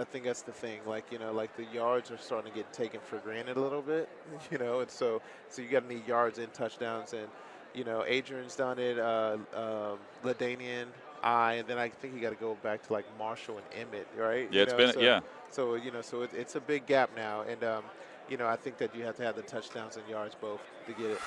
I think that's the thing. Like, like the yards are starting to get taken for granted a little bit, and so you got to need yards and touchdowns. And, Adrian's done it, LaDainian, and then I think you got to go back to like Marshall and Emmett, right? Yeah, it's been, yeah. So it's a big gap now. And, I think that you have to have the touchdowns and yards both to get it.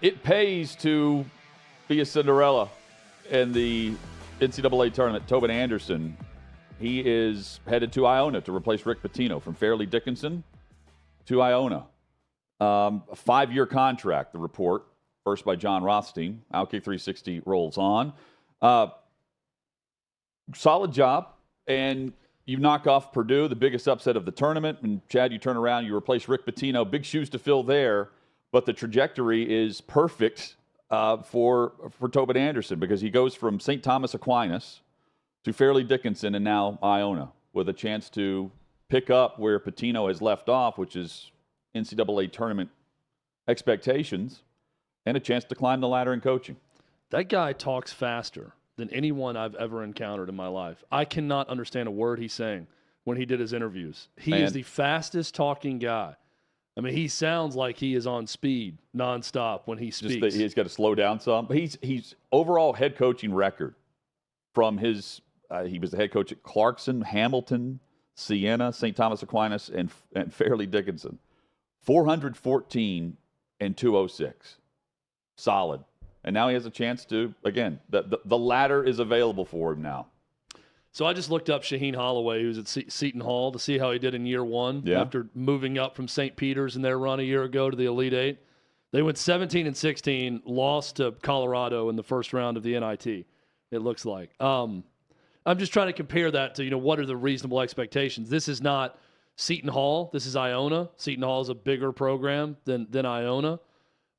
It pays to be a Cinderella in the NCAA tournament. Tobin Anderson, he is headed to Iona to replace Rick Pitino from Fairleigh Dickinson to Iona. A 5-year contract, the report, first by John Rothstein. OutKick 360 rolls on. Solid job, and you knock off Purdue, the biggest upset of the tournament. And, Chad, you turn around, you replace Rick Pitino. Big shoes to fill there. But the trajectory is perfect for Tobin Anderson because he goes from St. Thomas Aquinas to Fairleigh Dickinson and now Iona with a chance to pick up where Pitino has left off, which is NCAA tournament expectations, and a chance to climb the ladder in coaching. That guy talks faster than anyone I've ever encountered in my life. I cannot understand a word he's saying when he did his interviews. He is the fastest talking guy. I mean, he sounds like he is on speed nonstop when he speaks. Just that he's got to slow down some. But he's overall head coaching record from his he was the head coach at Clarkson, Hamilton, Siena, St. Thomas Aquinas, and Fairleigh Dickinson. 414 and 206. Solid. And now he has a chance to, again, the ladder is available for him now. So I just looked up Shaheen Holloway, who's at Seton Hall, to see how he did in year one after moving up from St. Peter's in their run a year ago to the Elite Eight. They went 17-16, lost to Colorado in the first round of the NIT, it looks like. I'm just trying to compare that to, what are the reasonable expectations. This is not Seton Hall. This is Iona. Seton Hall is a bigger program than Iona.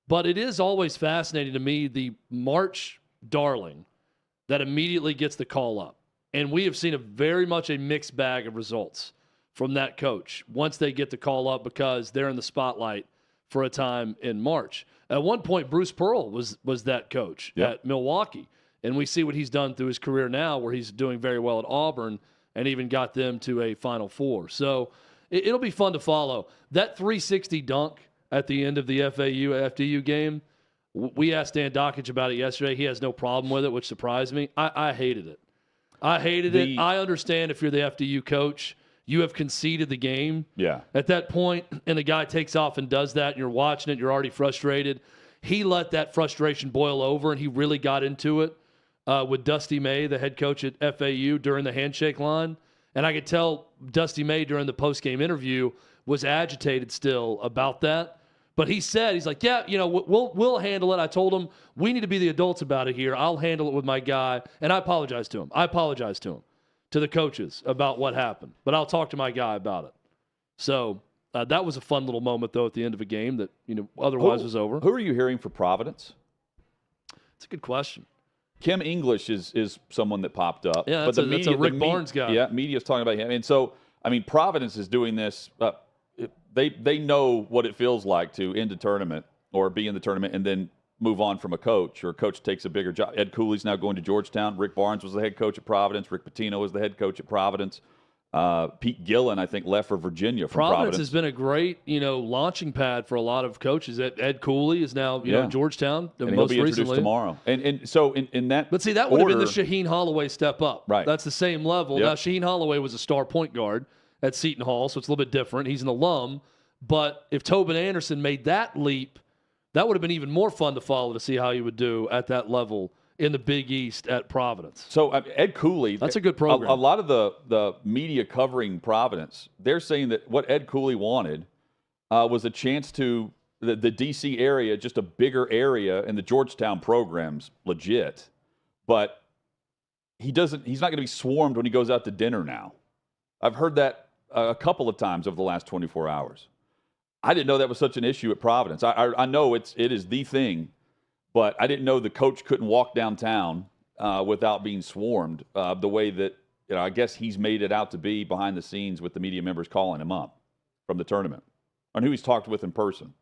But it is always fascinating to me, the March darling that immediately gets the call up. And we have seen very much a mixed bag of results from that coach once they get the call up because they're in the spotlight for a time in March. At one point, Bruce Pearl was that coach at Milwaukee. And we see what he's done through his career now, where he's doing very well at Auburn and even got them to a Final Four. So it'll be fun to follow. That 360 dunk at the end of the FAU-FDU game, we asked Dan Dockich about it yesterday. He has no problem with it, which surprised me. I hated it. I understand if you're the FDU coach, you have conceded the game. Yeah. At that point, and the guy takes off and does that, and you're watching it, you're already frustrated. He let that frustration boil over, and he really got into it with Dusty May, the head coach at FAU, during the handshake line. And I could tell Dusty May during the post-game interview was agitated still about that. But he said, he's like, yeah, we'll handle it. I told him we need to be the adults about it here. I'll handle it with my guy. And I apologize to him. To the coaches about what happened. But I'll talk to my guy about it. So that was a fun little moment, though, at the end of a game that otherwise was over. Who are you hearing for Providence? It's a good question. Kim English is someone that popped up. Yeah, that's a Rick Barnes guy. Yeah, media's talking about him. And so, Providence is doing this. They know what it feels like to end a tournament or be in the tournament and then move on from a coach, or a coach takes a bigger job. Ed Cooley's now going to Georgetown. Rick Barnes was the head coach at Providence. Rick Pitino was the head coach at Providence. Pete Gillen, I think, left for Virginia from Providence. Has been a great, launching pad for a lot of coaches. Ed Cooley is now, Georgetown. And most he'll be introduced recently tomorrow. And so in that, but see, that would have been the Shaheen Holloway step up. Right. That's the same level. Yep. Now, Shaheen Holloway was a star point guard at Seton Hall, so it's a little bit different. He's an alum. But if Tobin Anderson made that leap, that would have been even more fun to follow to see how he would do at that level in the Big East at Providence. So Ed Cooley, that's a good program. A lot of the media covering Providence, they're saying that what Ed Cooley wanted was a chance to the D.C. area, just a bigger area, and the Georgetown program's legit, but he's not going to be swarmed when he goes out to dinner now. I've heard that a couple of times over the last 24 hours. I didn't know that was such an issue at Providence. I know it is the thing, but I didn't know the coach couldn't walk downtown without being swarmed the way that I guess he's made it out to be behind the scenes with the media members calling him up from the tournament, and who he's talked with in person.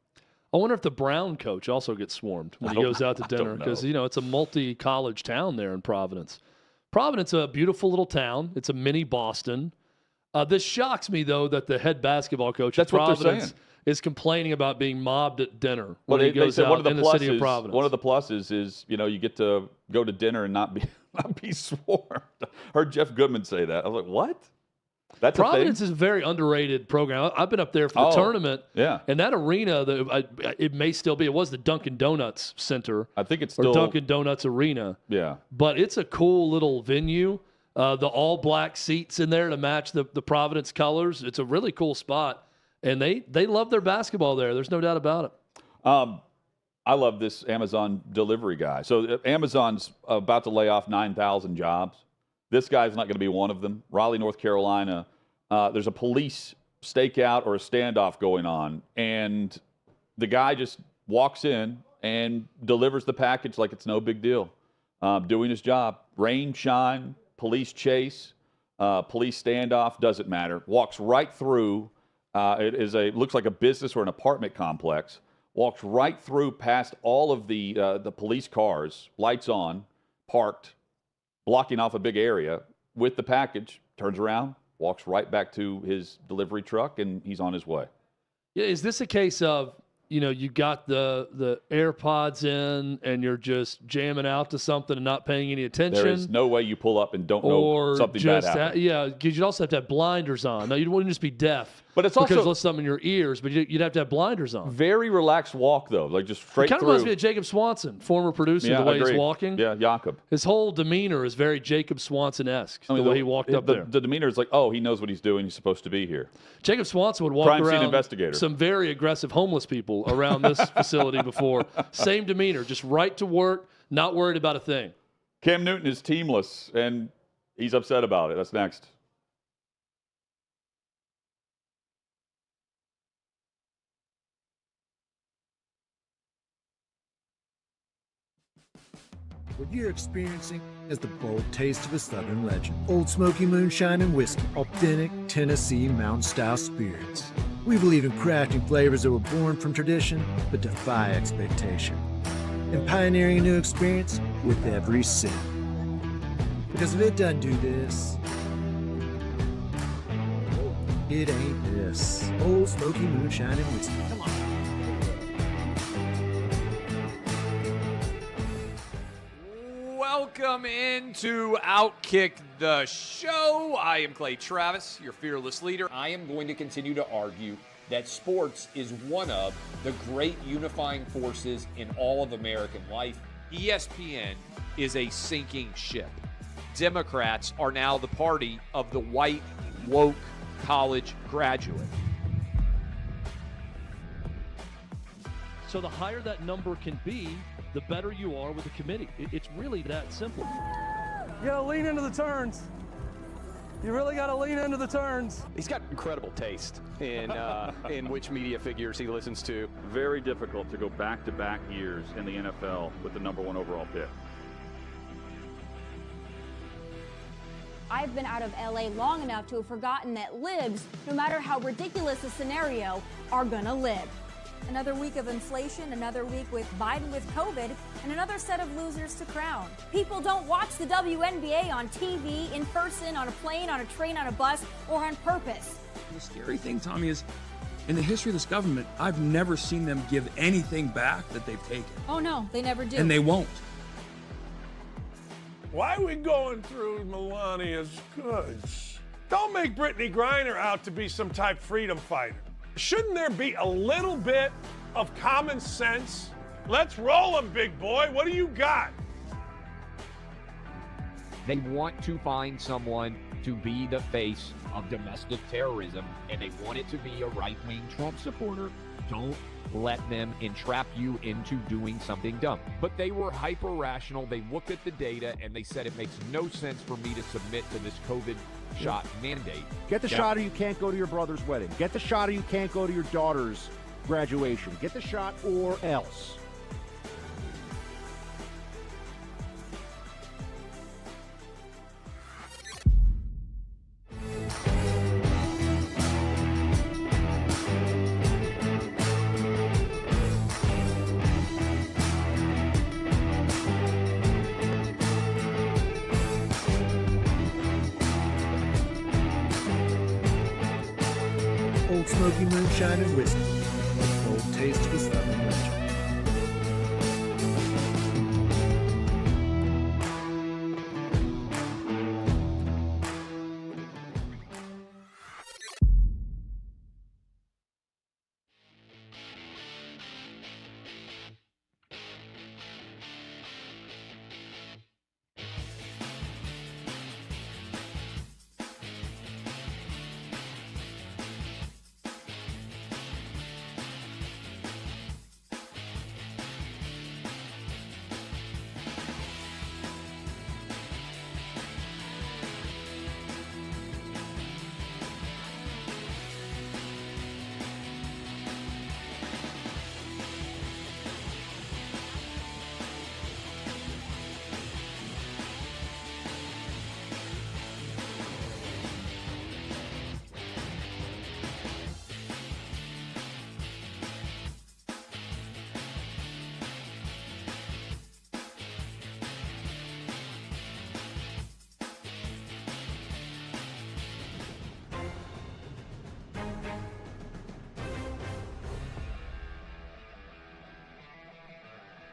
I wonder if the Brown coach also gets swarmed when he goes out to dinner, because it's a multi-college town there in Providence. Providence, a beautiful little town. It's a mini Boston. This shocks me, though, that the head basketball coach at Providence is complaining about being mobbed at dinner when he goes out in the city of Providence. One of the pluses is, you get to go to dinner and not be swarmed. Heard Jeff Goodman say that. I was like, what? That's Providence is a very underrated program. I've been up there for the tournament. Yeah. And that arena, it may still be. It was the Dunkin' Donuts Center. I think it's still. Or Dunkin' Donuts Arena. Yeah. But it's a cool little venue. The all-black seats in there to match the Providence colors. It's a really cool spot. And they love their basketball there. There's no doubt about it. I love this Amazon delivery guy. So Amazon's about to lay off 9,000 jobs. This guy's not going to be one of them. Raleigh, North Carolina, there's a police stakeout or a standoff going on, and the guy just walks in and delivers the package like it's no big deal, doing his job. Rain, shine, police chase, police standoff, doesn't matter. Walks right through. It looks like a business or an apartment complex. Walks right through past all of the police cars, lights on, parked, blocking off a big area with the package, turns around, walks right back to his delivery truck, and he's on his way. Yeah, is this a case of, you got the AirPods in and you're just jamming out to something and not paying any attention? There is no way you pull up and don't know something bad happened. Because you'd also have to have blinders on. Now, you wouldn't just be deaf. But it's also because there's something in your ears, but you'd have to have blinders on. Very relaxed walk, though, like just straight through. It kind of reminds me of Jacob Swanson, former producer, the way he's walking. Yeah, Jakob. His whole demeanor is very Jacob Swanson-esque, the way he walked up there. The demeanor is like, he knows what he's doing. He's supposed to be here. Jacob Swanson would walk around some very aggressive homeless people around this facility before. Same demeanor, just right to work, not worried about a thing. Cam Newton is teamless, and he's upset about it. That's next. What you're experiencing is the bold taste of a Southern legend. Old Smoky Moonshine and Whiskey, authentic Tennessee mountain-style spirits. We believe in crafting flavors that were born from tradition but defy expectation. and pioneering a new experience with every sip. Because if it doesn't do this, it ain't this. Old Smoky Moonshine and Whiskey. Come on. Welcome into OutKick the show. I am Clay Travis, your fearless leader. I am going to continue to argue that sports is one of the great unifying forces in all of American life. ESPN is a sinking ship. Democrats are now the party of the white, woke college graduate. So the higher that number can be, the better you are with the committee. It's really that simple. You gotta lean into the turns. You really gotta lean into the turns. He's got incredible taste in which media figures he listens to. Very difficult to go back-to-back years in the NFL with the number 1 overall pick. I've been out of LA long enough to have forgotten that libs, no matter how ridiculous the scenario, are gonna live. Another week of inflation, another week with Biden with COVID, and another set of losers to crown. People don't watch the WNBA on TV, in person, on a plane, on a train, on a bus, or on purpose. The scary thing, Tommy, is in the history of this government, I've never seen them give anything back that they've taken. Oh no, they never do. And they won't. Why are we going through Melania's goods? Don't make Brittany Griner out to be some type freedom fighter. Shouldn't there be a little bit of common sense? Let's roll them, big boy. What do you got? They want to find someone to be the face of domestic terrorism, and they want it to be a right-wing Trump supporter. Don't let them entrap you into doing something dumb. But they were hyper-rational. They looked at the data, and they said it makes no sense for me to submit to this COVID shot mandate. Get the shot or you can't go to your brother's wedding. Get the shot or you can't go to your daughter's graduation. Get the shot or else. Old Smoky Moonshine and Whiskey. A bold taste of a Southern legend.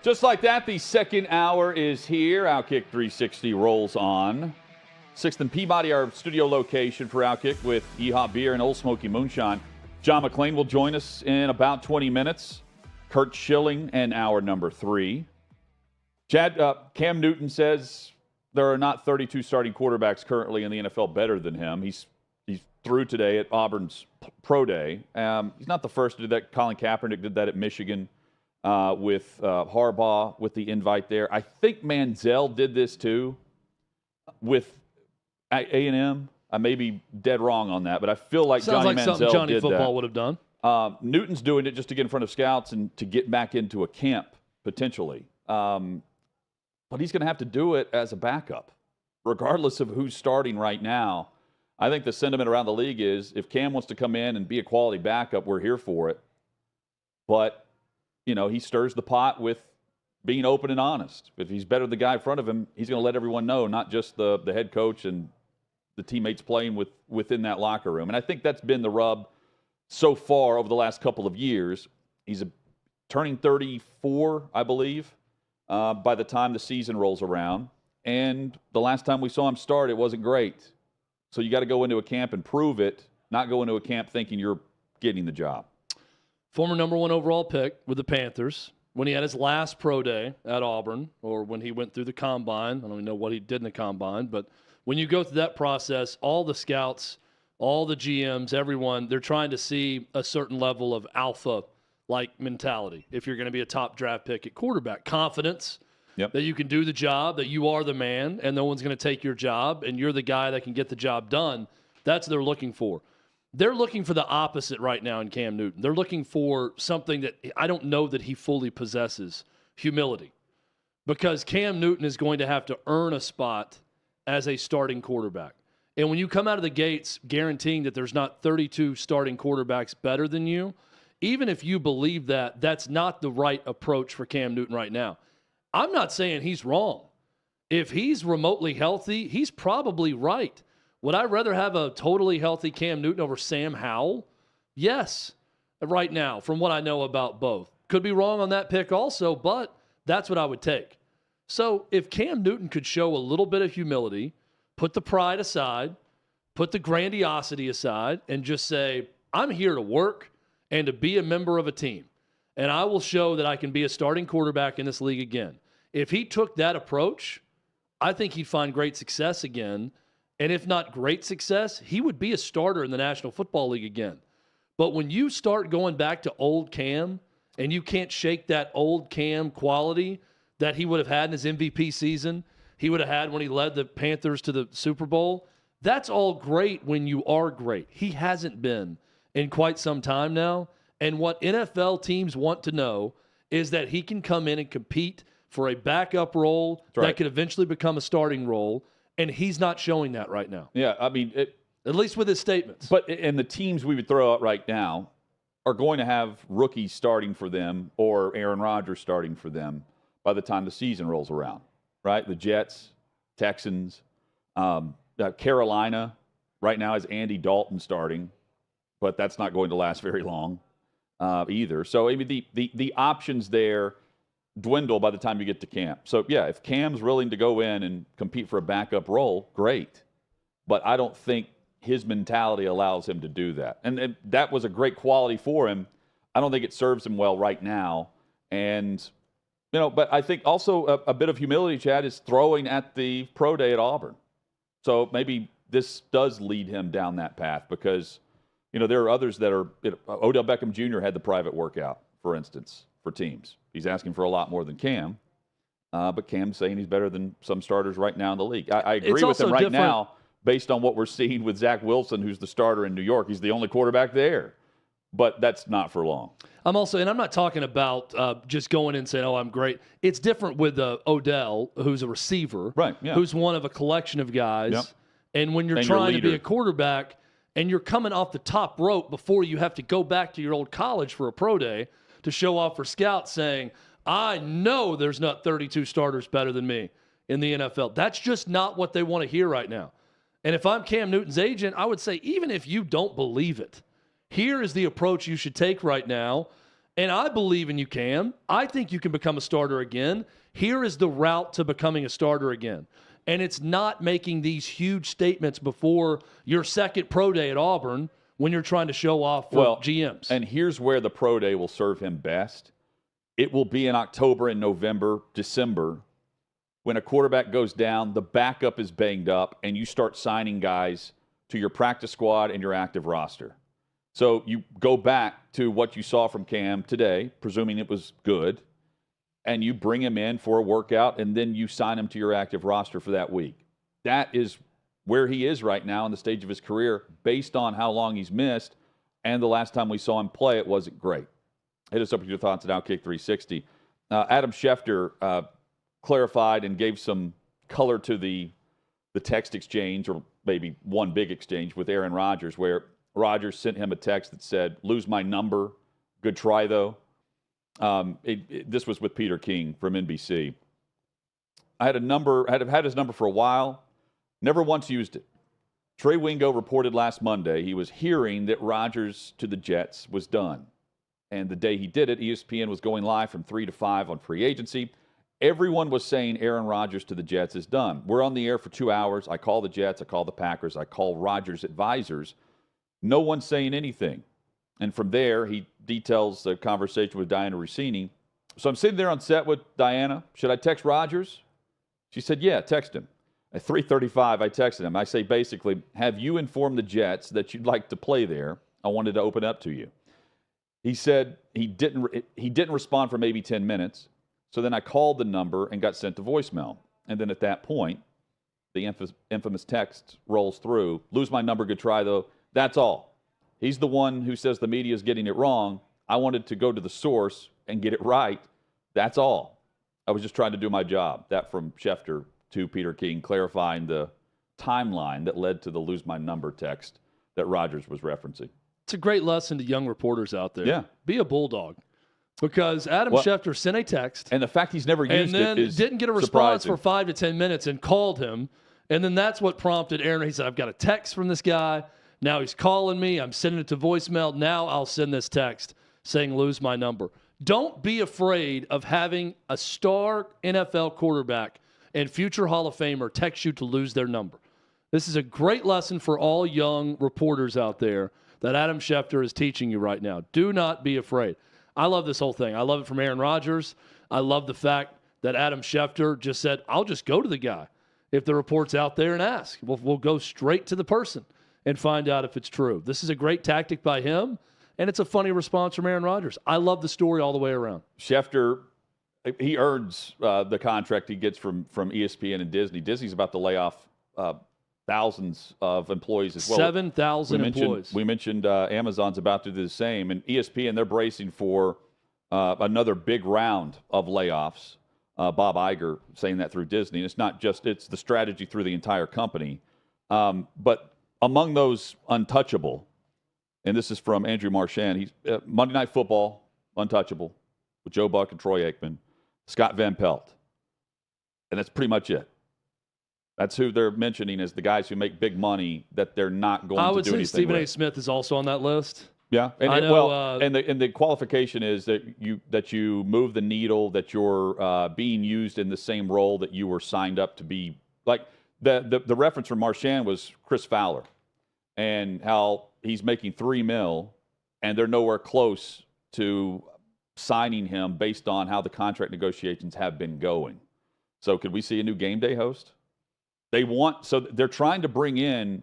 Just like that, the second hour is here. OutKick 360 rolls on. 6th and Peabody, our studio location for OutKick with EHOP Beer and Old Smoky Moonshine. John McLean will join us in about 20 minutes. Curt Schilling in hour number 3. Chad, Cam Newton says there are not 32 starting quarterbacks currently in the NFL better than him. He's through today at Auburn's Pro Day. He's not the first to do that. Colin Kaepernick did that at Michigan. With Harbaugh with the invite there. I think Manziel did this too with A&M. I may be dead wrong on that, but I feel like Sounds Johnny like Manziel something Johnny did Football that. would have done. Newton's doing it just to get in front of scouts and to get back into a camp, potentially. But he's going to have to do it as a backup, regardless of who's starting right now. I think the sentiment around the league is if Cam wants to come in and be a quality backup, we're here for it. But, you know, he stirs the pot with being open and honest. If he's better than the guy in front of him, he's going to let everyone know, not just the head coach and the teammates playing within that locker room. And I think that's been the rub so far over the last couple of years. He's turning 34, I believe, by the time the season rolls around. And the last time we saw him start, it wasn't great. So you got to go into a camp and prove it, not go into a camp thinking you're getting the job. Former number 1 overall pick with the Panthers. When he had his last pro day at Auburn, or when he went through the combine, I don't even know what he did in the combine, but when you go through that process, all the scouts, all the GMs, everyone, they're trying to see a certain level of alpha-like mentality if you're going to be a top draft pick at quarterback. Confidence that you can do the job, that you are the man, and no one's going to take your job, and you're the guy that can get the job done. That's what they're looking for. They're looking for the opposite right now in Cam Newton. They're looking for something that I don't know that he fully possesses, humility. Because Cam Newton is going to have to earn a spot as a starting quarterback. And when you come out of the gates guaranteeing that there's not 32 starting quarterbacks better than you, even if you believe that, that's not the right approach for Cam Newton right now. I'm not saying he's wrong. If he's remotely healthy, he's probably right. Would I rather have a totally healthy Cam Newton over Sam Howell? Yes, right now, from what I know about both. Could be wrong on that pick also, but that's what I would take. So if Cam Newton could show a little bit of humility, put the pride aside, put the grandiosity aside, and just say, I'm here to work and to be a member of a team, and I will show that I can be a starting quarterback in this league again. If he took that approach, I think he'd find great success again. And if not great success, he would be a starter in the National Football League again. But when you start going back to old Cam and you can't shake that old Cam quality that he would have had in his MVP season, he would have had when he led the Panthers to the Super Bowl, that's all great when you are great. He hasn't been in quite some time now. And what NFL teams want to know is that he can come in and compete for a backup role that could eventually become a starting role. And he's not showing that right now. Yeah, I mean, at least with his statements. And the teams we would throw out right now are going to have rookies starting for them or Aaron Rodgers starting for them by the time the season rolls around, right? The Jets, Texans, Carolina right now has Andy Dalton starting, but that's not going to last very long either. So I mean, the options there dwindle by the time you get to camp. So, yeah, if Cam's willing to go in and compete for a backup role, great. But I don't think his mentality allows him to do that. And that was a great quality for him. I don't think it serves him well right now. And, but I think also a bit of humility, Chad, is throwing at the pro day at Auburn. So maybe this does lead him down that path because, there are others that are, Odell Beckham Jr. had the private workout, for instance, for teams. He's asking for a lot more than Cam, but Cam's saying he's better than some starters right now in the league. I agree with him right now based on what we're seeing with Zach Wilson, who's the starter in New York. He's the only quarterback there, but that's not for long. I'm not talking about just going in and saying, oh, I'm great. It's different with Odell, who's a receiver, right? Yeah. Who's one of a collection of guys. Yep. And when you're trying to be a quarterback and you're coming off the top rope before you have to go back to your old college for a pro day, to show off for scouts saying, I know there's not 32 starters better than me in the NFL. That's just not what they want to hear right now. And if I'm Cam Newton's agent, I would say, even if you don't believe it, here is the approach you should take right now. And I believe in you, Cam. I think you can become a starter again. Here is the route to becoming a starter again. And it's not making these huge statements before your second pro day at Auburn when you're trying to show off for GMs. And here's where the pro day will serve him best. It will be in October and November, December, when a quarterback goes down, the backup is banged up, and you start signing guys to your practice squad and your active roster. So you go back to what you saw from Cam today, presuming it was good, and you bring him in for a workout, and then you sign him to your active roster for that week. That is where he is right now in the stage of his career based on how long he's missed. And the last time we saw him play, it wasn't great. Hit us up with your thoughts at OutKick 360. Adam Schefter clarified and gave some color to the text exchange, or maybe one big exchange with Aaron Rodgers, where Rodgers sent him a text that said, lose my number, good try though. This was with Peter King from NBC. I had had his number for a while, never once used it. Trey Wingo reported last Monday he was hearing that Rodgers to the Jets was done. And the day he did it, ESPN was going live from 3 to 5 on free agency. Everyone was saying Aaron Rodgers to the Jets is done. We're on the air for 2 hours. I call the Jets, I call the Packers, I call Rodgers' advisors. No one's saying anything. And from there, he details the conversation with Diana Rossini. So I'm sitting there on set with Diana. Should I text Rodgers? She said, yeah, text him. At 3:35, I texted him. I say, basically, have you informed the Jets that you'd like to play there? I wanted to open up to you. He said he didn't respond for maybe 10 minutes. So then I called the number and got sent to voicemail. And then at that point, the infamous text rolls through. Lose my number, good try, though. That's all. He's the one who says the media is getting it wrong. I wanted to go to the source and get it right. That's all. I was just trying to do my job. That from Schefter to Peter King, clarifying the timeline that led to the lose my number text that Rodgers was referencing. It's a great lesson to young reporters out there. Yeah. Be a bulldog. Because Adam Schefter sent a text. And the fact he's never used it is didn't get a response surprising. for 5 to 10 minutes and called him. And then that's what prompted Aaron. He said, I've got a text from this guy. Now he's calling me. I'm sending it to voicemail. Now I'll send this text saying lose my number. Don't be afraid of having a star NFL quarterback and future Hall of Famer text you to lose their number. This is a great lesson for all young reporters out there that Adam Schefter is teaching you right now. Do not be afraid. I love this whole thing. I love it from Aaron Rodgers. I love the fact that Adam Schefter just said, I'll just go to the guy if the report's out there and ask. We'll go straight to the person and find out if it's true. This is a great tactic by him, and it's a funny response from Aaron Rodgers. I love the story all the way around. Schefter, he earns the contract he gets from ESPN and Disney. Disney's about to lay off thousands of employees as well. 7,000 employees. We mentioned Amazon's about to do the same. And ESPN, they're bracing for another big round of layoffs. Bob Iger saying that through Disney. And it's not just, it's the strategy through the entire company. But among those untouchable, and this is from Andrew Marchand, he's Monday Night Football, untouchable, with Joe Buck and Troy Aikman, Scott Van Pelt. And that's pretty much it. That's who they're mentioning as the guys who make big money that they're not going to do anything with. I would say Stephen A. Smith is also on that list. Yeah, and I know, and the qualification is that you move the needle, that you're being used in the same role that you were signed up to be. Like the reference from Marchand was Chris Fowler, and how he's making $3 million, and they're nowhere close to signing him based on how the contract negotiations have been going. So could we see a new game day host? They're trying to bring in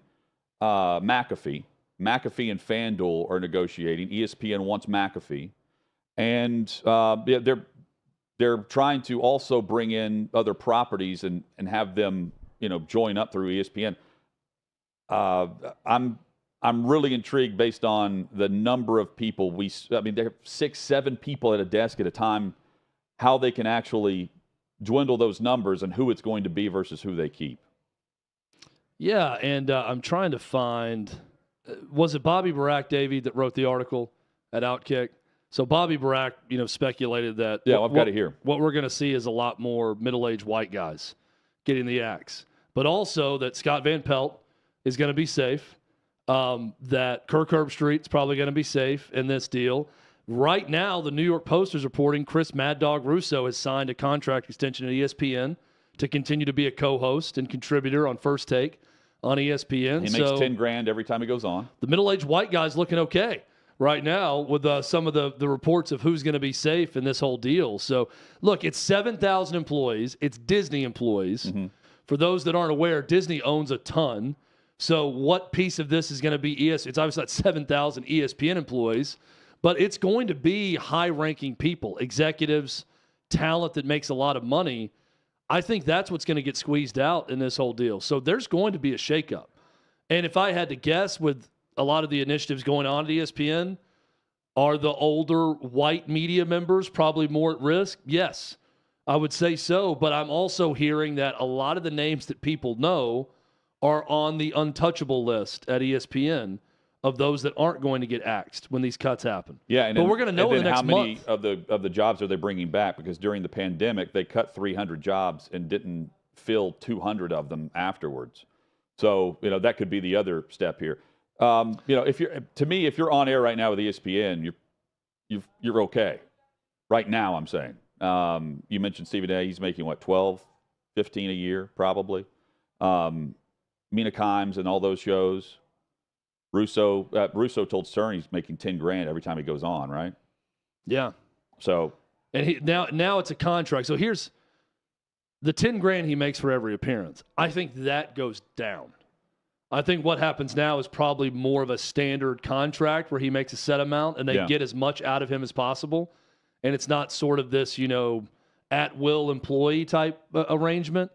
McAfee. McAfee and FanDuel are negotiating. ESPN wants McAfee. And they're trying to also bring in other properties and have them, join up through ESPN. I'm really intrigued based on the number of people they have 6-7 people at a desk at a time, how they can actually dwindle those numbers and who it's going to be versus who they keep. Yeah, and I'm trying to find, was it Bobby Barack, Davey, that wrote the article at OutKick? So Bobby Barack, speculated that. Yeah, I've got it here. What we're going to see is a lot more middle-aged white guys getting the axe. But also that Scott Van Pelt is going to be safe, that Kirk Herbstreit is probably going to be safe in this deal. Right now, the New York Post is reporting Chris Mad Dog Russo has signed a contract extension at ESPN to continue to be a co-host and contributor on First Take on ESPN. He makes $10,000 every time he goes on. The middle-aged white guy's looking okay right now with some of the reports of who's going to be safe in this whole deal. So, look, it's 7,000 employees. It's Disney employees. Mm-hmm. For those that aren't aware, Disney owns a ton. So what piece of this is going to be It's obviously not 7,000 ESPN employees, but it's going to be high-ranking people, executives, talent that makes a lot of money. I think that's what's going to get squeezed out in this whole deal. So there's going to be a shakeup. And if I had to guess, with a lot of the initiatives going on at ESPN, are the older white media members probably more at risk? Yes, I would say so. But I'm also hearing that a lot of the names that people know are on the untouchable list at ESPN of those that aren't going to get axed when these cuts happen. Yeah, but we're going to know in the next how many month. of the jobs are they bringing back? Because during the pandemic, they cut 300 jobs and didn't fill 200 of them afterwards. So that could be the other step here. If you're on air right now with ESPN, you're okay. Right now, I'm saying. You mentioned Stephen A. He's making what, 12, 15 a year probably. Mina Kimes and all those shows. Russo told Stern he's making $10,000 every time he goes on, right? Yeah. So and now it's a contract. So here's the $10,000 he makes for every appearance. I think that goes down. I think what happens now is probably more of a standard contract where he makes a set amount and they get as much out of him as possible. And it's not sort of this, at-will employee type arrangement.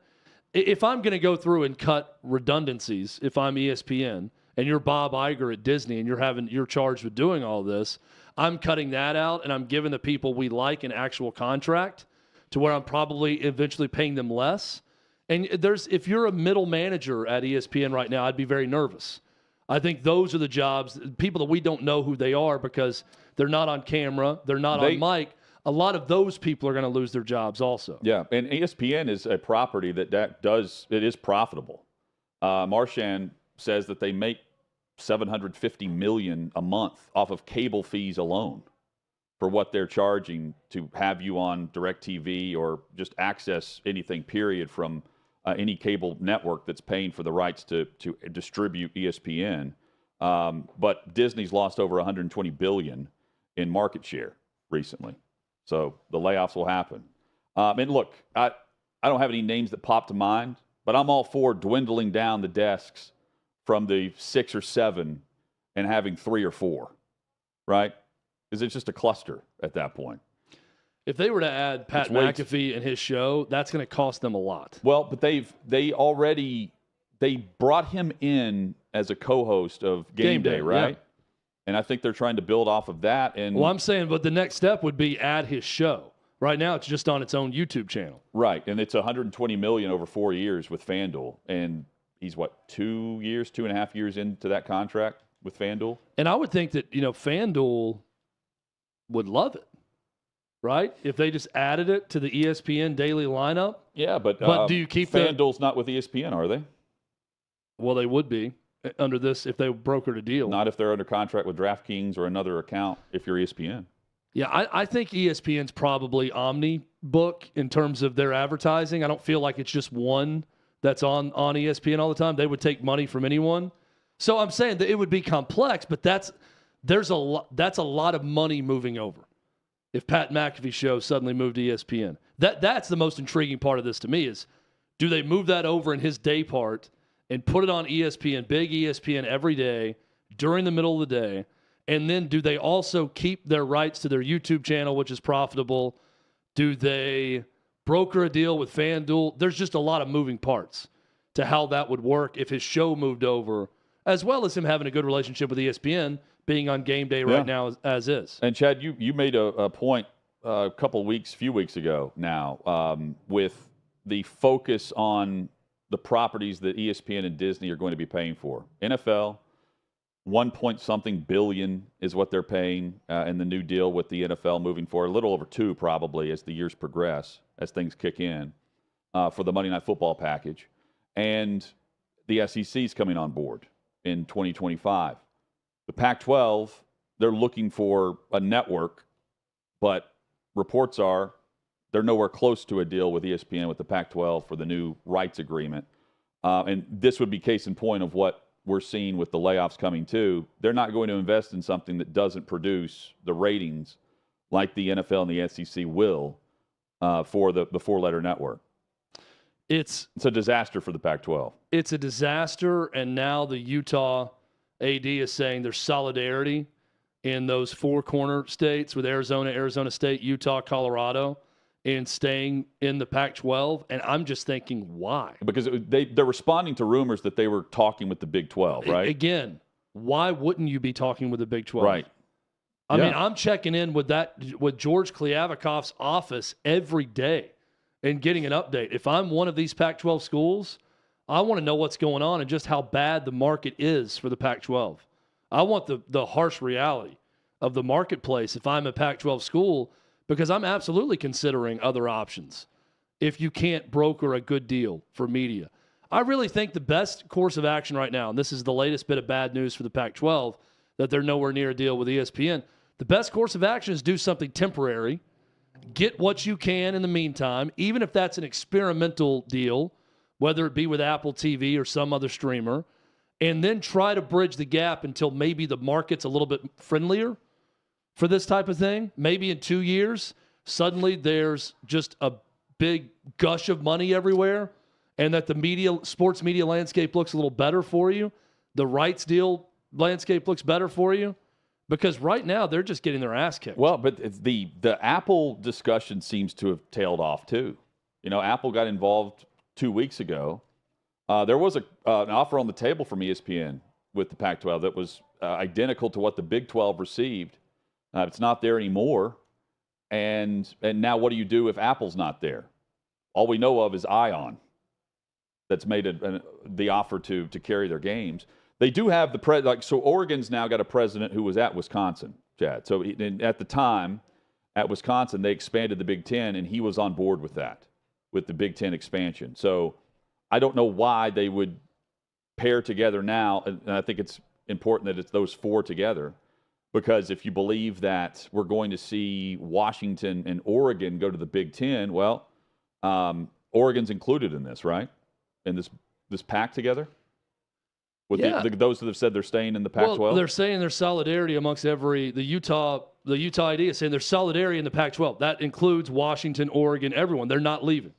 If I'm going to go through and cut redundancies, if I'm ESPN and you're Bob Iger at Disney and you're charged with doing all this, I'm cutting that out and I'm giving the people we like an actual contract to where I'm probably eventually paying them less. And if you're a middle manager at ESPN right now, I'd be very nervous. I think those are the jobs, people that we don't know who they are because they're not on camera, they're not on mic. A lot of those people are going to lose their jobs also. Yeah, and ESPN is a property it is profitable. Marchand says that they make $750 million a month off of cable fees alone for what they're charging to have you on DirecTV or just access anything, period, from any cable network that's paying for the rights to distribute ESPN. But Disney's lost over $120 billion in market share recently. So the layoffs will happen. And look, I don't have any names that pop to mind, but I'm all for dwindling down the desks from the 6 or 7 and having 3 or 4, right? Because it's just a cluster at that point. If they were to add Pat McAfee and his show, that's going to cost them a lot. Well, but they brought him in as a co-host of Game Day, right? Yeah. And I think they're trying to build off of that. And I'm saying, but the next step would be add his show. Right now, it's just on its own YouTube channel. Right, and it's $120 million over 4 years with FanDuel, and he's 2.5 years into that contract with FanDuel. And I would think that FanDuel would love it, right? If they just added it to the ESPN daily lineup. Yeah, but do you keep FanDuel's not with ESPN, are they? Well, they would be under this if they brokered a deal. Not if they're under contract with DraftKings or another account if you're ESPN. Yeah, I think ESPN's probably omni-book in terms of their advertising. I don't feel like it's just one that's on ESPN all the time. They would take money from anyone. So I'm saying that it would be complex, but that's a lot of money moving over. If Pat McAfee's show suddenly moved to ESPN. That's the most intriguing part of this to me is, do they move that over in his day part and put it on ESPN, big ESPN every day during the middle of the day? And then do they also keep their rights to their YouTube channel, which is profitable? Do they broker a deal with FanDuel? There's just a lot of moving parts to how that would work if his show moved over, as well as him having a good relationship with ESPN, being on Game Day right now as is. And Chad, you made a point a few weeks ago now with the focus on the properties that ESPN and Disney are going to be paying for. NFL, 1-point-something billion is what they're paying in the new deal with the NFL moving forward. A little over 2 probably as the years progress, as things kick in for the Monday Night Football package. And the SEC's coming on board in 2025. The Pac-12, they're looking for a network, but reports are they're nowhere close to a deal with ESPN with the Pac-12 for the new rights agreement. And this would be case in point of what we're seeing with the layoffs coming too. They're not going to invest in something that doesn't produce the ratings like the NFL and the SEC will for the 4-letter network. It's a disaster for the Pac-12. It's a disaster, and now the Utah AD is saying there's solidarity in those 4 corner states with Arizona, Arizona State, Utah, Colorado, in staying in the Pac-12, and I'm just thinking, why? Because they're responding to rumors that they were talking with the Big 12, right? Again, why wouldn't you be talking with the Big 12? Right. I mean, I'm checking in with George Kliavkoff's office every day and getting an update. If I'm one of these Pac-12 schools, I want to know what's going on and just how bad the market is for the Pac-12. I want the harsh reality of the marketplace if I'm a Pac-12 school, because I'm absolutely considering other options if you can't broker a good deal for media. I really think the best course of action right now, and this is the latest bit of bad news for the Pac-12, that they're nowhere near a deal with ESPN. The best course of action is do something temporary, get what you can in the meantime, even if that's an experimental deal, whether it be with Apple TV or some other streamer, and then try to bridge the gap until maybe the market's a little bit friendlier for this type of thing. Maybe in 2 years, suddenly there's just a big gush of money everywhere, and that the sports media landscape looks a little better for you. The rights deal landscape looks better for you, because right now they're just getting their ass kicked. Well, but the Apple discussion seems to have tailed off too. You know, Apple got involved 2 weeks ago. There was an offer on the table from ESPN with the Pac-12 that was identical to what the Big 12 received. It's not there anymore. And now what do you do if Apple's not there? All we know of is Ion that's made the offer to carry their games. They do have so Oregon's now got a president who was at Wisconsin, Chad. So at the time at Wisconsin, they expanded the Big Ten, and he was on board with that, with the Big Ten expansion. So I don't know why they would pair together now, and I think it's important that it's those four together, because if you believe that we're going to see Washington and Oregon go to the Big Ten, well, Oregon's included in this, right? In this pack together? With those that have said they're staying in the Pac-12? Well, they're saying there's solidarity amongst the Utah ID is saying there's solidarity in the Pac-12. That includes Washington, Oregon, everyone. They're not leaving.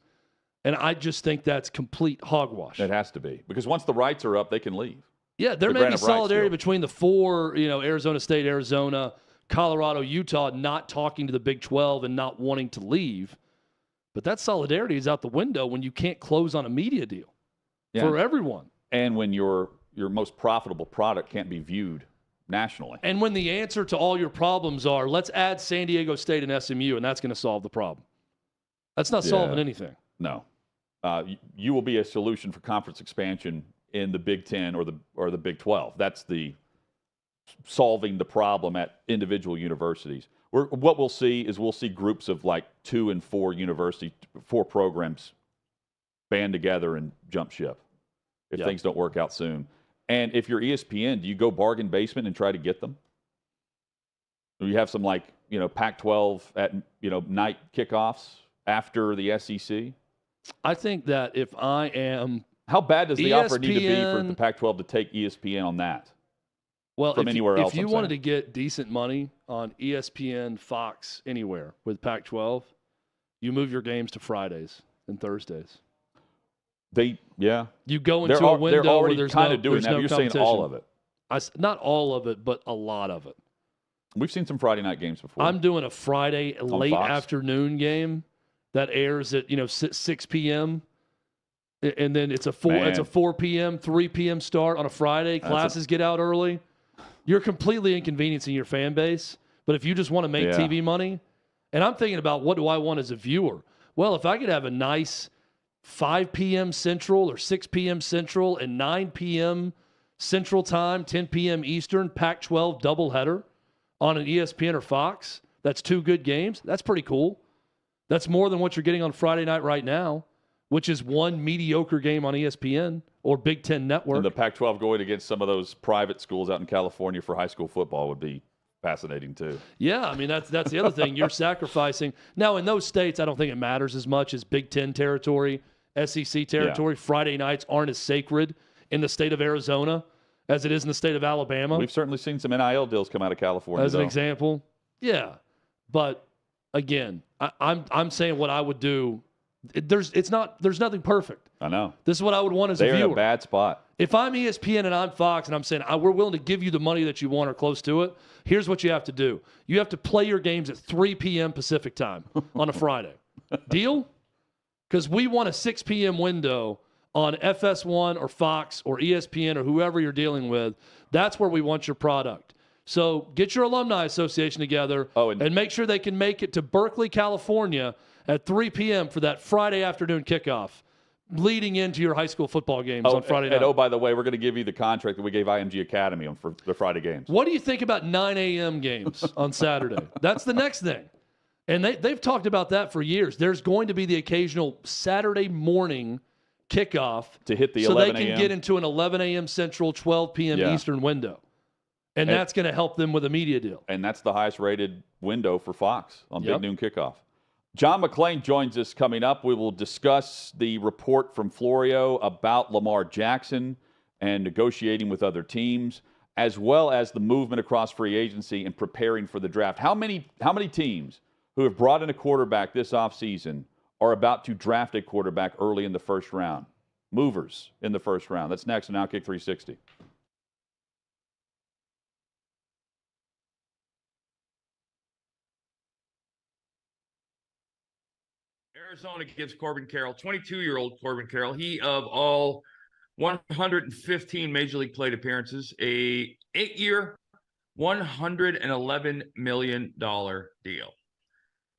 And I just think that's complete hogwash. It has to be. Because once the rights are up, they can leave. Yeah, there may be solidarity between the four, Arizona State, Arizona, Colorado, Utah, not talking to the Big 12 and not wanting to leave. But that solidarity is out the window when you can't close on a media deal for everyone. And when your most profitable product can't be viewed nationally. And when the answer to all your problems are, let's add San Diego State and SMU, and that's going to solve the problem. That's not solving anything. No. You will be a solution for conference expansion in the Big 10 or the Big 12. That's the solving the problem at individual universities. What we'll see is groups of like 2 and 4 4 programs band together and jump ship if things don't work out soon. And if you're ESPN, do you go bargain basement and try to get them? Or you have some Pac-12 at night kickoffs after the SEC? I think that if I am how bad does the offer need to be for the Pac-12 to take ESPN on that? Well, from anywhere else. If you wanted to get decent money on ESPN, Fox, anywhere with Pac-12, you move your games to Fridays and Thursdays. You go into a window they're already where there's kind of doing that. You're saying all of it. Not all of it, but a lot of it. We've seen some Friday night games before. I'm doing a Friday late afternoon game that airs at 6 p.m. and then it's a 4 p.m., 3 p.m. start on a Friday. Classes get out early. You're completely inconveniencing your fan base. But if you just want to make TV money, and I'm thinking about what do I want as a viewer? Well, if I could have a nice 5 p.m. Central or 6 p.m. Central and 9 p.m. Central Time, 10 p.m. Eastern, Pac-12 doubleheader on an ESPN or Fox, that's 2 good games. That's pretty cool. That's more than what you're getting on Friday night right now, which is 1 mediocre game on ESPN or Big Ten Network. And the Pac-12 going against some of those private schools out in California for high school football would be fascinating too. Yeah, I mean, that's the other thing. You're sacrificing. Now, in those states, I don't think it matters as much as Big Ten territory, SEC territory. Friday nights aren't as sacred in the state of Arizona as it is in the state of Alabama. We've certainly seen some NIL deals come out of California. As an example. Yeah. But, again, I'm saying what I would do. There's nothing perfect. I know. This is what I would want as a viewer. They're in a bad spot. If I'm ESPN and I'm Fox and I'm saying we're willing to give you the money that you want or close to it, here's what you have to do. You have to play your games at 3 p.m. Pacific time on a Friday. Deal? Because we want a 6 p.m. window on FS1 or Fox or ESPN or whoever you're dealing with. That's where we want your product. So get your alumni association together and make sure they can make it to Berkeley, California at 3 p.m. for that Friday afternoon kickoff. leading into your high school football games on Friday night. And by the way, we're going to give you the contract that we gave IMG Academy for the Friday games. What do you think about 9 a.m. games on Saturday? That's the next thing. And they've talked about that for years. There's going to be the occasional Saturday morning kickoff to hit the 11 a.m. So they can get into an 11 a.m. Central, 12 p.m. Eastern window. And that's going to help them with a media deal. And that's the highest rated window for Fox on Big Noon Kickoff. John McLean joins us coming up. We will discuss the report from Florio about Lamar Jackson and negotiating with other teams, as well as the movement across free agency and preparing for the draft. How many teams who have brought in a quarterback this offseason are about to draft a quarterback early in the first round? Movers in the first round. That's next on OutKick 360. Arizona gives Corbin Carroll, 22-year-old Corbin Carroll, he of all 115 Major League plate appearances, a 8-year, $111 million deal.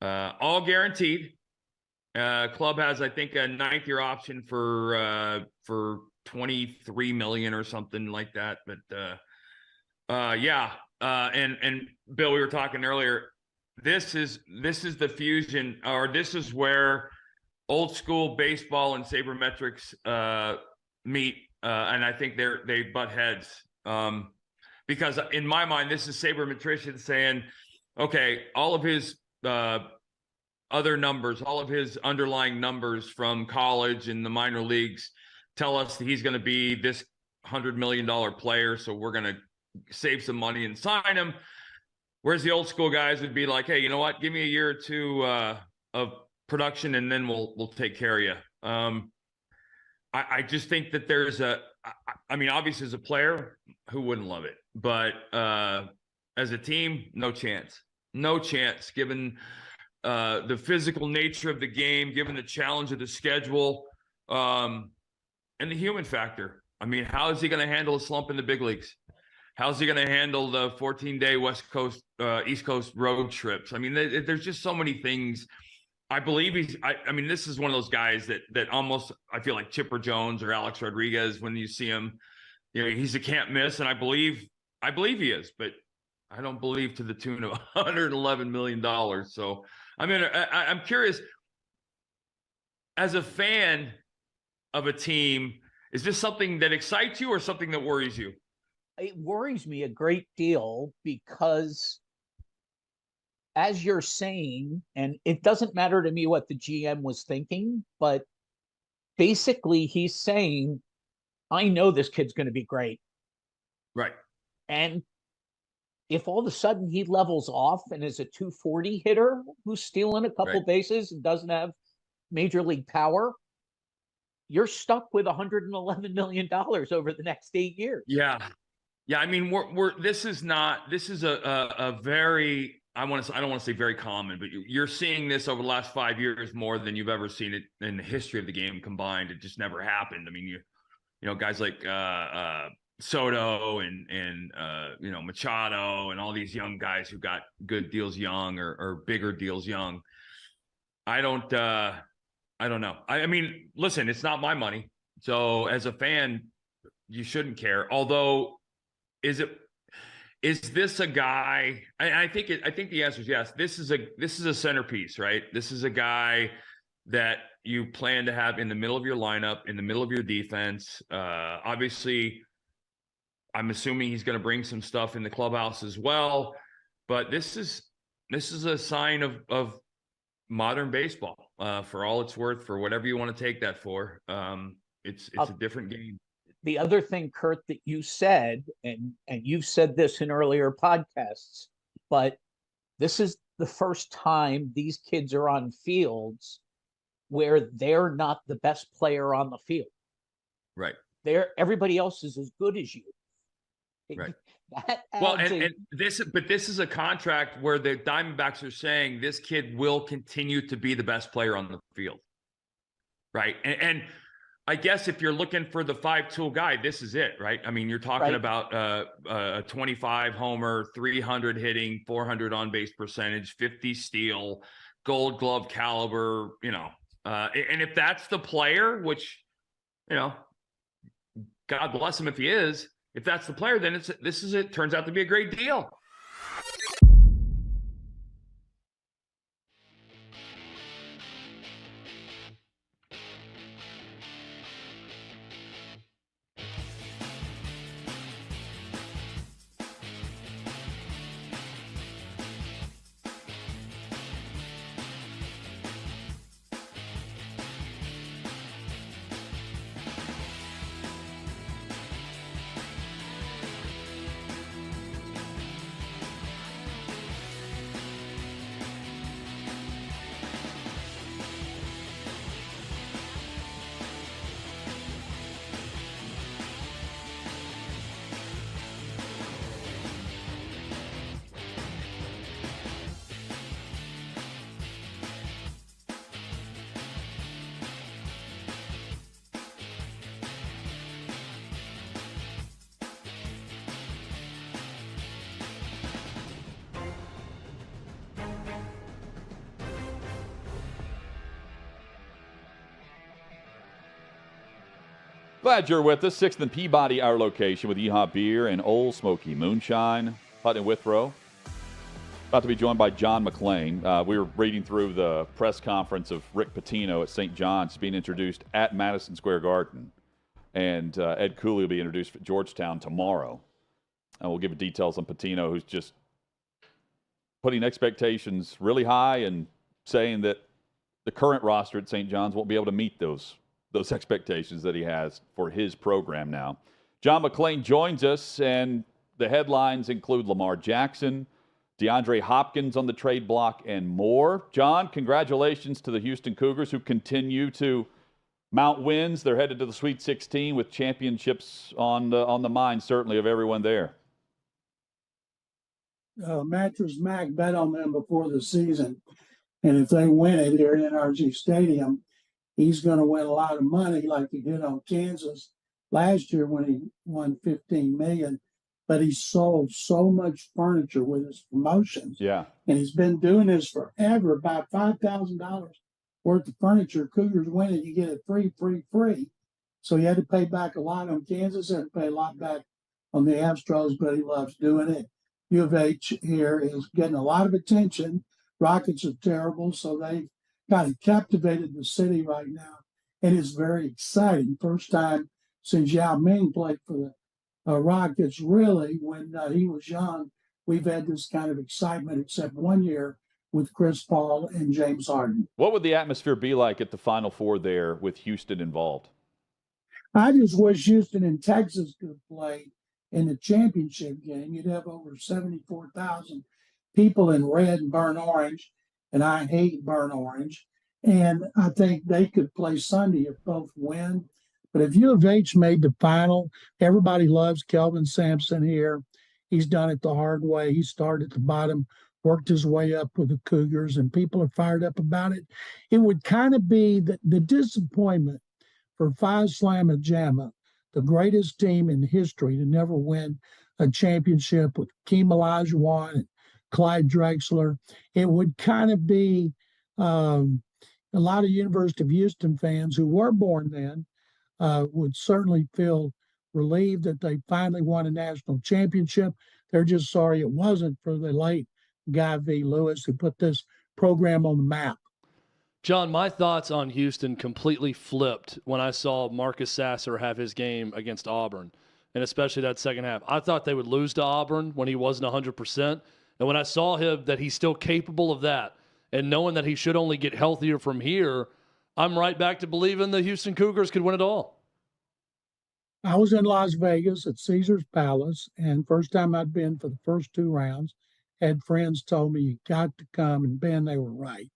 All guaranteed. Club has, I think, a 9th-year option for $23 million or something like that. But and Bill, we were talking earlier. This is the fusion, or this is where old school baseball and sabermetrics meet, and I think they butt heads. Because in my mind, this is sabermetrician saying, okay, all of his other numbers, all of his underlying numbers from college and the minor leagues tell us that he's going to be this $100 million player, so we're going to save some money and sign him. Whereas the old school guys would be like, hey, you know what? Give me a year or two of production, and then we'll take care of you. I just think that there's obviously as a player, who wouldn't love it? But as a team, no chance. No chance, given the physical nature of the game, given the challenge of the schedule, and the human factor. I mean, how is he going to handle a slump in the big leagues? How's he going to handle the 14-day East Coast road trips? I mean, there's just so many things. I believe this is one of those guys that almost, I feel like Chipper Jones or Alex Rodriguez, when you see him, he's a can't miss. And I believe he is, but I don't believe to the tune of $111 million. So, I'm curious, as a fan of a team, is this something that excites you or something that worries you? It worries me a great deal because, as you're saying, and it doesn't matter to me what the GM was thinking, but basically he's saying, I know this kid's going to be great. Right. And if all of a sudden he levels off and is a 240 hitter who's stealing a couple bases and doesn't have major league power, you're stuck with $111 million over the next 8 years. Yeah. Yeah, I mean, this is a very, I don't want to say very common, but you're seeing this over the last 5 years more than you've ever seen it in the history of the game combined. It just never happened. I mean, you guys like Soto and Machado and all these young guys who got good deals young or bigger deals young. I don't know. I mean, listen, it's not my money. So as a fan, you shouldn't care. Although, is this a guy? I think the answer is yes. This is a centerpiece, right? This is a guy that you plan to have in the middle of your lineup, in the middle of your defense. Obviously, I'm assuming he's going to bring some stuff in the clubhouse as well. But this is a sign of modern baseball, for all it's worth, for whatever you want to take that for. It's a different game. The other thing, Curt, that you said, and you've said this in earlier podcasts, but this is the first time these kids are on fields where they're not the best player on the field. Right. Everybody else is as good as you. Right. And this is a contract where the Diamondbacks are saying this kid will continue to be the best player on the field. Right. And I guess if you're looking for the 5-tool guy, this is it, right? I mean, you're talking about a 25 homer, 300 hitting, 400 on base percentage, 50 steal, Gold Glove caliber, And if that's the player, which, God bless him if he is, if that's the player, then it turns out to be a great deal. Glad you're with us. 6th and Peabody, our location, with Yeehaw Beer and Old Smoky Moonshine. Hutton and Withrow. About to be joined by John McLean. We were reading through the press conference of Rick Pitino at St. John's being introduced at Madison Square Garden. And Ed Cooley will be introduced at Georgetown tomorrow. And we'll give details on Pitino, who's just putting expectations really high and saying that the current roster at St. John's won't be able to meet those expectations that he has for his program now. John McLean joins us, and the headlines include Lamar Jackson, DeAndre Hopkins on the trade block, and more. John, congratulations to the Houston Cougars, who continue to mount wins. They're headed to the Sweet 16 with championships on the mind, certainly, of everyone there. Mattress Mac bet on them before the season, and if they win it here at NRG Stadium, he's going to win a lot of money like he did on Kansas last year when he won $15 million. But he sold so much furniture with his promotions. Yeah. And he's been doing this forever, about $5,000 worth of furniture. Cougars win it, you get it free. So he had to pay back a lot on Kansas, had to pay a lot back on the Astros, but he loves doing it. U of H here is getting a lot of attention. Rockets are terrible, so they've kind of captivated the city right now, and it's very exciting. First time since Yao Ming played for the Rockets, really, when he was young, we've had this kind of excitement, except one year with Chris Paul and James Harden. What would the atmosphere be like at the Final Four there with Houston involved? I just wish Houston and Texas could play in the championship game. You'd have over 74,000 people in red and burnt orange, and I hate burnt orange. And I think they could play Sunday if both win. But if U of H made the final, everybody loves Kelvin Sampson here. He's done it the hard way. He started at the bottom, worked his way up with the Cougars, and people are fired up about it. It would kind of be the disappointment for Phi Slama Jama, the greatest team in history to never win a championship with Keem Olajuwon and Clyde Drexler. It would kind of be a lot of University of Houston fans who were born then would certainly feel relieved that they finally won a national championship. They're just sorry it wasn't for the late Guy V. Lewis, who put this program on the map. John, my thoughts on Houston completely flipped when I saw Marcus Sasser have his game against Auburn, and especially that second half. I thought they would lose to Auburn when he wasn't 100%. And when I saw him that he's still capable of that, and knowing that he should only get healthier from here, I'm right back to believing the Houston Cougars could win it all. I was in Las Vegas at Caesar's Palace, and first time I'd been for the first two rounds. Had friends told me, you got to come, and Ben, they were right.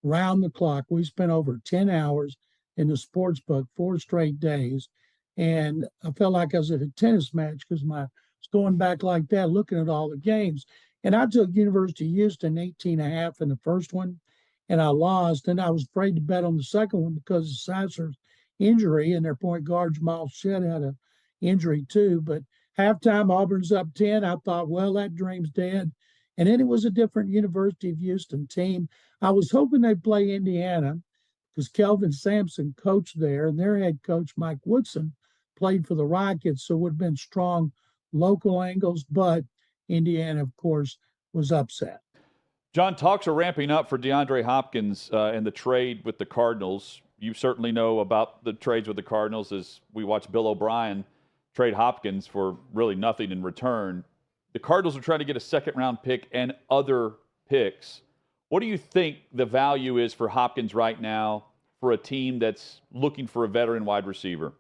Round the clock, we spent over 10 hours in the sports book, 4 straight days, and I felt like I was at a tennis match because I was going back like that, looking at all the games. And I took University of Houston 18.5 in the first one, and I lost. And I was afraid to bet on the second one because of Sasser's injury, and their point guard Jamal Shedd had an injury too. But halftime, Auburn's up 10. I thought, well, that dream's dead. And then it was a different University of Houston team. I was hoping they'd play Indiana because Kelvin Sampson coached there, and their head coach, Mike Woodson, played for the Rockets, so it would have been strong local angles, but Indiana, of course, was upset. John, talks are ramping up for DeAndre Hopkins and the trade with the Cardinals. You certainly know about the trades with the Cardinals as we watch Bill O'Brien trade Hopkins for really nothing in return. The Cardinals are trying to get a second-round pick and other picks. What do you think the value is for Hopkins right now for a team that's looking for a veteran wide receiver?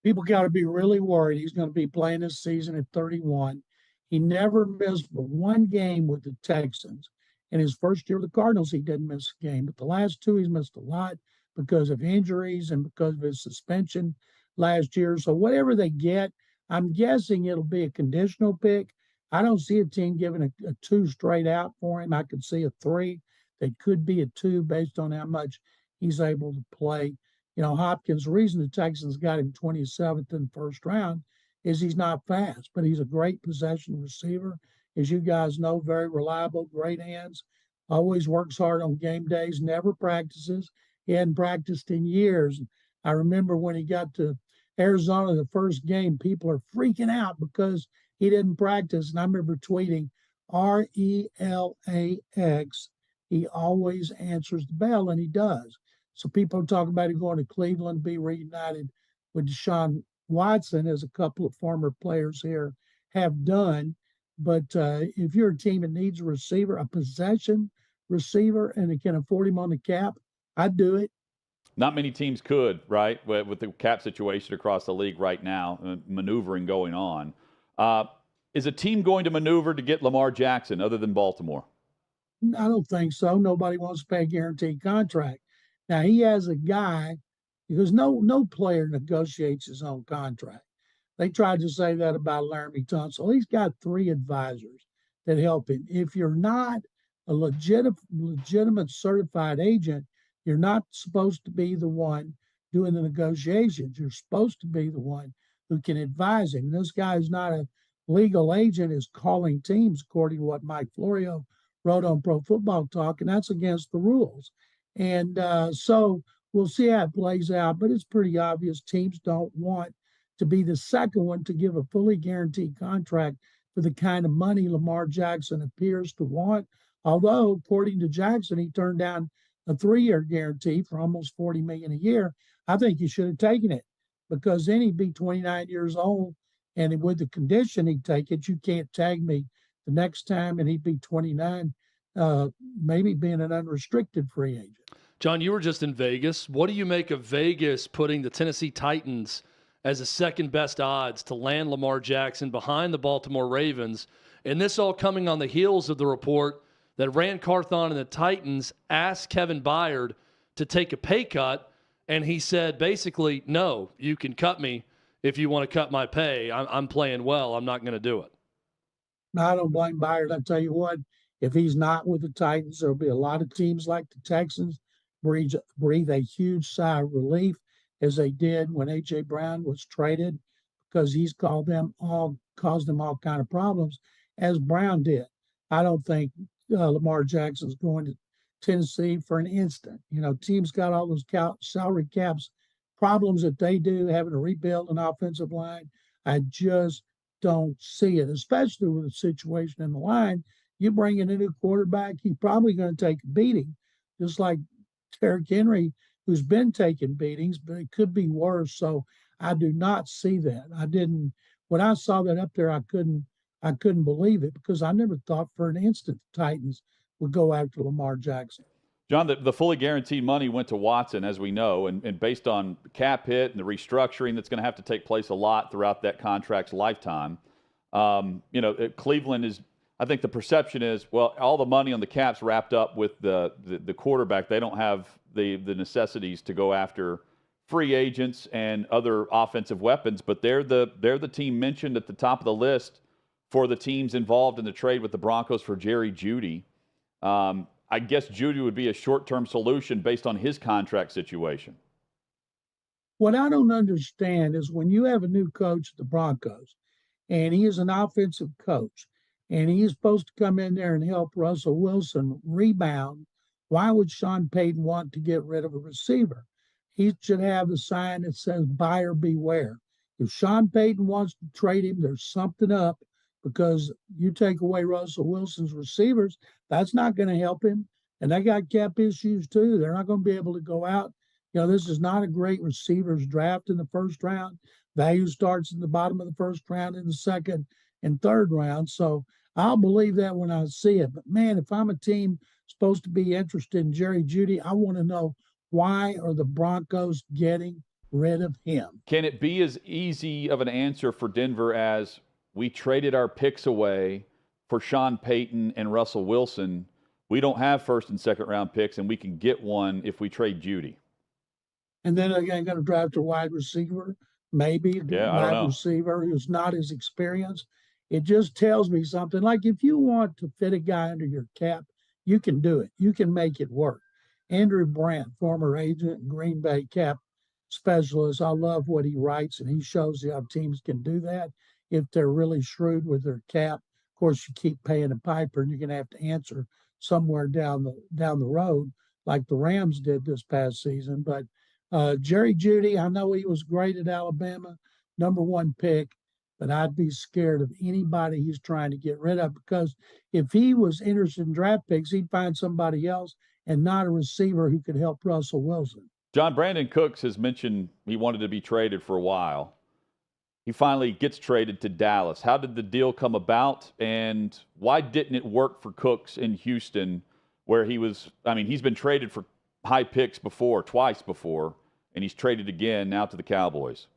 People got to be really worried. He's going to be playing this season at 31. He never missed but one game with the Texans. In his first year with the Cardinals, he didn't miss a game. But the last two, he's missed a lot because of injuries and because of his suspension last year. So whatever they get, I'm guessing it'll be a conditional pick. I don't see a team giving a 2 straight out for him. I could see a 3. That could be a 2 based on how much he's able to play. You know, Hopkins, the reason the Texans got him 27th in the first round is he's not fast, but he's a great possession receiver. As you guys know, very reliable, great hands, always works hard on game days, never practices. He hadn't practiced in years. I remember when he got to Arizona, the first game, people are freaking out because he didn't practice. And I remember tweeting, RELAX. He always answers the bell, and he does. So people are talking about him going to Cleveland, be reunited with Deshaun Watson, as a couple of former players here have done. But if you're a team that needs a receiver, a possession receiver, and it can afford him on the cap, I'd do it. Not many teams could, right, with the cap situation across the league right now, maneuvering going on. Is a team going to maneuver to get Lamar Jackson other than Baltimore? I don't think so. Nobody wants to pay a guaranteed contract. Now, he has a guy, because no player negotiates his own contract. They tried to say that about Laramie Tunsil. He's got 3 advisors that help him. If you're not a legitimate certified agent, you're not supposed to be the one doing the negotiations. You're supposed to be the one who can advise him. This guy is not a legal agent, is calling teams, according to what Mike Florio wrote on Pro Football Talk, and that's against the rules. And so we'll see how it plays out, but it's pretty obvious teams don't want to be the second one to give a fully guaranteed contract for the kind of money Lamar Jackson appears to want. Although, according to Jackson, he turned down a 3-year guarantee for almost $40 million a year. I think he should have taken it, because then he'd be 29 years old, and with the condition he'd take it, you can't tag me the next time, and he'd be 29, maybe being an unrestricted free agent. John, you were just in Vegas. What do you make of Vegas putting the Tennessee Titans as the second best odds to land Lamar Jackson behind the Baltimore Ravens? And this all coming on the heels of the report that Rand Carthon and the Titans asked Kevin Byard to take a pay cut, and he said basically, no, you can cut me if you want to cut my pay. I'm playing well. I'm not going to do it. No, I don't blame Byard. I tell you what, if he's not with the Titans, there'll be a lot of teams like the Texans breathe a huge sigh of relief, as they did when A.J. Brown was traded, because he's caused them all kind of problems, as Brown did. I don't think Lamar Jackson's going to Tennessee for an instant. You know, teams got all those salary caps problems that they do, having to rebuild an offensive line. I just don't see it, especially with the situation in the line. You bring in a new quarterback, he's probably going to take a beating, just like Derrick Henry, who's been taking beatings, but it could be worse. So I do not see that. When I saw that up there, I couldn't believe it, because I never thought for an instant the Titans would go after Lamar Jackson. John, the fully guaranteed money went to Watson, as we know, and based on cap hit and the restructuring that's going to have to take place a lot throughout that contract's lifetime. Cleveland is, I think the perception is, well, all the money on the cap's wrapped up with the quarterback. They don't have the necessities to go after free agents and other offensive weapons, but they're the team mentioned at the top of the list for the teams involved in the trade with the Broncos for Jerry Jeudy. I guess Jeudy would be a short-term solution based on his contract situation. What I don't understand is when you have a new coach at the Broncos, and he is an offensive coach, and he is supposed to come in there and help Russell Wilson rebound Why would Sean Payton want to get rid of a receiver? He should have a sign that says buyer beware. If Sean Payton wants to trade him, there's something up, because you take away Russell Wilson's receivers, that's not going to help him. And they got cap issues too. They're not going to be able to go out. This is not a great receivers draft in the first round. Value starts in the bottom of the first round, in the second and third round. So I'll believe that when I see it. But man, if I'm a team supposed to be interested in Jerry Jeudy, I want to know, why are the Broncos getting rid of him? Can it be as easy of an answer for Denver as we traded our picks away for Sean Payton and Russell Wilson? We don't have first and second round picks, and we can get one if we trade Jeudy. And then again, going to draft a wide receiver, maybe wide receiver who's not as experienced. It just tells me something. Like, if you want to fit a guy under your cap, you can do it. You can make it work. Andrew Brandt, former agent and Green Bay cap specialist, I love what he writes, and he shows you how teams can do that if they're really shrewd with their cap. Of course, you keep paying a piper, and you're going to have to answer somewhere down the road, like the Rams did this past season. But Jerry Jeudy, I know he was great at Alabama, #1 pick, but I'd be scared of anybody he's trying to get rid of, because if he was interested in draft picks, he'd find somebody else and not a receiver who could help Russell Wilson. John, Brandon Cooks has mentioned he wanted to be traded for a while. He finally gets traded to Dallas. How did the deal come about, and why didn't it work for Cooks in Houston, where he's been traded for high picks twice before, and he's traded again now to the Cowboys?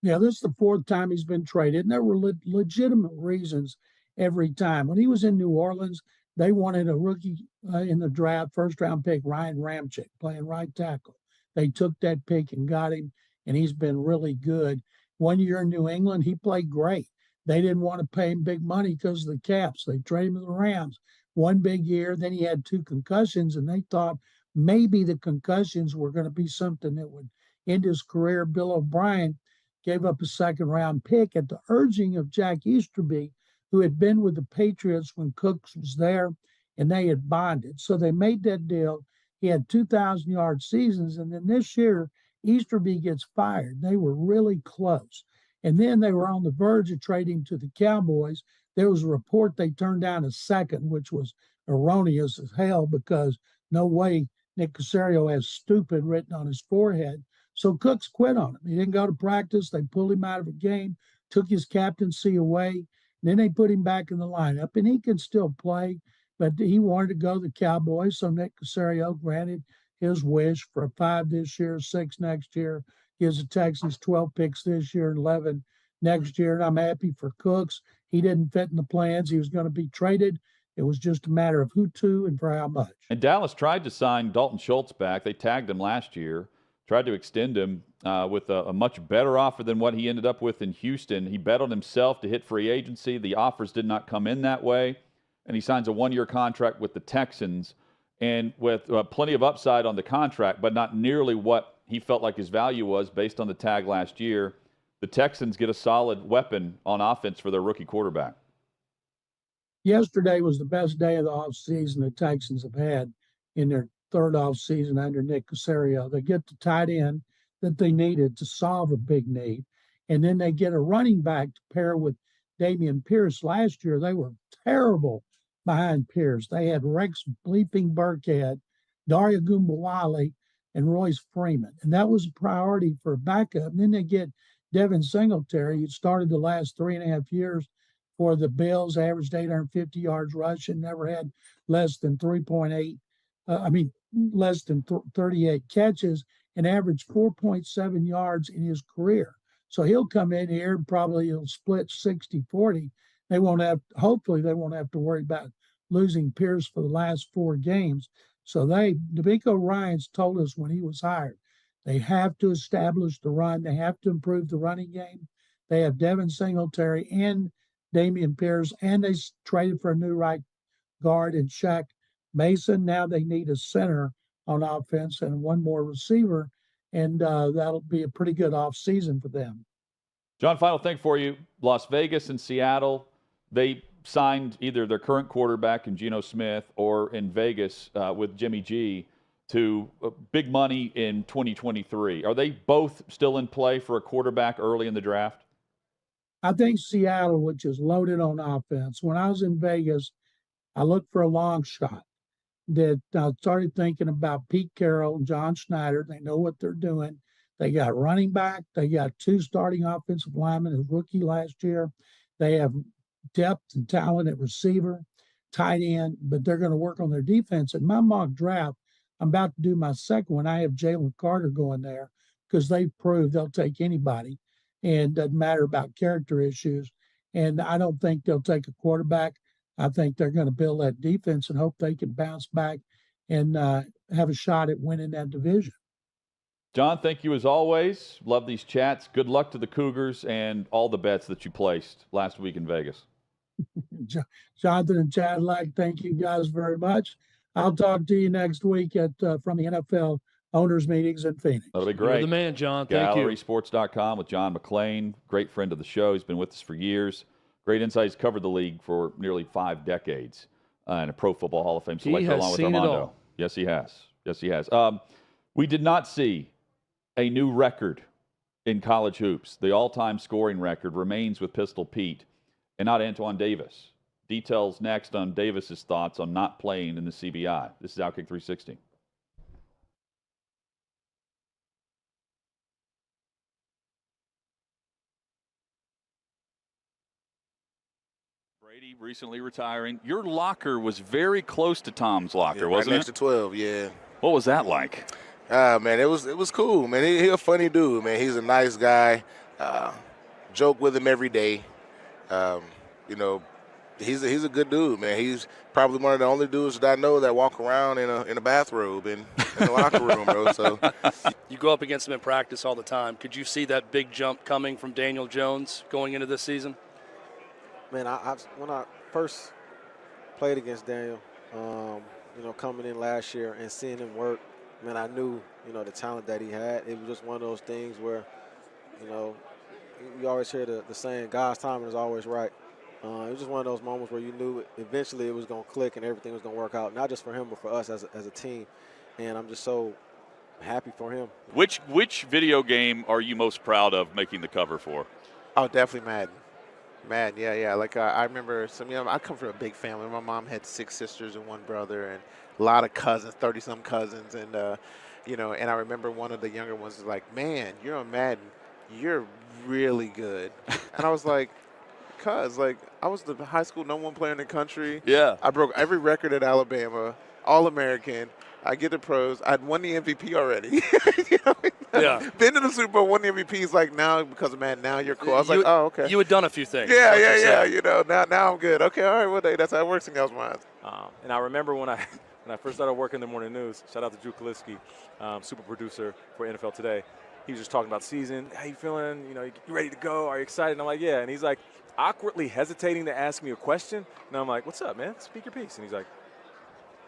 Yeah, this is the fourth time he's been traded, and there were legitimate reasons every time. When he was in New Orleans, they wanted a rookie in the draft, first-round pick, Ryan Ramczyk, playing right tackle. They took that pick and got him, and he's been really good. 1 year in New England, he played great. They didn't want to pay him big money because of the caps. They traded him to the Rams. 1 big year, then he had 2 concussions, and they thought maybe the concussions were going to be something that would end his career. Bill O'Brien gave up a second-round pick at the urging of Jack Easterby, who had been with the Patriots when Cooks was there, and they had bonded. So they made that deal. He had 2,000-yard seasons, and then this year, Easterby gets fired. They were really close. And then they were on the verge of trading to the Cowboys. There was a report they turned down a second, which was erroneous as hell, because no way Nick Caserio has stupid written on his forehead. So Cooks quit on him. He didn't go to practice. They pulled him out of a game, took his captaincy away. Then they put him back in the lineup, and he can still play, but he wanted to go to the Cowboys. So Nick Caserio granted his wish for 5 this year, 6 next year. Gives the Texans 12 picks this year and 11 next year. And I'm happy for Cooks. He didn't fit in the plans. He was going to be traded. It was just a matter of who to and for how much. And Dallas tried to sign Dalton Schultz back. They tagged him last year, tried to extend him with a much better offer than what he ended up with in Houston. He bet on himself to hit free agency. The offers did not come in that way, and he signs a 1-year contract with the Texans, and with plenty of upside on the contract, but not nearly what he felt like his value was based on the tag last year. The Texans get a solid weapon on offense for their rookie quarterback. Yesterday was the best day of the offseason the Texans have had in their third offseason under Nick Caserio. They get the tight end that they needed to solve a big need, and then they get a running back to pair with Dameon Pierce. Last year, they were terrible behind Pierce. They had Rex Bleeping Burkhead, Daria Gumbawale, and Royce Freeman, and that was a priority for a backup. And then they get Devin Singletary, who started the last 3.5 years for the Bills, averaged 850 yards rushing, never had less than 38 catches, and averaged 4.7 yards in his career. So he'll come in here and probably he'll split 60-40. Hopefully they won't have to worry about losing Pierce for the last 4 games. So DeMeco Ryans told us when he was hired, they have to establish the run. They have to improve the running game. They have Devin Singletary and Dameon Pierce, and they traded for a new right guard in Shaq Mason. Now they need a center on offense and 1 more receiver, and that'll be a pretty good offseason for them. John, final thing for you. Las Vegas and Seattle, they signed either their current quarterback in Geno Smith or in Vegas with Jimmy G to big money in 2023. Are they both still in play for a quarterback early in the draft? I think Seattle, which is loaded on offense. When I was in Vegas, I looked for a long shot. That I started thinking about Pete Carroll and John Schneider. They know what they're doing. They got running back. They got 2 starting offensive linemen, a rookie last year. They have depth and talent at receiver, tight end, but they're going to work on their defense. In my mock draft, I'm about to do my second one. I have Jalen Carter going there because they've proved they'll take anybody, and doesn't matter about character issues. And I don't think they'll take a quarterback. I think they're going to build that defense and hope they can bounce back and have a shot at winning that division. John, thank you as always. Love these chats. Good luck to the Cougars and all the bets that you placed last week in Vegas. Jonathan and Chad, thank you guys very much. I'll talk to you next week from the NFL owners meetings in Phoenix. That'll be great. You're the man, John. Thank you. GallerySports.com with John McLean, great friend of the show. He's been with us for years. Great insights, covered the league for nearly 5 decades, and a Pro Football Hall of Fame selector along with Armando. Yes, he has. Yes, he has. We did not see a new record in college hoops. The all-time scoring record remains with Pistol Pete and not Antoine Davis. Details next on Davis's thoughts on not playing in the CBI. This is OutKick 360. Brady recently retiring. Your locker was very close to Tom's locker, wasn't right next to 12, yeah. What was that like? Man, it was cool, man. He a funny dude, man. He's a nice guy. Joke with him every day. You know, he's a good dude, man. He's probably one of the only dudes that I know that walk around in a bathrobe in the locker room, bro. So you go up against him in practice all the time. Could you see that big jump coming from Daniel Jones going into this season? Man, when I first played against Daniel, you know, coming in last year and seeing him work, man, I knew, you know, the talent that he had. It was just one of those things where, you know, you always hear the saying, God's timing is always right. It was just one of those moments where you knew eventually it was going to click and everything was going to work out, not just for him, but for us as a team. And I'm just so happy for him. Which video game are you most proud of making the cover for? Oh, definitely Madden. Madden, yeah. Like I remember I come from a big family. My mom had 6 sisters and 1 brother and a lot of cousins, 30-some cousins. And, you know, and I remember one of the younger ones was like, man, you're on Madden. You're really good. And I was like, like, I was the high school #1 player in the country. Yeah. I broke every record at Alabama, All-American. I get the pros. I'd won the MVP already. You know? Yeah. Been to the Super Bowl, won the MVP. He's like, now because of Madden, now you're cool. I was like, oh, okay. You had done a few things. Yeah. You know, now I'm good. Okay, all right, well, that's how it works in y'all's minds. And I remember when I first started working in the morning news, shout out to Drew Kaliski, super producer for NFL Today. He was just talking about season. How you feeling? You know, you ready to go? Are you excited? And I'm like, yeah. And he's like awkwardly hesitating to ask me a question. And I'm like, what's up, man? Speak your piece. And he's like,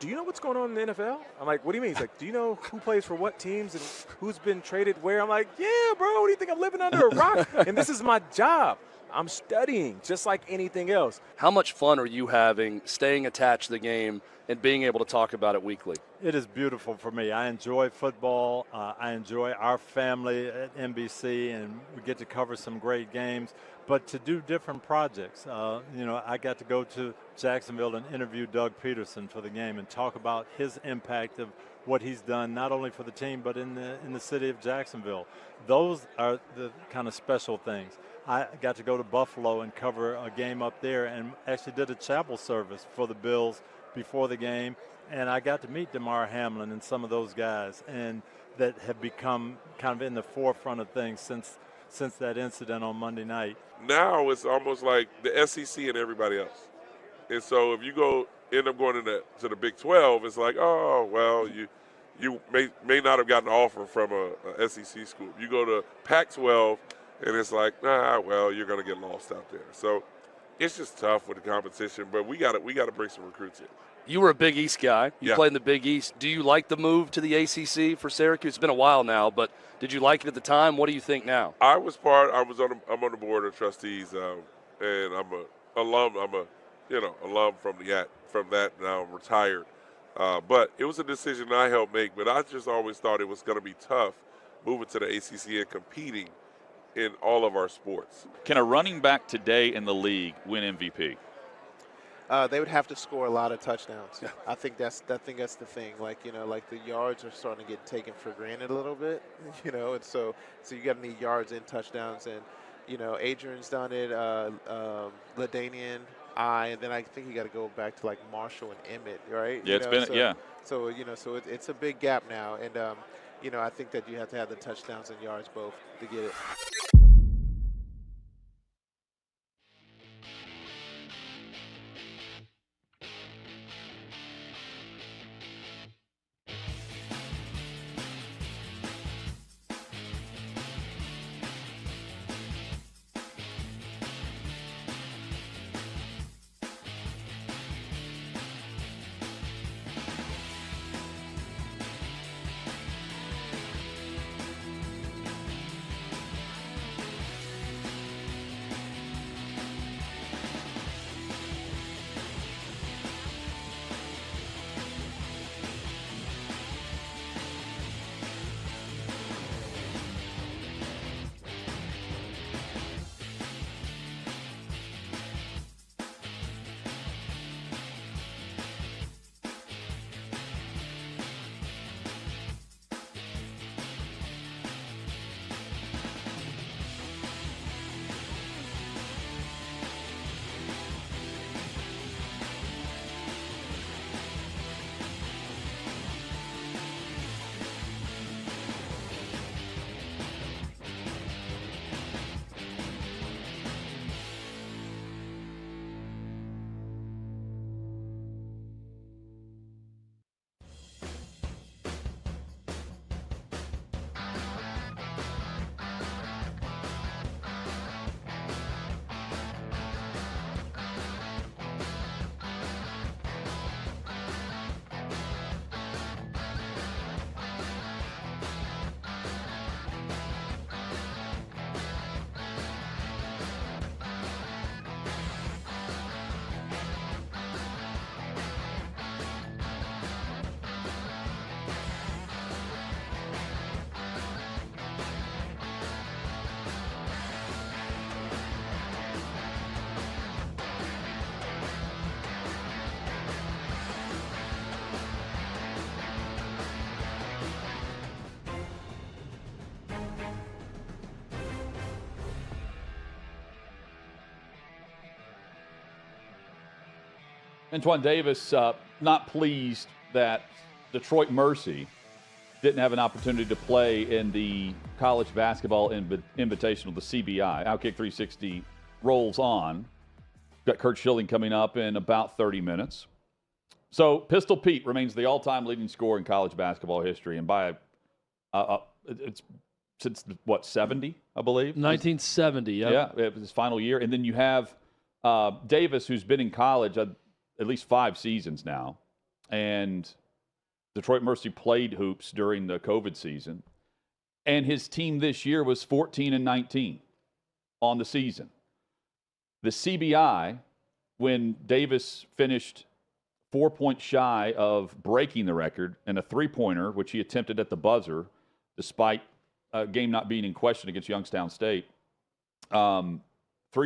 do you know what's going on in the NFL? I'm like, what do you mean? He's like, do you know who plays for what teams and who's been traded where? I'm like, yeah, bro, what do you think? I'm living under a rock? And this is my job. I'm studying just like anything else. How much fun are you having staying attached to the game and being able to talk about it weekly? It is beautiful for me. I enjoy football. I enjoy our family at NBC, and we get to cover some great games. But to do different projects, you know, I got to go to Jacksonville and interview Doug Peterson for the game and talk about his impact of what he's done, not only for the team, but in the city of Jacksonville. Those are the kind of special things. I got to go to Buffalo and cover a game up there and actually did a chapel service for the Bills before the game. And I got to meet DeMar Hamlin and some of those guys, and that have become kind of in the forefront of things since that incident on Monday night. Now it's almost like the SEC and everybody else. And so if you end up going to the Big 12, it's like, oh, well, you may not have gotten an offer from a SEC school. You go to Pac-12, and it's like, well, you're going to get lost out there. So it's just tough with the competition, but we got to bring some recruits in. You were a Big East guy. You Yeah. played in the Big East. Do you like the move to the ACC for Syracuse? It's been a while now, but did you like it at the time? What do you think now? I'm on the board of trustees, and I'm a alum. I'm a alum from that, now retired. But it was a decision I helped make. But I just always thought it was going to be tough moving to the ACC and competing in all of our sports. Can a running back today in the league win MVP? They would have to score a lot of touchdowns. Yeah. I think that's the thing. Like the yards are starting to get taken for granted a little bit. And so you got to need yards and touchdowns. And Adrian's done it. LaDainian, and then I think you got to go back to like Marshall and Emmett, right? Yeah, So it's a big gap now, and I think that you have to have the touchdowns and yards both to get it. Antoine Davis not pleased that Detroit Mercy didn't have an opportunity to play in the college basketball invitational, the CBI. OutKick 360 rolls on. Got Curt Schilling coming up in about 30 minutes. So Pistol Pete remains the all-time leading scorer in college basketball history, and by it's since what 70, I believe. 1970. Yep. Yeah, it was his final year, and then you have Davis, who's been in college at least 5 seasons now, and Detroit Mercy played hoops during the COVID season, and his team this year was 14-19 on the season. The CBI, when Davis finished 4 points shy of breaking the record, and a three-pointer, which he attempted at the buzzer, despite a game not being in question against Youngstown State, 3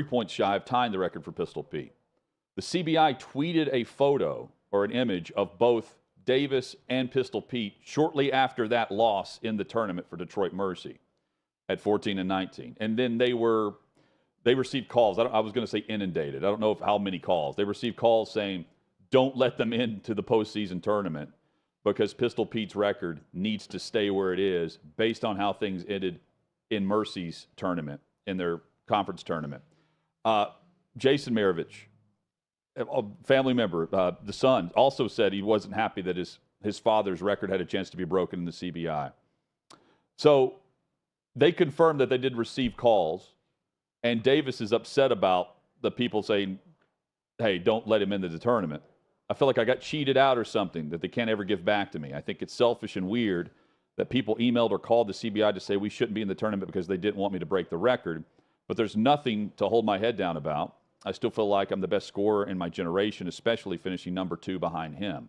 points shy of tying the record for Pistol Pete. The CBI tweeted a photo or an image of both Davis and Pistol Pete shortly after that loss in the tournament for Detroit Mercy at 14-19. And then they received calls. I was going to say inundated. I don't know how many calls. They received calls saying, don't let them into the postseason tournament because Pistol Pete's record needs to stay where it is based on how things ended in Mercy's tournament, in their conference tournament. Jason Maravich, a family member, the son, also said he wasn't happy that his father's record had a chance to be broken in the CBI. So they confirmed that they did receive calls, and Davis is upset about the people saying, hey, don't let him into the tournament. I feel like I got cheated out or something that they can't ever give back to me. I think it's selfish and weird that people emailed or called the CBI to say we shouldn't be in the tournament because they didn't want me to break the record. But there's nothing to hold my head down about. I still feel like I'm the best scorer in my generation, especially finishing number 2 behind him.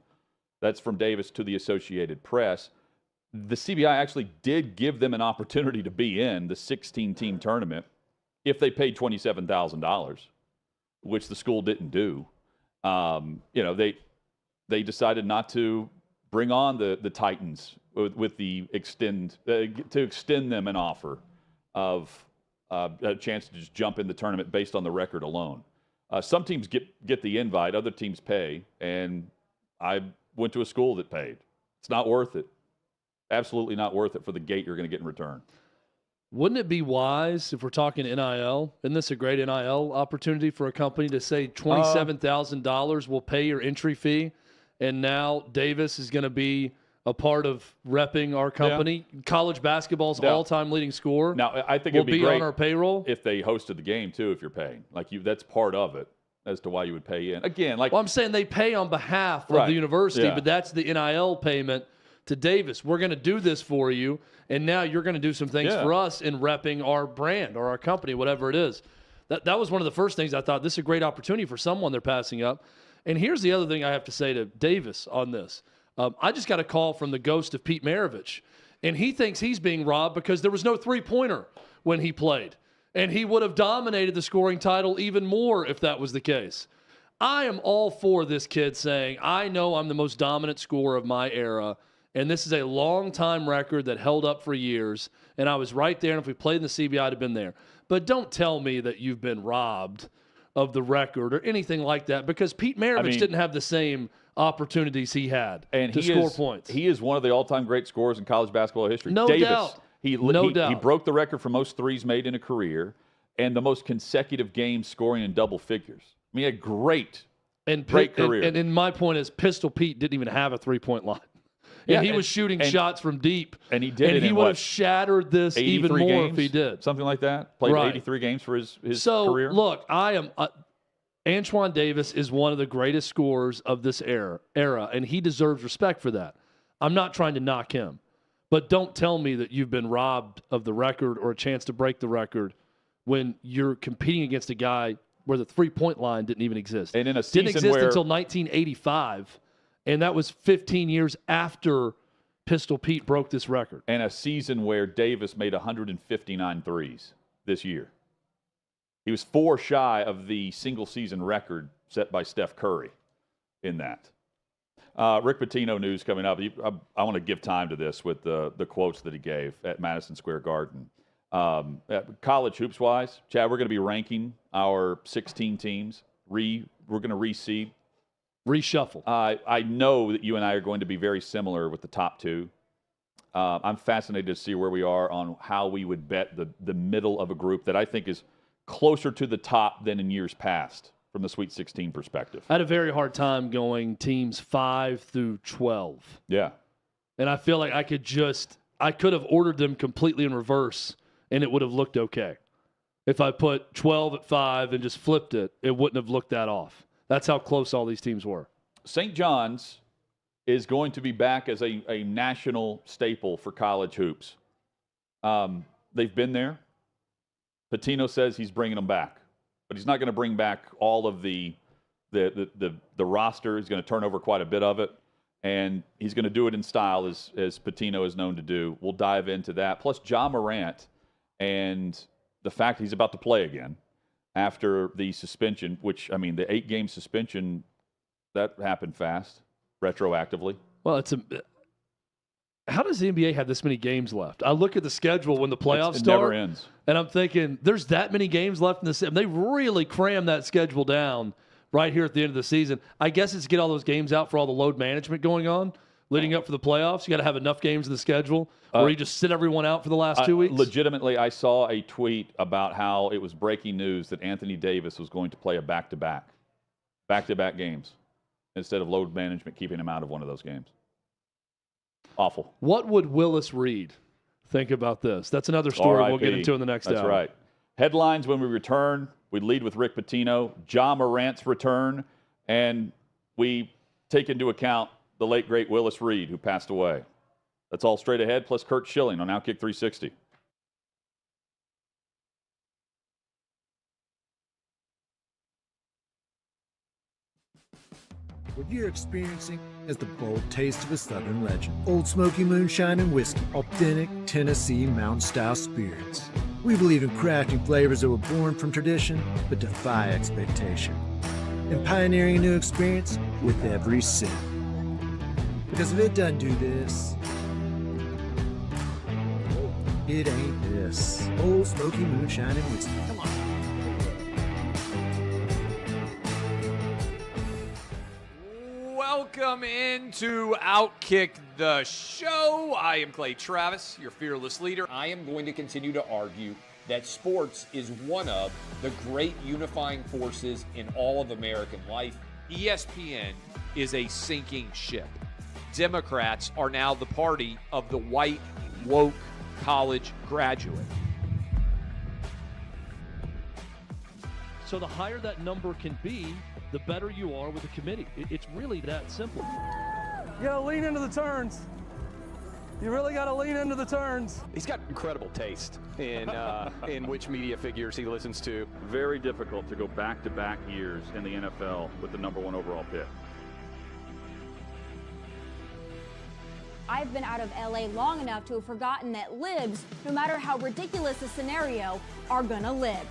That's from Davis to the Associated Press. The CBI actually did give them an opportunity to be in the 16-team tournament if they paid $27,000, which the school didn't do. They decided not to bring on the Titans with the extend them an offer of a chance to just jump in the tournament based on the record alone. Some teams get the invite, other teams pay, and I went to a school that paid. It's not worth it. Absolutely not worth it for the gate you're going to get in return. Wouldn't it be wise, if we're talking NIL, isn't this a great NIL opportunity for a company to say $27,000 will pay your entry fee, and now Davis is going to be a part of repping our company? Yeah. College basketball's all-time leading scorer. Now, I think will it'd be great on our payroll if they hosted the game too. If you're paying, that's part of it as to why you would pay in. Again, well, I'm saying they pay on behalf of the university, but that's the NIL payment to Davis. We're going to do this for you, and now you're going to do some things for us in repping our brand or our company, whatever it is. That was one of the first things I thought, this is a great opportunity for someone they're passing up. And here's the other thing I have to say to Davis on this. I just got a call from the ghost of Pete Maravich, and he thinks he's being robbed because there was no three-pointer when he played, and he would have dominated the scoring title even more if that was the case. I am all for this kid saying, I know I'm the most dominant scorer of my era, and this is a long-time record that held up for years, and I was right there, and if we played in the CBI, I'd have been there. But don't tell me that you've been robbed of the record or anything like that, because Pete Maravich didn't have the same opportunities he had to score points. He is one of the all-time great scorers in college basketball history. No Davis, doubt. He broke the record for most threes made in a career and the most consecutive games scoring in double figures. I mean, a great career. And my point is, Pistol Pete didn't even have a three-point line. And he was shooting shots from deep. And he did. And he would have shattered this even more games, if he did. Something like that. Played 83 games for his career. So, look, Antoine Davis is one of the greatest scorers of this era, and he deserves respect for that. I'm not trying to knock him. But don't tell me that you've been robbed of the record or a chance to break the record when you're competing against a guy where the three-point line didn't even exist. And in a season didn't exist until 1985, and that was 15 years after Pistol Pete broke this record. And a season where Davis made 159 threes this year. He was 4 shy of the single-season record set by Steph Curry in that. Rick Pitino news coming up. I want to give time to this with the quotes that he gave at Madison Square Garden. College hoops-wise, Chad, we're going to be ranking our 16 teams. We're going to reseed. Reshuffle. I know that you and I are going to be very similar with the top 2. I'm fascinated to see where we are on how we would bet the middle of a group that I think is closer to the top than in years past from the Sweet 16 perspective. I had a very hard time going teams 5 through 12. Yeah. And I feel like I could have ordered them completely in reverse, and it would have looked okay. If I put 12 at 5 and just flipped it, it wouldn't have looked that off. That's how close all these teams were. St. John's is going to be back as a national staple for college hoops. They've been there. Pitino says he's bringing them back, but he's not going to bring back all of the roster. He's going to turn over quite a bit of it, and he's going to do it in style as Pitino is known to do. We'll dive into that. Plus, Ja Morant and the fact he's about to play again after the suspension, which, I mean, the 8-game suspension, that happened fast, retroactively. Well, how does the NBA have this many games left? I look at the schedule when the playoffs start. Never ends. And I'm thinking, there's that many games left in the season. They really cram that schedule down right here at the end of the season. I guess it's to get all those games out for all the load management going on leading up for the playoffs. You got to have enough games in the schedule, or you just sit everyone out for the last 2 weeks. Legitimately, I saw a tweet about how it was breaking news that Anthony Davis was going to play a back-to-back games instead of load management keeping him out of one of those games. Awful. What would Willis Reed think about this? That's another story we'll get into in the next hour. That's right. Headlines when we return. We lead with Rick Pitino, Ja Morant's return, and we take into account the late, great Willis Reed, who passed away. That's all straight ahead, plus Curt Schilling on OutKick 360. What you're experiencing is the bold taste of a Southern legend. Old Smoky Moonshine and Whiskey, authentic Tennessee mountain-style spirits. We believe in crafting flavors that were born from tradition but defy expectation, and pioneering a new experience with every sip. Because if it doesn't do this, it ain't this. Old Smoky Moonshine and Whiskey. Come on. Welcome into OutKick the show. I am Clay Travis, your fearless leader. I am going to continue to argue that sports is one of the great unifying forces in all of American life. ESPN is a sinking ship. Democrats are now the party of the white, woke college graduate. So the higher that number can be, the better you are with the committee. It's really that simple. You gotta lean into the turns. You really gotta lean into the turns. He's got incredible taste in which media figures he listens to. Very difficult to go back-to-back years in the NFL with the number 1 overall pick. I've been out of LA long enough to have forgotten that libs, no matter how ridiculous the scenario, are gonna live.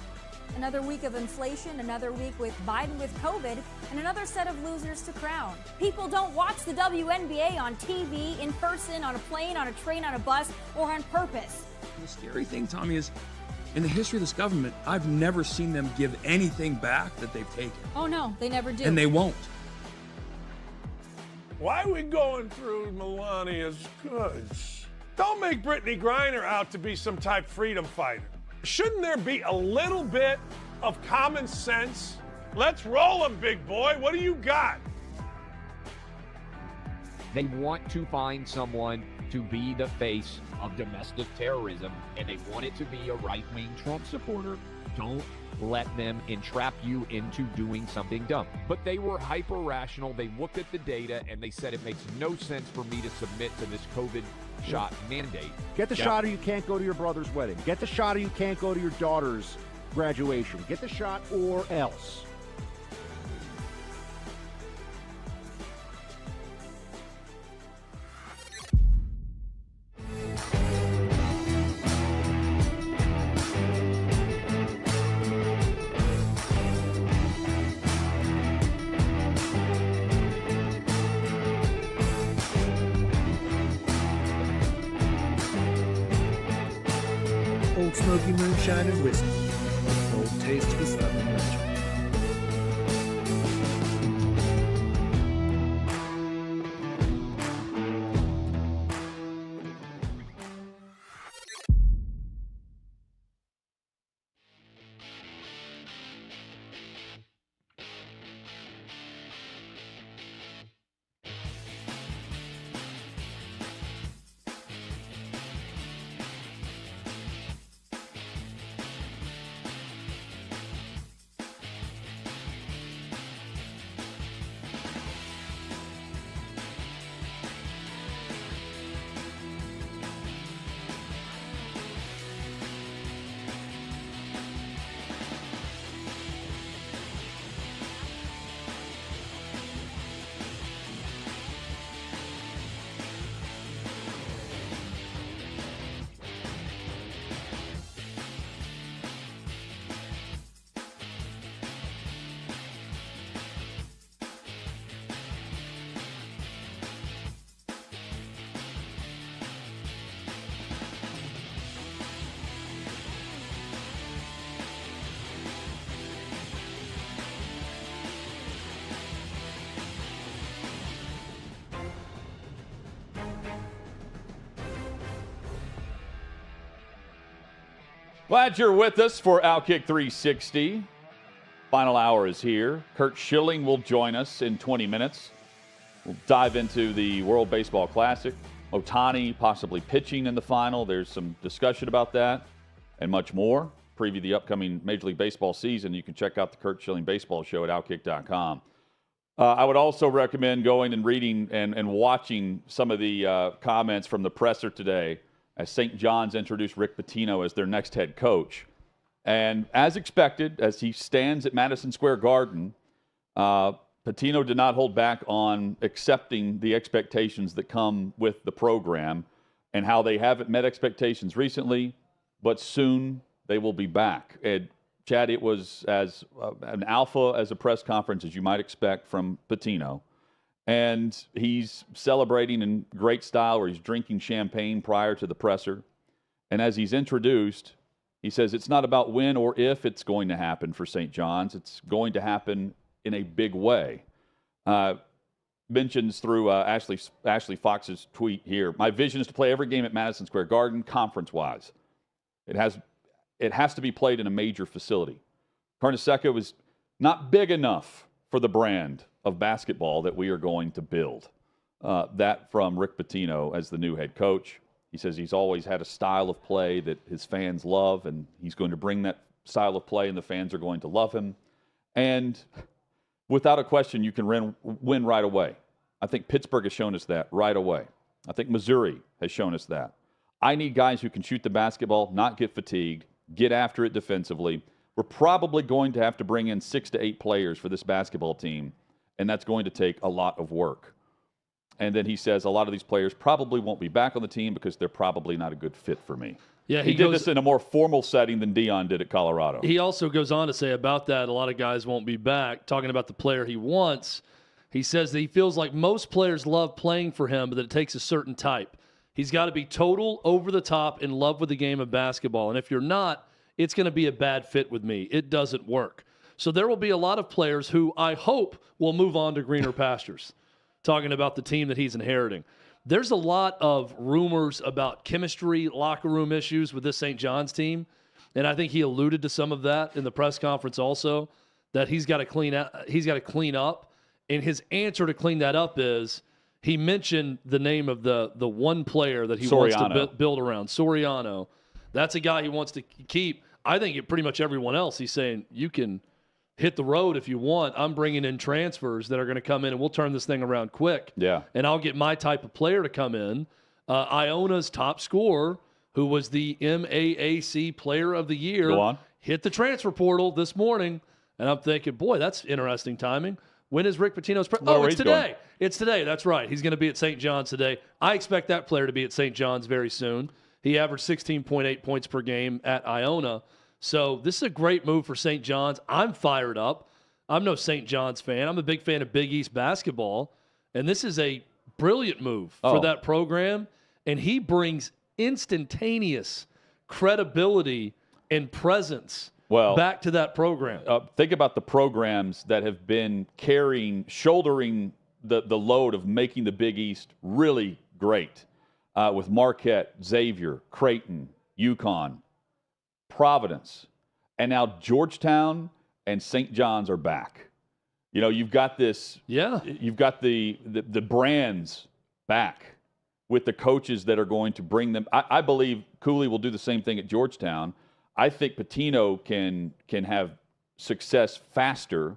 Another week of inflation, another week with Biden with COVID, and another set of losers to crown. People don't watch the WNBA on TV, in person, on a plane, on a train, on a bus, or on purpose. The scary thing, Tommy, is in the history of this government, I've never seen them give anything back that they've taken. Oh no, they never do. And they won't. Why are we going through Melania's goods? Don't make Brittany Griner out to be some type freedom fighter. Shouldn't there be a little bit of common sense? Let's roll them, big boy. What do you got? They want to find someone to be the face of domestic terrorism, and they want it to be a right-wing Trump supporter. Don't let them entrap you into doing something dumb. But they were hyper-rational. They looked at the data, and they said it makes no sense for me to submit to this COVID shot mandate. Get the shot or you can't go to your brother's wedding. Get the shot or you can't go to your daughter's graduation. Get the shot or else. Old Smoky Moonshine and Whiskey, a bold taste of a Southern legend. Glad you're with us for OutKick 360. Final hour is here. Curt Schilling will join us in 20 minutes. We'll dive into the World Baseball Classic. Ohtani possibly pitching in the final. There's some discussion about that and much more. Preview the upcoming Major League Baseball season. You can check out the Curt Schilling Baseball Show at OutKick.com. I would also recommend going and reading and watching some of the comments from the presser today as St. John's introduced Rick Pitino as their next head coach. And as expected, as he stands at Madison Square Garden, Pitino did not hold back on accepting the expectations that come with the program and how they haven't met expectations recently, but soon they will be back. And Chad, it was as an alpha as a press conference as you might expect from Pitino. And he's celebrating in great style where he's drinking champagne prior to the presser. And as he's introduced, he says it's not about when or if it's going to happen for St. John's. It's going to happen in a big way. Mentions through Ashley Fox's tweet here, my vision is to play every game at Madison Square Garden conference-wise. It has to be played in a major facility. Carnesecca was not big enough for the brand of basketball that we are going to build. That from Rick Pitino as the new head coach. He says he's always had a style of play that his fans love, and he's going to bring that style of play, and the fans are going to love him. And without a question, you can win right away. I think Pittsburgh has shown us that right away. I think Missouri has shown us that. I need guys who can shoot the basketball, not get fatigued, get after it defensively. We're probably going to have to bring in 6 to 8 players for this basketball team, and that's going to take a lot of work. And then he says a lot of these players probably won't be back on the team because they're probably not a good fit for me. Yeah, he did this in a more formal setting than Dion did at Colorado. He also goes on to say about that, a lot of guys won't be back. Talking about the player he wants, he says that he feels like most players love playing for him, but that it takes a certain type. He's got to be total, over the top, in love with the game of basketball. And if you're not, it's going to be a bad fit with me. It doesn't work. So there will be a lot of players who I hope will move on to greener pastures. Talking about the team that he's inheriting. There's a lot of rumors about chemistry, locker room issues with this St. John's team, and I think he alluded to some of that in the press conference also, that he's got to clean up, and his answer to clean that up is he mentioned the name of the one player that he wants to build around, Soriano. That's a guy he wants to keep. I think pretty much everyone else, he's saying you can hit the road if you want. I'm bringing in transfers that are going to come in, and we'll turn this thing around quick. Yeah. And I'll get my type of player to come in. Iona's top scorer, who was the MAAC Player of the Year, hit the transfer portal this morning. And I'm thinking, boy, that's interesting timing. When is Rick Pitino's it's today. Going? It's today. That's right. He's going to be at St. John's today. I expect that player to be at St. John's very soon. He averaged 16.8 points per game at Iona. So this is a great move for St. John's. I'm fired up. I'm no St. John's fan. I'm a big fan of Big East basketball. And this is a brilliant move for that program. And he brings instantaneous credibility and presence back to that program. Think about the programs that have been shouldering the load of making the Big East really great. With Marquette, Xavier, Creighton, UConn, Providence, and now Georgetown and St. John's are back. You know, you've got this. Yeah. You've got the brands back with the coaches that are going to bring them. I believe Cooley will do the same thing at Georgetown. I think Pitino can have success faster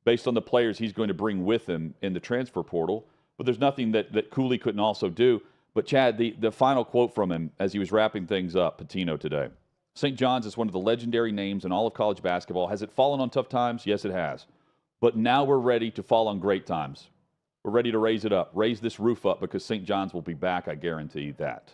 based on the players he's going to bring with him in the transfer portal. But there's nothing that Cooley couldn't also do. But Chad, the final quote from him as he was wrapping things up, Pitino today. St. John's is one of the legendary names in all of college basketball. Has it fallen on tough times? Yes, it has. But now we're ready to fall on great times. We're ready to raise it up, raise this roof up, because St. John's will be back. I guarantee that.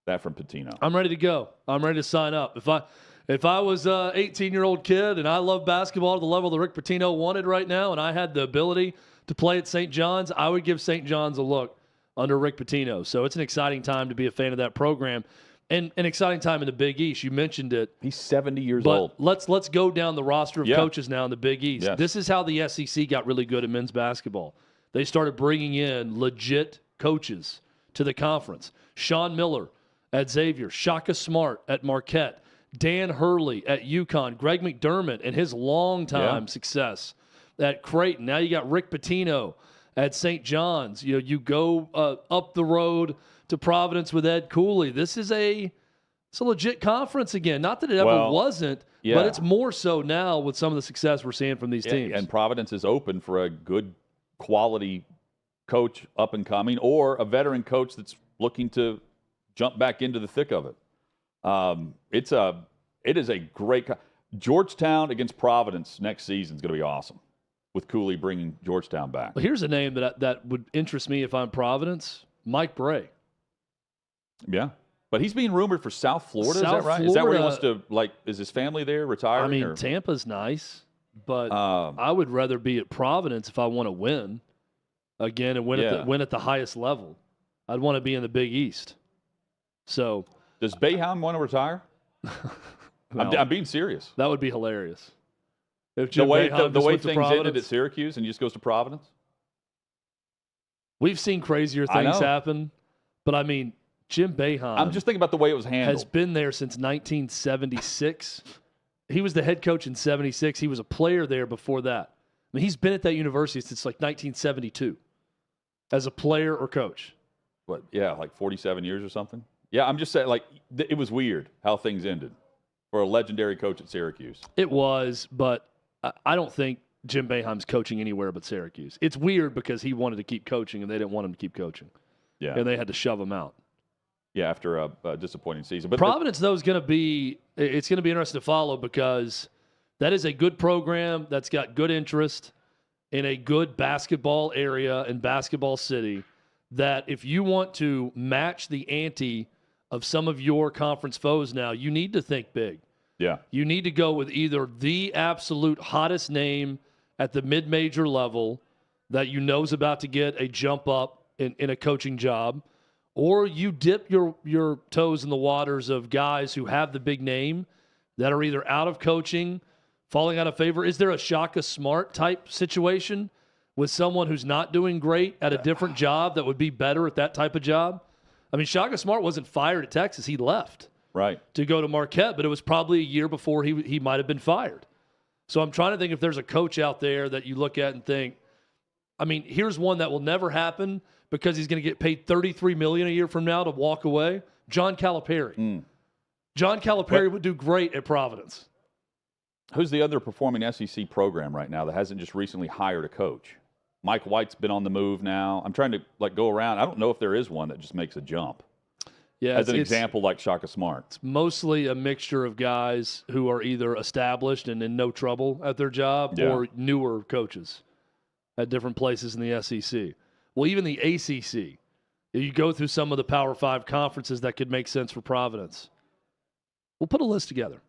That from Pitino. I'm ready to go. I'm ready to sign up. If I was an 18-year-old kid and I love basketball to the level that Rick Pitino wanted right now, and I had the ability to play at St. John's, I would give St. John's a look under Rick Pitino. So it's an exciting time to be a fan of that program. And an exciting time in the Big East. You mentioned it. He's 70 years old. Let's go down the roster of coaches now in the Big East. Yes. This is how the SEC got really good at men's basketball. They started bringing in legit coaches to the conference. Sean Miller at Xavier, Shaka Smart at Marquette, Dan Hurley at UConn, Greg McDermott and his longtime success at Creighton. Now you got Rick Pitino at St. John's. You know, you go up the road to Providence with Ed Cooley. It's a legit conference again. Not that it ever wasn't, but it's more so now with some of the success we're seeing from these teams. And Providence is open for a good quality coach up and coming, or a veteran coach that's looking to jump back into the thick of it. It is a great Georgetown against Providence next season is going to be awesome. with Cooley bringing Georgetown back. Well, here's a name that would interest me if I'm Providence, Mike Bray. Yeah. But he's being rumored for South Florida, is that right? Is that where he wants to, is his family there, retiring? I mean, Tampa's nice, but I would rather be at Providence if I want to win again and win at the highest level. I'd want to be in the Big East. So, does Boeheim want to retire? I'm being serious. That would be hilarious. If the way things ended at Syracuse and he just goes to Providence? We've seen crazier things happen, but I mean, Jim Boeheim. I'm just thinking about the way it was handled. Has been there since 1976. He was the head coach in 76. He was a player there before that. I mean, he's been at that university since like 1972 as a player or coach. What? Yeah, like 47 years or something? Yeah, I'm just saying, it was weird how things ended for a legendary coach at Syracuse. It was, but I don't think Jim Boeheim's coaching anywhere but Syracuse. It's weird because he wanted to keep coaching and they didn't want him to keep coaching. Yeah. And they had to shove him out. Yeah, after a disappointing season. But Providence, though, is going to be interesting to follow because that is a good program that's got good interest in a good basketball area and basketball city that if you want to match the ante of some of your conference foes now, you need to think big. Yeah. You need to go with either the absolute hottest name at the mid-major level that you know is about to get a jump up in a coaching job, or you dip your toes in the waters of guys who have the big name that are either out of coaching, falling out of favor. Is there a Shaka Smart type situation with someone who's not doing great at a different job that would be better at that type of job? I mean, Shaka Smart wasn't fired at Texas. He left to go to Marquette, but it was probably a year before he might have been fired. So I'm trying to think if there's a coach out there that you look at and think, I mean, here's one that will never happen because he's going to get paid $33 million a year from now to walk away. John Calipari. John Calipari would do great at Providence. Who's the underperforming SEC program right now that hasn't just recently hired a coach? Mike White's been on the move now. I'm trying to go around. I don't know if there is one that just makes a jump. Yeah, as an example, like Shaka Smart. It's mostly a mixture of guys who are either established and in no trouble at their job or newer coaches at different places in the SEC. Well, even the ACC, you go through some of the Power 5 conferences that could make sense for Providence. We'll put a list together.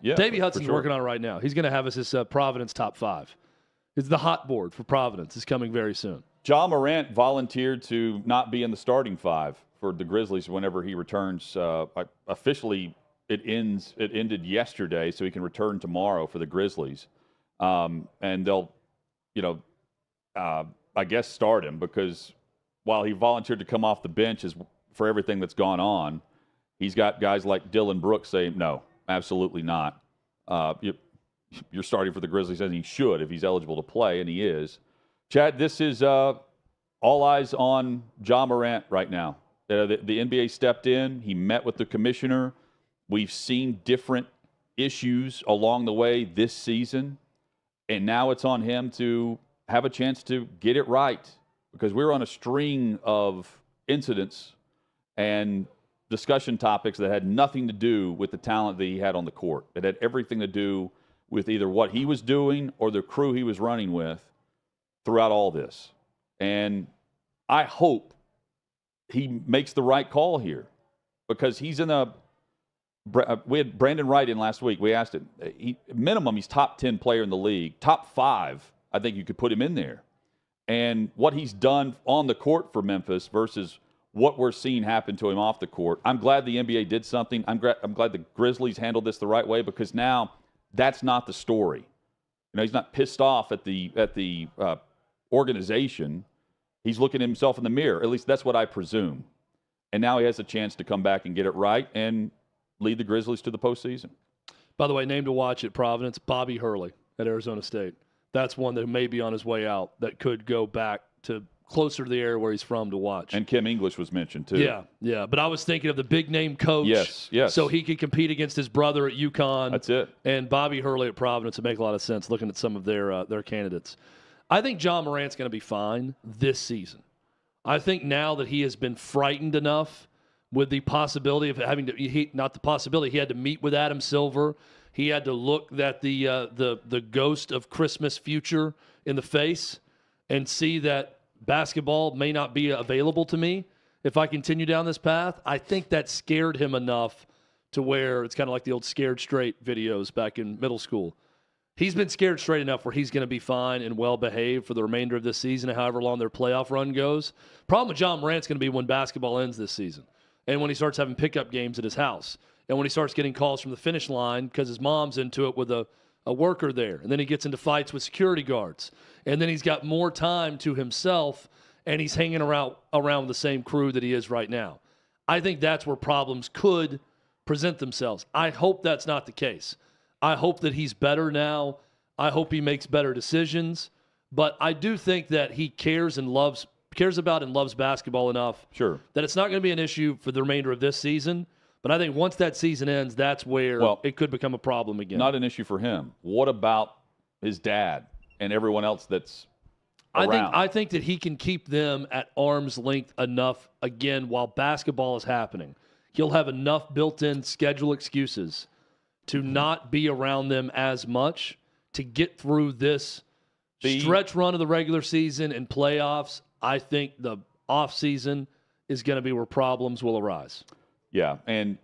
Yeah, Davey Hudson's working on it right now. He's going to have us his Providence top 5. It's the hot board for Providence. It's coming very soon. John Morant volunteered to not be in the starting 5 for the Grizzlies whenever he returns. Officially, it ended yesterday, so he can return tomorrow for the Grizzlies. And they'll, I guess start him because while he volunteered to come off the bench for everything that's gone on, he's got guys like Dylan Brooks saying, no, absolutely not. You're starting for the Grizzlies, and he should if he's eligible to play, and he is. Chad, this is all eyes on John Morant right now. The NBA stepped in. He met with the commissioner. We've seen different issues along the way this season, and now it's on him to have a chance to get it right because we're on a string of incidents and discussion topics that had nothing to do with the talent that he had on the court. It had everything to do with either what he was doing or the crew he was running with throughout all this. And I hope he makes the right call here because he's in we had Brandon Wright in last week. We asked him, minimum, he's top 10 player in the league. Top 5, I think you could put him in there. And what he's done on the court for Memphis versus what we're seeing happen to him off the court. I'm glad the NBA did something. I'm glad the Grizzlies handled this the right way because now that's not the story. He's not pissed off at the organization. He's looking at himself in the mirror. At least that's what I presume. And now he has a chance to come back and get it right and lead the Grizzlies to the postseason. By the way, name to watch at Providence, Bobby Hurley at Arizona State. That's one that may be on his way out that could go back to closer to the area where he's from to watch. And Kim English was mentioned too. Yeah. But I was thinking of the big name coach. Yes. So he could compete against his brother at UConn. That's it. And Bobby Hurley at Providence would make a lot of sense looking at some of their candidates. I think John Morant's going to be fine this season. I think now that he has been frightened enough with the possibility of having to, he had to meet with Adam Silver He had to look that the ghost of Christmas future in the face and see that basketball may not be available to me if I continue down this path. I think that scared him enough to where it's kind of like the old Scared Straight videos back in middle school. He's been scared straight enough where he's going to be fine and well-behaved for the remainder of this season and however long their playoff run goes. Problem with John Morant's going to be when basketball ends this season and when he starts having pickup games at his house and when he starts getting calls from the finish line because his mom's into it with a worker there. And then he gets into fights with security guards. And then he's got more time to himself and he's hanging around the same crew that he is right now. I think that's where problems could present themselves. I hope that's not the case. I hope that he's better now. I hope he makes better decisions. But I do think that he cares about and loves basketball enough that it's not going to be an issue for the remainder of this season. But I think once that season ends, that's where it could become a problem again. Not an issue for him. What about his dad and everyone else that's around? I think that he can keep them at arm's length enough, again, while basketball is happening. He'll have enough built-in schedule excuses to not be around them as much to get through this stretch run of the regular season and playoffs. I think the offseason is going to be where problems will arise. Yeah, and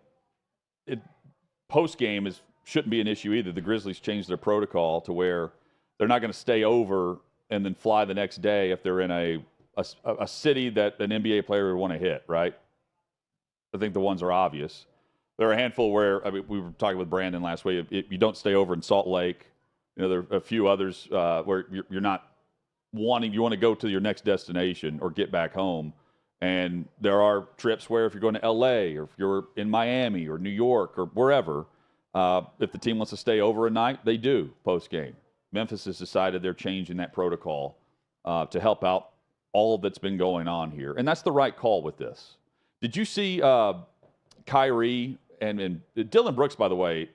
post-game shouldn't be an issue either. The Grizzlies changed their protocol to where they're not going to stay over and then fly the next day if they're in a city that an NBA player would want to hit, right? I think the ones are obvious. There are a handful where, we were talking with Brandon last week, you don't stay over in Salt Lake. There are a few others where you're not you want to go to your next destination or get back home. And there are trips where if you're going to L.A. or if you're in Miami or New York or wherever, if the team wants to stay over a night, they do post-game. Memphis has decided they're changing that protocol to help out all that's been going on here. And that's the right call with this. Did you see Kyrie and Dillon Brooks, by the way,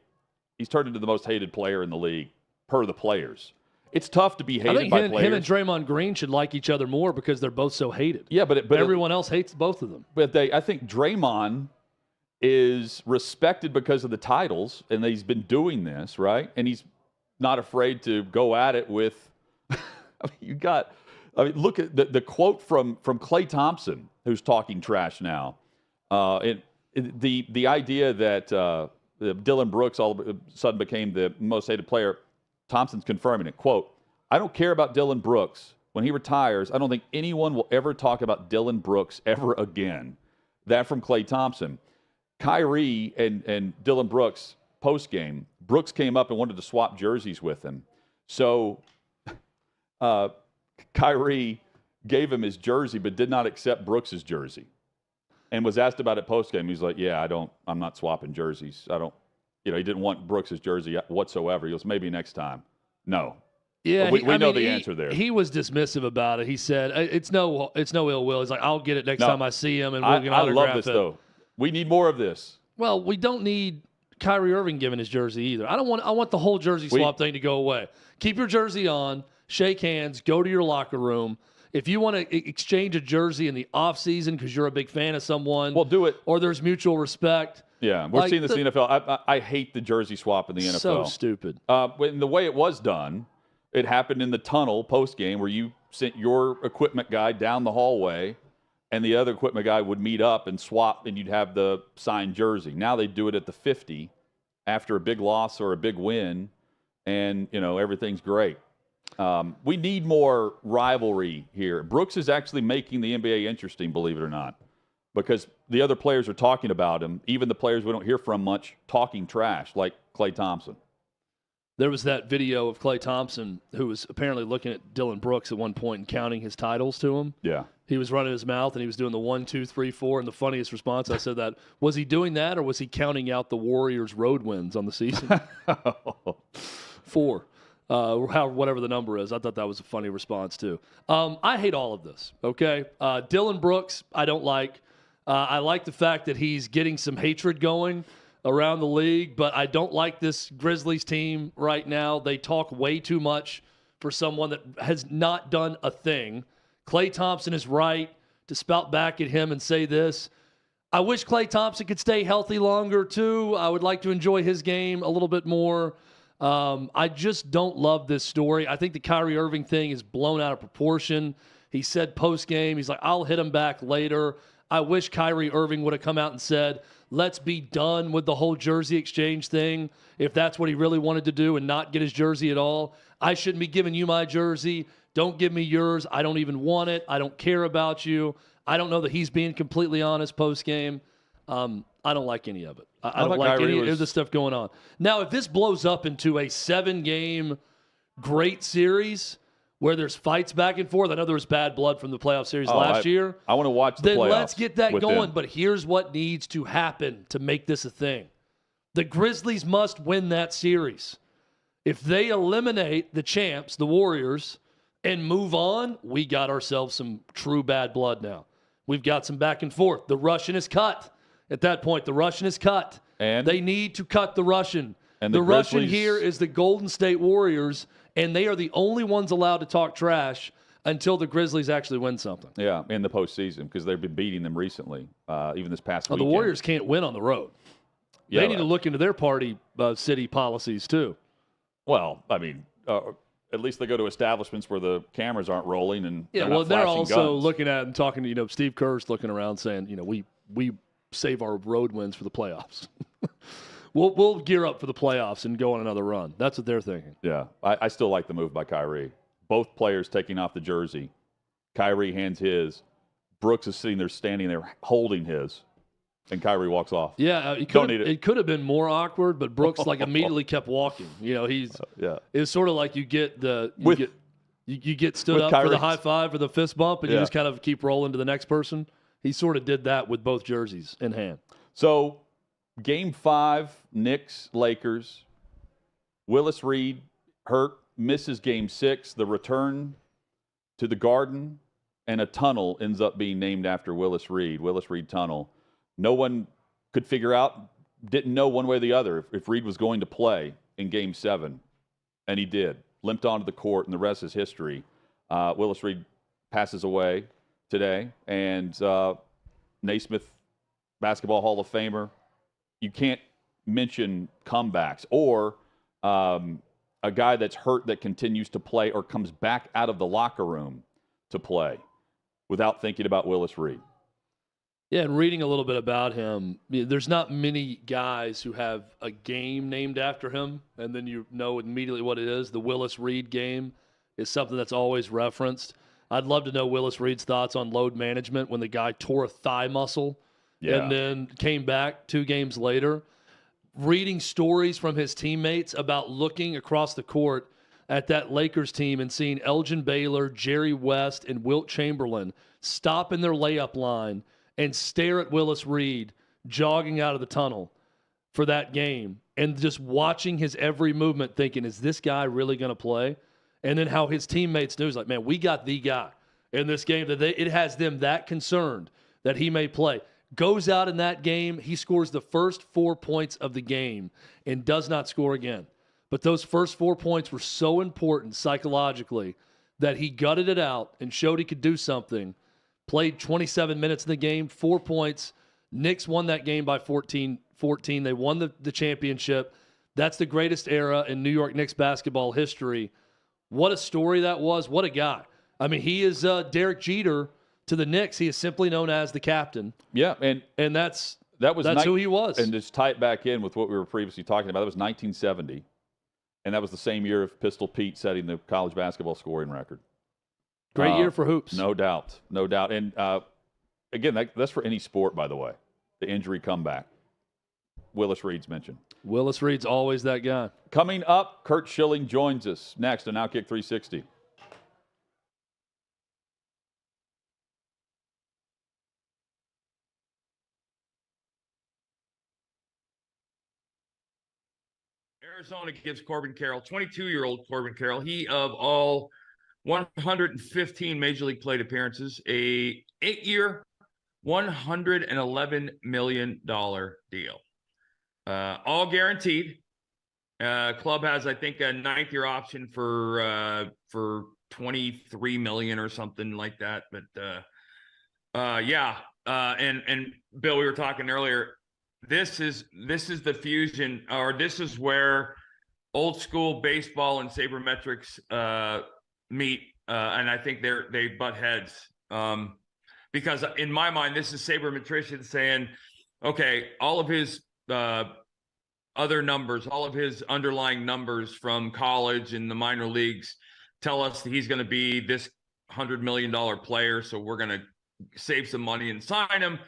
he's turned into the most hated player in the league per the players. It's tough to be hated by players. Him and Draymond Green should like each other more because they're both so hated. Yeah, but everyone else hates both of them. But I think Draymond is respected because of the titles, and he's been doing this, right? And he's not afraid to go at it with look at the quote from Klay Thompson, who's talking trash now. The idea that Dillon Brooks all of a sudden became the most hated player, Thompson's confirming it. Quote, "I don't care about Dillon Brooks. When he retires, I don't think anyone will ever talk about Dillon Brooks ever again." That from Klay Thompson. Kyrie and Dillon Brooks, post-game, Brooks came up and wanted to swap jerseys with him. So Kyrie gave him his jersey but did not accept Brooks's jersey. And was asked about it post-game. He's like, "Yeah, I'm not swapping jerseys. He didn't want Brooks's jersey whatsoever." He goes, "Maybe next time." No. Yeah, we know the answer there. He was dismissive about it. He said, "It's no ill will." He's like, "I'll get it next time I see him, and we're going to autograph it." I love this though. We need more of this. Well, we don't need Kyrie Irving giving his jersey either. I want the whole jersey swap thing to go away. Keep your jersey on, shake hands, go to your locker room. If you want to exchange a jersey in the offseason because you're a big fan of someone, well, do it. Or there's mutual respect. Yeah, we're seeing this in the NFL. I hate the jersey swap in the NFL. So stupid. When the way it was done, it happened in the tunnel post-game where you sent your equipment guy down the hallway and the other equipment guy would meet up and swap, and you'd have the signed jersey. Now they do it at the 50 after a big loss or a big win, and, everything's great. We need more rivalry here. Brooks is actually making the NBA interesting, believe it or not, because the other players are talking about him, even the players we don't hear from much, talking trash, like Klay Thompson. There was that video of Klay Thompson who was apparently looking at Dillon Brooks at one point and counting his titles to him. Yeah. He was running his mouth and he was doing the 1, 2, 3, 4. And the funniest response, I said that, was he doing that or was he counting out the Warriors' road wins on the season? 4. Whatever the number is. I thought that was a funny response, too. I hate all of this, okay? Dillon Brooks, I don't like. I like the fact that he's getting some hatred going around the league, but I don't like this Grizzlies team right now. They talk way too much for someone that has not done a thing. Klay Thompson is right to spout back at him and say this. I wish Klay Thompson could stay healthy longer, too. I would like to enjoy his game a little bit more. I just don't love this story. I think the Kyrie Irving thing is blown out of proportion. He said post-game, he's like, I'll hit him back later. I wish Kyrie Irving would have come out and said, let's be done with the whole jersey exchange thing, if that's what he really wanted to do and not get his jersey at all. I shouldn't be giving you my jersey. Don't give me yours. I don't even want it. I don't care about you. I don't know that he's being completely honest post-game. I don't like any of it. I don't like any of the stuff going on. Now, if this blows up into a 7-game great series where there's fights back and forth, I know there was bad blood from the playoff series last year. I want to watch the playoffs. Then let's get that going. them. But here's what needs to happen to make this a thing. The Grizzlies must win that series. If they eliminate the champs, the Warriors, and move on, we got ourselves some true bad blood now. We've got some back and forth. The Russian is cut. At that point, the Russian is cut. And they need to cut the Russian. And the Russian here is the Golden State Warriors, and they are the only ones allowed to talk trash until the Grizzlies actually win something. Yeah, in the postseason, because they've been beating them recently, even this past weekend. The Warriors can't win on the road. Yeah, they need to look into their party city policies, too. Well, I mean, at least they go to establishments where the cameras aren't rolling and they're also looking at and talking to, Steve Kerr's looking around saying, we save our road wins for the playoffs. We'll gear up for the playoffs and go on another run. That's what they're thinking. Yeah, I still like the move by Kyrie. Both players taking off the jersey. Kyrie hands his. Brooks is sitting there, standing there, holding his. And Kyrie walks off. Yeah, it could have been more awkward, but Brooks immediately kept walking. It's sort of like you get you get stood up for the high five or the fist bump, and you just kind of keep rolling to the next person. He sort of did that with both jerseys in hand. So, Game 5, Knicks, Lakers. Willis Reed hurt, misses Game 6. The return to the Garden and a tunnel ends up being named after Willis Reed Tunnel. No one could figure out, didn't know one way or the other if Reed was going to play in Game 7, and he did. Limped onto the court, and the rest is history. Willis Reed passes away today, and Naismith Basketball Hall of Famer. You can't mention comebacks or a guy that's hurt that continues to play or comes back out of the locker room to play without thinking about Willis Reed. Yeah, and reading a little bit about him, there's not many guys who have a game named after him, and then you know immediately what it is. The Willis Reed game is something that's always referenced. I'd love to know Willis Reed's thoughts on load management when the guy tore a thigh muscle and then came back 2 games later. Reading stories from his teammates about looking across the court at that Lakers team and seeing Elgin Baylor, Jerry West, and Wilt Chamberlain stop in their layup line and stare at Willis Reed jogging out of the tunnel for that game, and just watching his every movement thinking, is this guy really going to play? And then how his teammates knew, like, man, we got the guy in this game. That it has them that concerned that he may play. Goes out in that game, he scores the first 4 points of the game and does not score again. But those first 4 points were so important psychologically that he gutted it out and showed he could do something. Played 27 minutes in the game, 4 points. Knicks won that game by 14. They won the championship. That's the greatest era in New York Knicks basketball history. What a story that was. What a guy. I mean, he is Derek Jeter to the Knicks. He is simply known as the captain. Yeah, and that's who he was. And just tie it back in with what we were previously talking about. That was 1970, and that was the same year of Pistol Pete setting the college basketball scoring record. Great year for hoops. No doubt. And, again, that's for any sport, by the way, the injury comeback. Willis Reed's mentioned. Willis Reed's always that guy. Coming up, Curt Schilling joins us next on OutKick 360. Arizona gives Corbin Carroll, 22-year-old Corbin Carroll, he of all 115 Major League plate appearances, a 8-year, $111 million deal. All guaranteed. Club has, I think, a 9th-year option for $23 million or something like that. But yeah, and Bill, we were talking earlier. This is the fusion, or this is where old school baseball and sabermetrics meet, and I think they butt heads. Because in my mind, this is sabermetricians saying, okay, all of his other numbers, all of his underlying numbers from college and the minor leagues tell us that he's going to be this $100 million player, so we're going to save some money and sign him.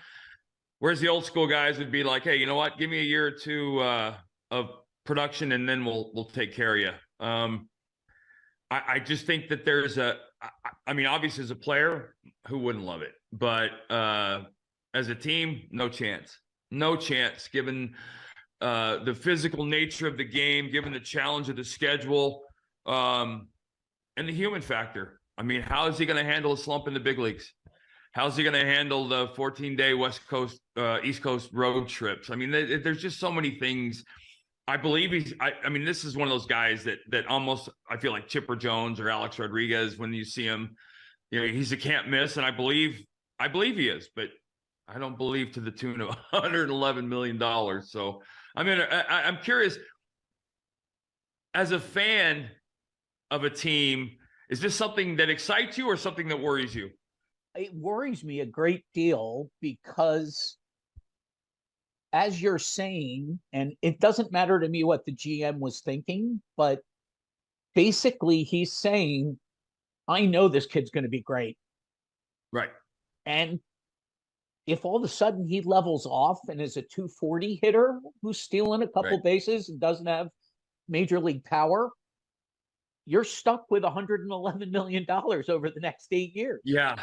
Whereas the old school guys would be like, hey, you know what? Give me a year or two of production, and then we'll take care of you. I just think that there's I mean, obviously as a player, who wouldn't love it? But as a team, no chance. No chance, given the physical nature of the game, given the challenge of the schedule, and the human factor. I mean, how is he going to handle a slump in the big leagues? How's he going to handle the 14-day West Coast, East Coast road trips? I mean, there's just so many things. I believe I mean, this is one of those guys that almost, I feel like Chipper Jones or Alex Rodriguez, when you see him, you know, he's a can't miss. And I believe he is, but I don't believe to the tune of $111 million. So, I mean, I'm curious, as a fan of a team, is this something that excites you or something that worries you? It worries me a great deal because, as you're saying, and it doesn't matter to me what the GM was thinking, but basically he's saying, I know this kid's going to be great. Right. And if all of a sudden he levels off and is a 240 hitter who's stealing a couple bases and doesn't have major league power, you're stuck with $111 million over the next 8 years. Yeah.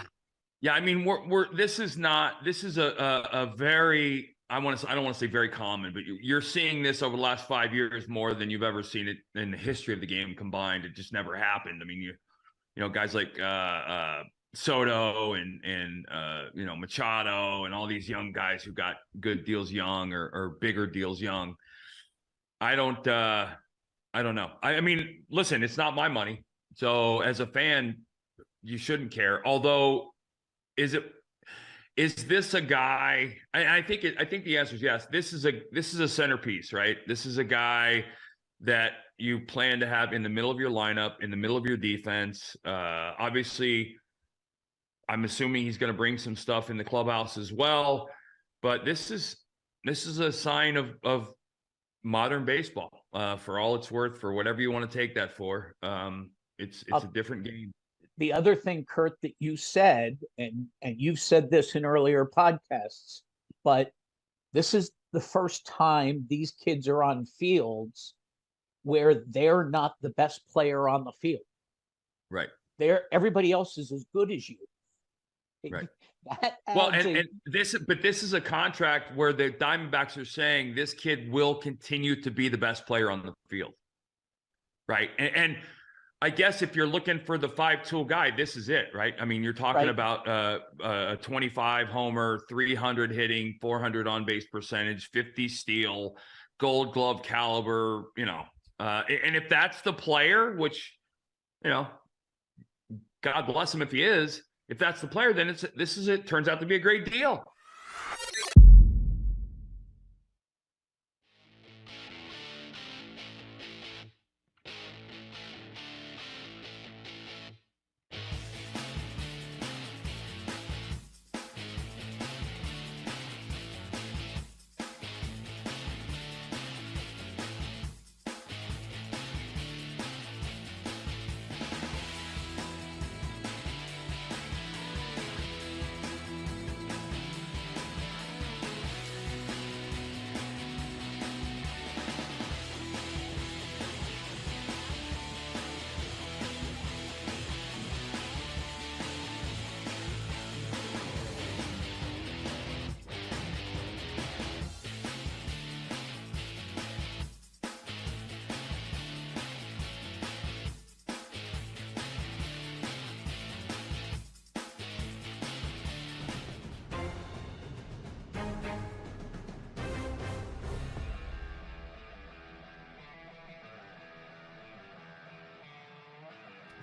Yeah, I mean, this is a very, I don't want to say very common, but you're seeing this over the last 5 years more than you've ever seen it in the history of the game combined. It just never happened. I mean, you know, guys like Soto and you know, Machado and all these young guys who got good deals young or bigger deals young. I don't know. I mean, listen, it's not my money. So as a fan, you shouldn't care. Although, is this a guy? I think the answer is yes. This is a centerpiece, right? This is a guy that you plan to have in the middle of your lineup, in the middle of your defense. Obviously, I'm assuming he's going to bring some stuff in the clubhouse as well. But this is a sign of modern baseball, for all it's worth, for whatever you want to take that for. It's a different game. The other thing, Curt, that you said, and you've said this in earlier podcasts, but this is the first time these kids are on fields where they're not the best player on the field. Right. Everybody else is as good as you. Right. Well, and this is a contract where the Diamondbacks are saying this kid will continue to be the best player on the field. Right. And I guess if you're looking for the 5-tool guy, this is it, right? I mean, you're talking about a 25 homer, 300 hitting, 400 on base percentage, 50 steal, Gold Glove caliber, you know. And if that's the player, which, you know, God bless him if he is, if that's the player, then it turns out to be a great deal.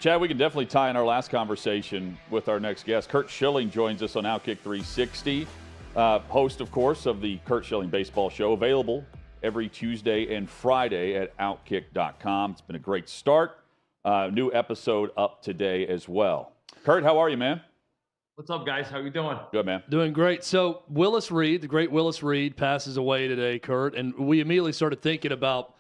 Chad, we can definitely tie in our last conversation with our next guest. Curt Schilling joins us on OutKick 360, host, of course, of the Curt Schilling Baseball Show, available every Tuesday and Friday at OutKick.com. It's been a great start. New episode up today as well. Curt, how are you, man? What's up, guys? How you doing? Good, man. Doing great. So Willis Reed, the great Willis Reed, passes away today, Curt, and we immediately started thinking about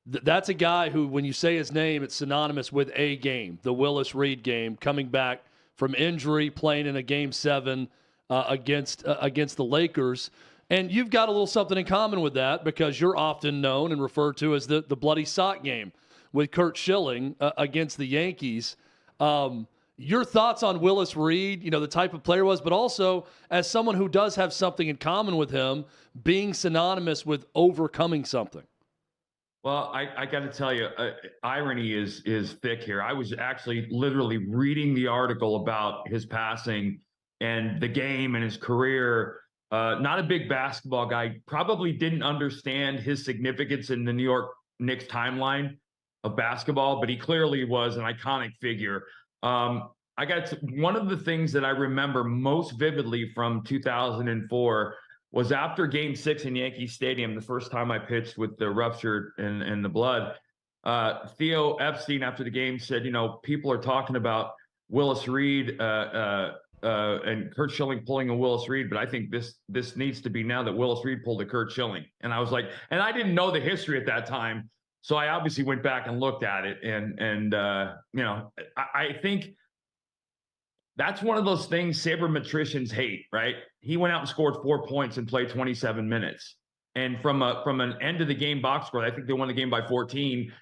that's a guy who, when you say his name, it's synonymous with a game, the Willis Reed game, coming back from injury, playing in a Game 7 against the Lakers. And you've got a little something in common with that because you're often known and referred to as the bloody sock game with Curt Schilling against the Yankees. Your thoughts on Willis Reed, the type of player he was, but also as someone who does have something in common with him, being synonymous with overcoming something. Well, I got to tell you, irony is thick here. I was actually literally reading the article about his passing and the game and his career. Not a big basketball guy, probably didn't understand his significance in the New York Knicks timeline of basketball, but he clearly was an iconic figure. One of the things that I remember most vividly from 2004 was after Game 6 in Yankee Stadium, the first time I pitched with the rupture and the blood. Theo Epstein, after the game, said, people are talking about Willis Reed and Curt Schilling pulling a Willis Reed, but I think this needs to be now that Willis Reed pulled a Curt Schilling. And I was like, and I didn't know the history at that time, so I obviously went back and looked at it, and I think that's one of those things sabermetricians hate, right? He went out and scored 4 points and played 27 minutes. And from an end of the game box score, I think they won the game by 14.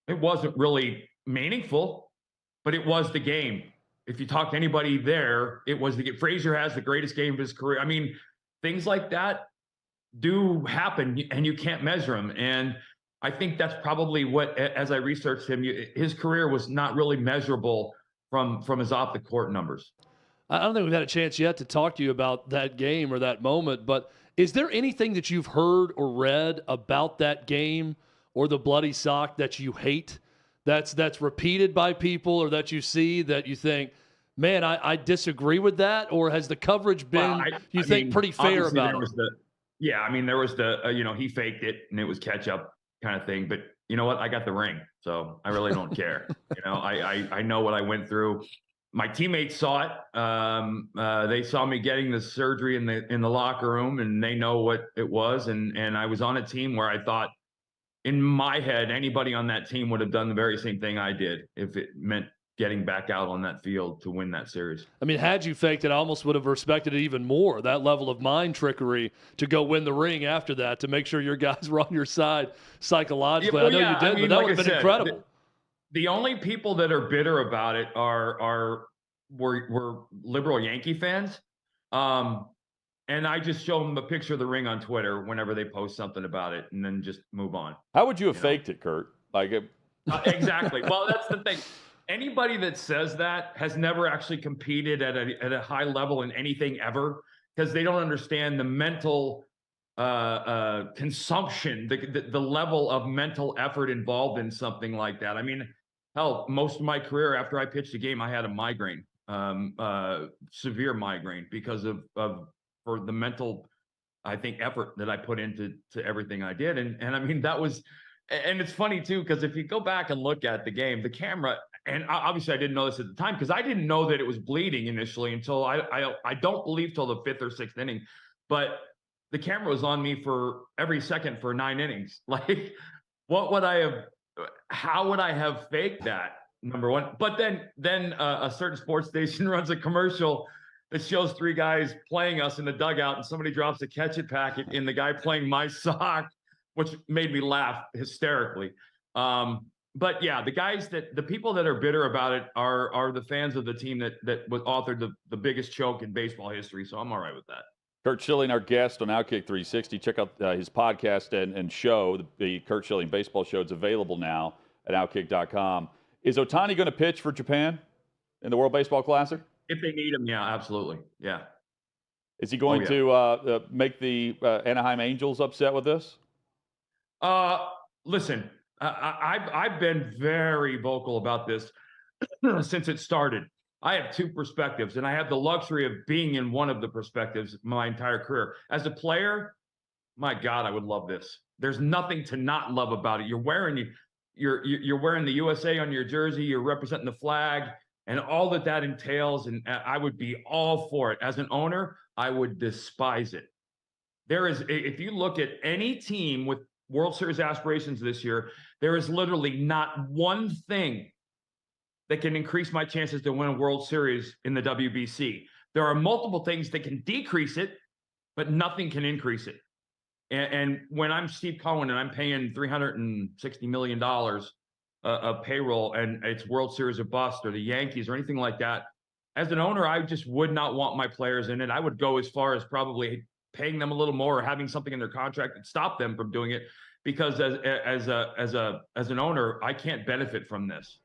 It wasn't really meaningful, but it was the game. If you talk to anybody there, it was the game. Frazier has the greatest game of his career. I mean, things like that do happen, and you can't measure them. And I think that's probably what, as I researched him, his career was not really measurable from his off the court numbers. I don't think we've had a chance yet to talk to you about that game or that moment, but is there anything that you've heard or read about that game or the bloody sock that you hate, that's repeated by people, or that you see that you think, man, I disagree with that? Or has the coverage been, pretty fair about it? There was the he faked it and it was catch up kind of thing, but you know what? I got the ring, so I really don't care. I know what I went through. My teammates saw it. They saw me getting the surgery in the locker room, and they know what it was. And I was on a team where I thought, in my head, anybody on that team would have done the very same thing I did if it meant getting back out on that field to win that series. I mean, had you faked it, I almost would have respected it even more, that level of mind trickery to go win the ring after that, to make sure your guys were on your side psychologically. I know you did, but that would have been incredible. The only people that are bitter about it were liberal Yankee fans. And I just show them a picture of the ring on Twitter whenever they post something about it, and then just move on. How would you have faked it, Curt? Exactly. Well, that's the thing. Anybody that says that has never actually competed at a high level in anything ever, because they don't understand the mental consumption, the level of mental effort involved in something like that. I mean, hell, most of my career after I pitched a game, I had a migraine, severe migraine, because for the mental, I think, effort that I put into everything I did. And I mean, that was, and it's funny too, because if you go back and look at the game, the camera, and obviously I didn't know this at the time, because I didn't know that it was bleeding initially until I don't believe till the 5th or 6th inning, but the camera was on me for every second for 9 innings. Like, how would I have faked that? Number one. But then a certain sports station runs a commercial that shows 3 guys playing us in the dugout, and somebody drops a catch-it packet in the guy playing my sock, which made me laugh hysterically. But yeah, the people that are bitter about it are the fans of the team that authored the biggest choke in baseball history. So I'm all right with that. Curt Schilling, our guest on OutKick 360. Check out his podcast and show, the Curt Schilling Baseball Show. It's available now at OutKick.com. Is Ohtani going to pitch for Japan in the World Baseball Classic? If they need him, yeah, absolutely. Yeah. Is he going to make the Anaheim Angels upset with this? Listen, I've been very vocal about this. since it started. I have two perspectives, and I have the luxury of being in one of the perspectives my entire career. As a player, my God, I would love this. There's nothing to not love about it. You're wearing the USA on your jersey. You're representing the flag and all that entails, and I would be all for it. As an owner, I would despise it. If you look at any team with World Series aspirations this year, there is literally not one thing that can increase my chances to win a World Series in the WBC. There are multiple things that can decrease it, but nothing can increase it. And when I'm Steve Cohen and I'm paying $360 million of payroll and it's World Series or bust or the Yankees or anything like that, as an owner, I just would not want my players in it. I would go as far as probably paying them a little more or having something in their contract that stop them from doing it, because as an owner, I can't benefit from this.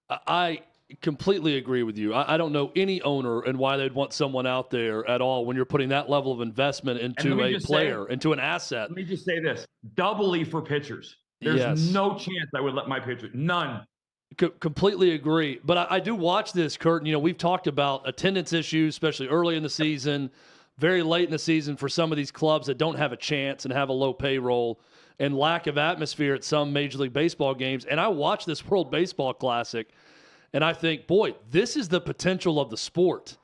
I completely agree with you. I don't know any owner and why they'd want someone out there at all when you're putting that level of investment into a player, into an asset. Let me just say this, doubly for pitchers. There's no chance I would let my pitcher, none. Completely agree. But I do watch this, Curt. And, we've talked about attendance issues, especially early in the season, very late in the season for some of these clubs that don't have a chance and have a low payroll, and lack of atmosphere at some Major League Baseball games. And I watch this World Baseball Classic, and I think, boy, this is the potential of the sport.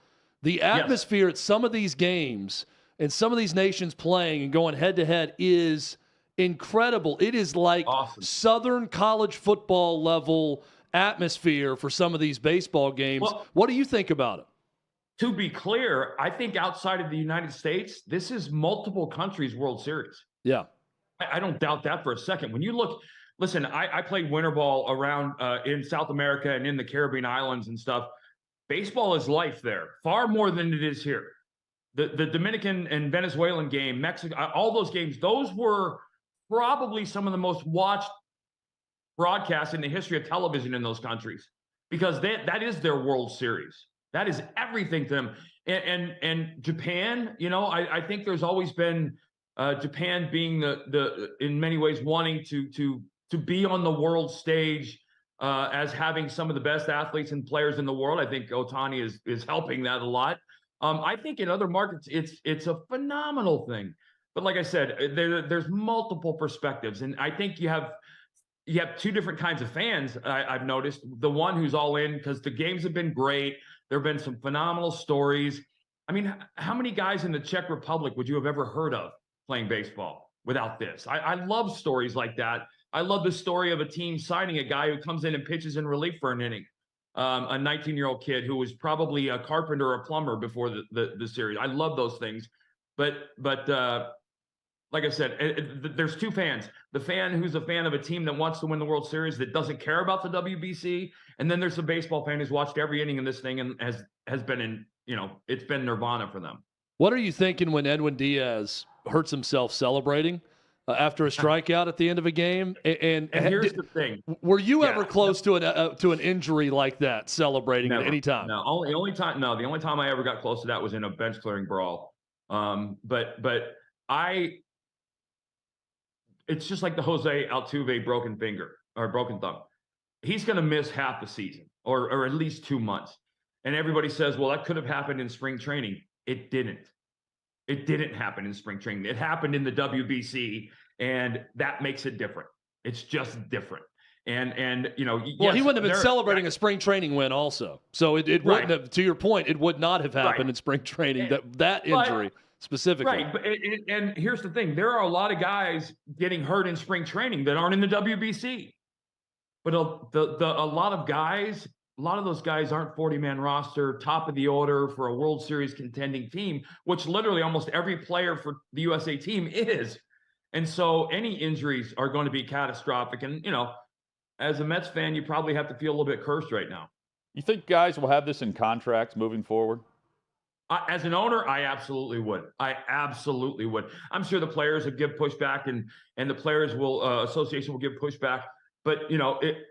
The atmosphere at some of these games and some of these nations playing and going head-to-head is incredible. It is like Southern college football level atmosphere for some of these baseball games. Well, what do you think about it? To be clear, I think outside of the United States, this is multiple countries' World Series. Yeah. I don't doubt that for a second. When you look, listen, I played winter ball around in South America and in the Caribbean islands and stuff. Baseball is life there, far more than it is here. The Dominican and Venezuelan game, Mexico, all those games, those were probably some of the most watched broadcasts in the history of television in those countries, because that is their World Series. That is everything to them. And Japan, I think there's always been Japan being the in many ways wanting to be on the world stage as having some of the best athletes and players in the world. I think Ohtani is helping that a lot. I think in other markets it's a phenomenal thing. But like I said, there's multiple perspectives, and I think you have two different kinds of fans. I've noticed the one who's all in because the games have been great. There have been some phenomenal stories. I mean, how many guys in the Czech Republic would you have ever heard of playing baseball without this? I love stories like that. I love the story of a team signing a guy who comes in and pitches in relief for an inning. A 19-year-old kid who was probably a carpenter or a plumber before the series. I love those things. But like I said, there's two fans. The fan who's a fan of a team that wants to win the World Series that doesn't care about the WBC. And then there's a baseball fan who's watched every inning in this thing and has been in, it's been nirvana for them. What are you thinking when Edwin Diaz hurts himself celebrating after a strikeout at the end of a game? And here's the thing: were you ever close to an injury like that, celebrating at any time? No, the only time I ever got close to that was in a bench clearing brawl. But it's just like the Jose Altuve broken finger or broken thumb. He's going to miss half the season or at least 2 months. And everybody says, well, that could have happened in spring training. It didn't. It didn't happen in spring training. It happened in the WBC, and that makes it different. It's just different. And he wouldn't have been celebrating a spring training win also. So it wouldn't have, to your point, it would not have happened in spring training, that injury specifically. Right, and here's the thing. There are a lot of guys getting hurt in spring training that aren't in the WBC. But a lot of those guys aren't 40-man roster, top of the order for a World Series contending team, which literally almost every player for the USA team is. And so any injuries are going to be catastrophic. And, as a Mets fan, you probably have to feel a little bit cursed right now. You think guys will have this in contracts moving forward? As an owner, I absolutely would. I'm sure the players will give pushback and the players association will give pushback. But,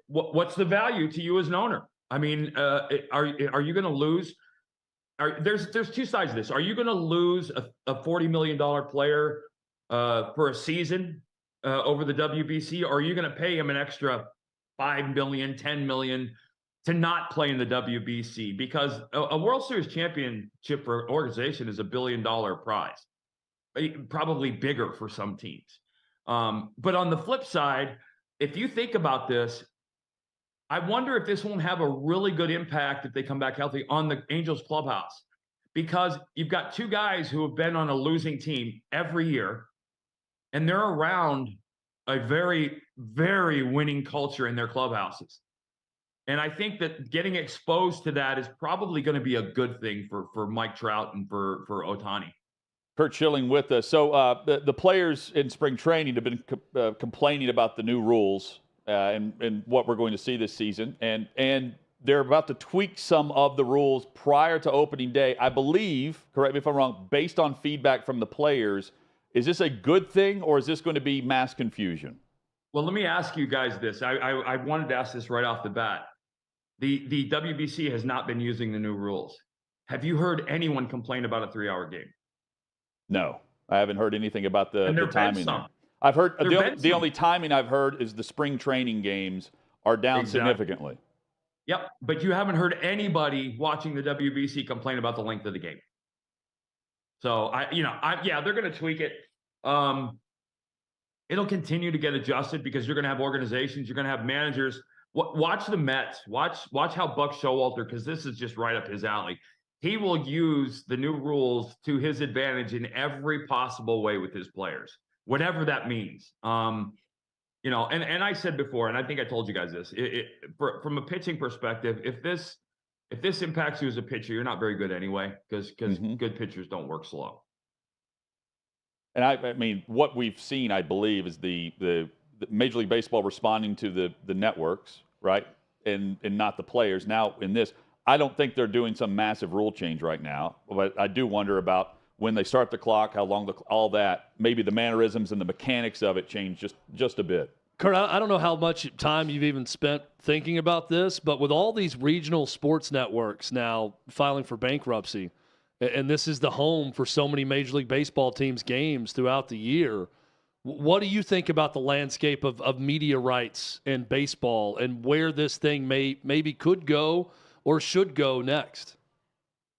what's the value to you as an owner? I mean, are you going to lose? There's two sides of this. Are you going to lose a $40 million player for a season over the WBC? Or are you going to pay him an extra $5 million, $10 million to not play in the WBC, because a World Series championship for an organization is $1 billion prize, probably bigger for some teams. But on the flip side, if you think about this, I wonder if this won't have a really good impact if they come back healthy on the Angels clubhouse, because you've got two guys who have been on a losing team every year, and they're around a very, very winning culture in their clubhouses. And I think that getting exposed to that is probably going to be a good thing for Mike Trout and for Ohtani. Curt Schilling with us. So the players in spring training have been complaining about the new rules and what we're going to see this season. And they're about to tweak some of the rules prior to opening day. I believe, correct me if I'm wrong, based on feedback from the players, is this a good thing or is this going to be mass confusion? Well, let me ask you guys this. I wanted to ask this right off the bat. The WBC has not been using the new rules. Have you heard anyone complain about a 3-hour game? No, I haven't heard anything about the timing. Some. I've heard the only timing I've heard is the spring training games are down significantly. Yep, but you haven't heard anybody watching the WBC complain about the length of the game. So yeah, they're going to tweak it. It'll continue to get adjusted because you're going to have organizations, you're going to have managers. Watch the Mets. Watch how Buck Showalter, because this is just right up his alley. He will use the new rules to his advantage in every possible way with his players, whatever that means. And I said before, and I think I told you guys this, from a pitching perspective, if this impacts you as a pitcher, you're not very good anyway, because good pitchers don't work slow. And I mean, what we've seen, I believe, is the Major League Baseball responding to the networks, right, and not the players. Now, in this, I don't think they're doing some massive rule change right now, but I do wonder about when they start the clock, how long all that, maybe the mannerisms and the mechanics of it change just a bit. Curt, I don't know how much time you've even spent thinking about this, but with all these regional sports networks now filing for bankruptcy, and this is the home for so many Major League Baseball teams' games throughout the year, what do you think about the landscape of media rights in baseball and where this thing maybe could go or should go next?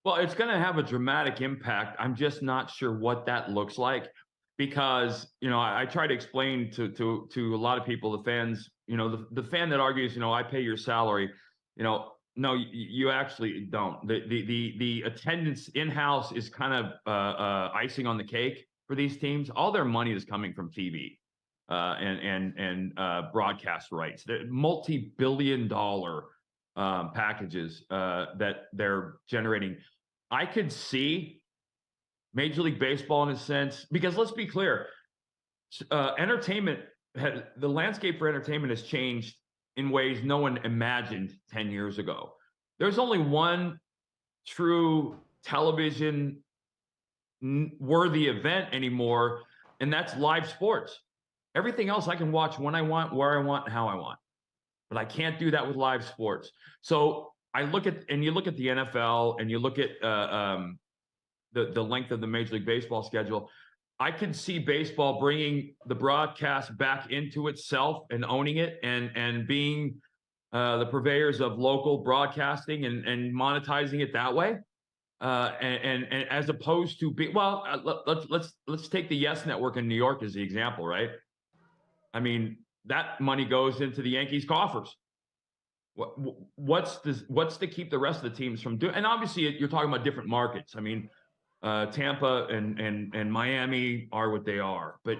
Well, it's going to have a dramatic impact. I'm just not sure what that looks like because, I try to explain to a lot of people, the fans, the fan that argues, I pay your salary, no, you actually don't. The attendance in-house is kind of icing on the cake for these teams. All their money is coming from TV and broadcast rights. They're multi-billion-dollar packages that they're generating. I could see Major League Baseball in a sense, because let's be clear, the landscape for entertainment has changed in ways no one imagined 10 years ago. There's only one true television worthy event anymore, and that's live sports. Everything else I can watch when I want, where I want, and how I want. But I can't do that with live sports. So you look at the NFL and you look at the length of the Major League Baseball schedule. I can see baseball bringing the broadcast back into itself and owning it and being the purveyors of local broadcasting and monetizing it that way. And as opposed to let's take the Yes Network in New York as the example, right? I mean, that money goes into the Yankees' coffers. What's to keep the rest of the teams from doing? And obviously, you're talking about different markets. I mean, Tampa and Miami are what they are, but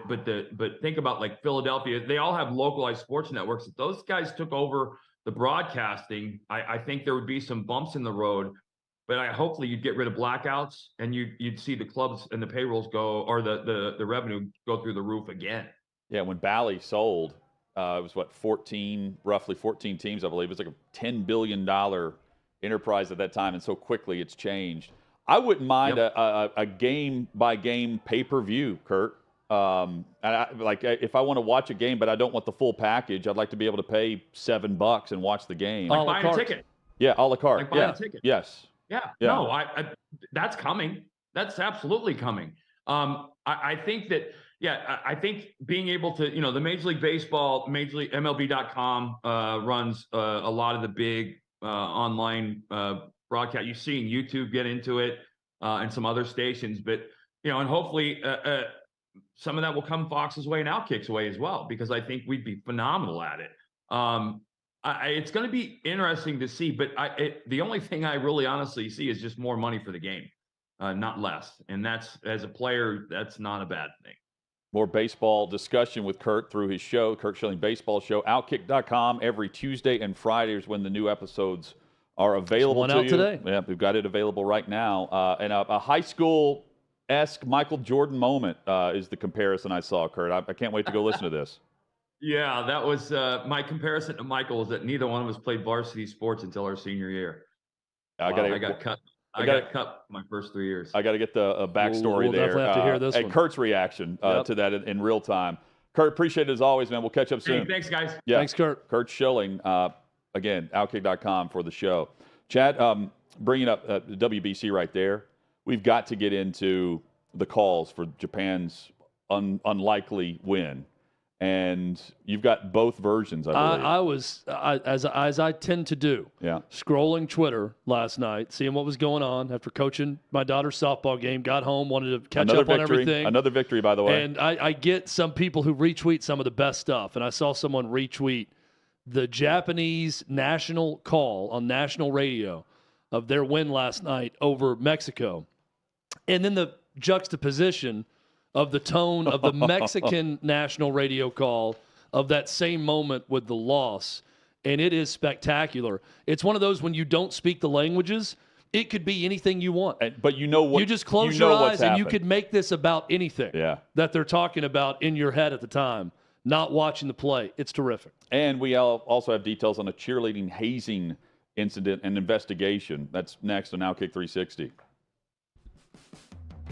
think about like Philadelphia. They all have localized sports networks. If those guys took over the broadcasting, I think there would be some bumps in the road. But hopefully you'd get rid of blackouts and you'd see the clubs and the payrolls go, or the revenue go through the roof again. Yeah, when Bally sold, it was roughly 14 teams, I believe. It was like a $10 billion enterprise at that time, and so quickly it's changed. I wouldn't mind a game-by-game pay-per-view, Curt. If I want to watch a game, but I don't want the full package, I'd like to be able to pay $7 and watch the game. Like buying a ticket. Yeah, a la carte. Like buying a ticket. Yes. Yeah. No, that's coming. That's absolutely coming. I think that, I think being able to, the Major League Baseball, MLB.com runs a lot of the big online broadcast. You've seen YouTube get into it and some other stations, but and hopefully some of that will come Fox's way and OutKick's way as well, because I think we'd be phenomenal at it. It's going to be interesting to see, but the only thing I really honestly see is just more money for the game, not less. And that's, as a player, that's not a bad thing. More baseball discussion with Curt through his show, Curt Schilling Baseball Show. OutKick.com every Tuesday and Friday is when the new episodes are available to you. Today. Yeah, we've got it available right now. And a high school-esque Michael Jordan moment is the comparison I saw, Curt. I can't wait to go listen to this. Yeah, that was my comparison to Michael is that neither one of us played varsity sports until our senior year. I got cut. I got cut my first 3 years. I got to get the backstory we'll there. Definitely have to hear this and one. Kurt's reaction to that in real time. Curt, appreciate it as always, man. We'll catch up soon. Hey, thanks, guys. Yeah. Thanks, Curt. Curt Schilling, again, OutKick.com for the show. Chad, bringing up WBC right there, we've got to get into the calls for Japan's unlikely win. And you've got both versions, I believe. I was, as I tend to do, scrolling Twitter last night, seeing what was going on after coaching my daughter's softball game, got home, wanted to catch up on everything. Another victory, by the way. And I get some people who retweet some of the best stuff. And I saw someone retweet the Japanese national call on national radio of their win last night over Mexico. And then the juxtaposition of the tone of the Mexican national radio call of that same moment with the loss. And it is spectacular. It's one of those when you don't speak the languages, it could be anything you want. But you know what? You just close your eyes and you could make this about anything that they're talking about in your head at the time, not watching the play. It's terrific. And we also have details on a cheerleading hazing incident and investigation. That's next on OutKick 360.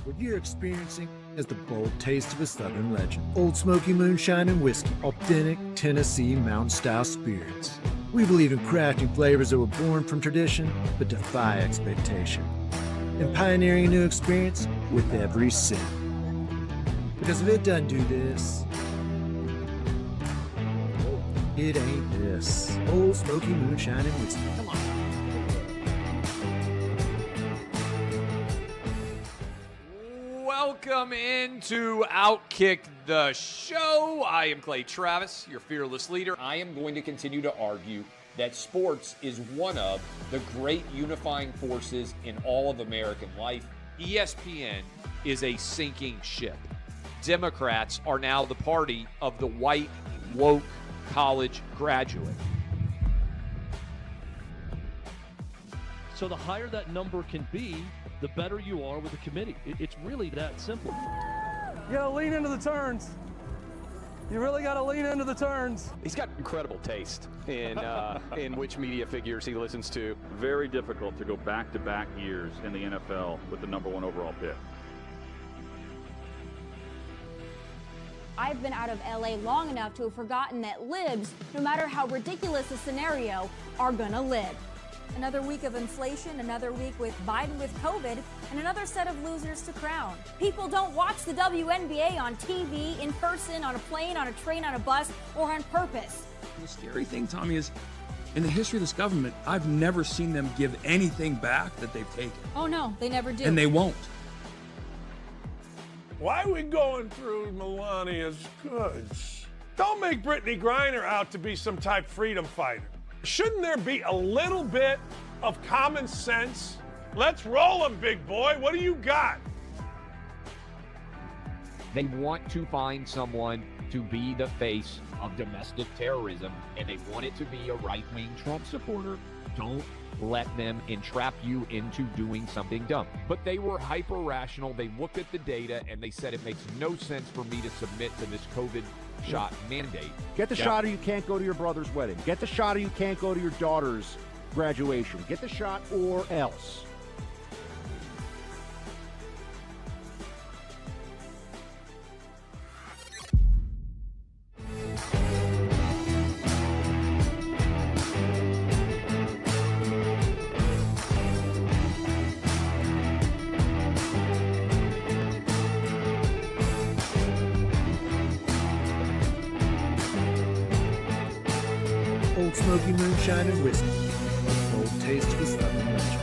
What you're experiencing is the bold taste of a Southern legend. Old Smoky Moonshine and Whiskey, authentic Tennessee mountain-style spirits. We believe in crafting flavors that were born from tradition but defy expectation, and pioneering a new experience with every sip. Because if it doesn't do this, it ain't this. Old Smoky Moonshine and Whiskey. Come on. Welcome into OutKick the show. I am Clay Travis, your fearless leader. I am going to continue to argue that sports is one of the great unifying forces in all of American life. ESPN is a sinking ship. Democrats are now the party of the white, woke college graduate. So the higher that number can be, the better you are with the committee. It's really that simple. You gotta lean into the turns. You really gotta lean into the turns. He's got incredible taste in which media figures he listens to. Very difficult to go back-to-back years in the NFL with the #1 overall pick. I've been out of LA long enough to have forgotten that libs, no matter how ridiculous the scenario, are gonna live. Another week of inflation, another week with Biden with COVID, and another set of losers to crown. People don't watch the WNBA on TV, in person, on a plane, on a train, on a bus, or on purpose. The scary thing, Tommy, is in the history of this government, I've never seen them give anything back that they've taken. Oh no, they never do. And they won't. Why are we going through Melania's goods? Don't make Brittany Griner out to be some type freedom fighter. Shouldn't there be a little bit of common sense? Let's roll them, big boy. What do you got? They want to find someone to be the face of domestic terrorism, and they want it to be a right-wing Trump supporter. Don't let them entrap you into doing something dumb. But they were hyper-rational. They looked at the data, and they said it makes no sense for me to submit to this COVID shot mandate. Get the shot or you can't go to your brother's wedding. Get the shot or you can't go to your daughter's graduation. Get the shot or else. Old Smoky Moonshine and Whiskey, bold taste of the Southern legend.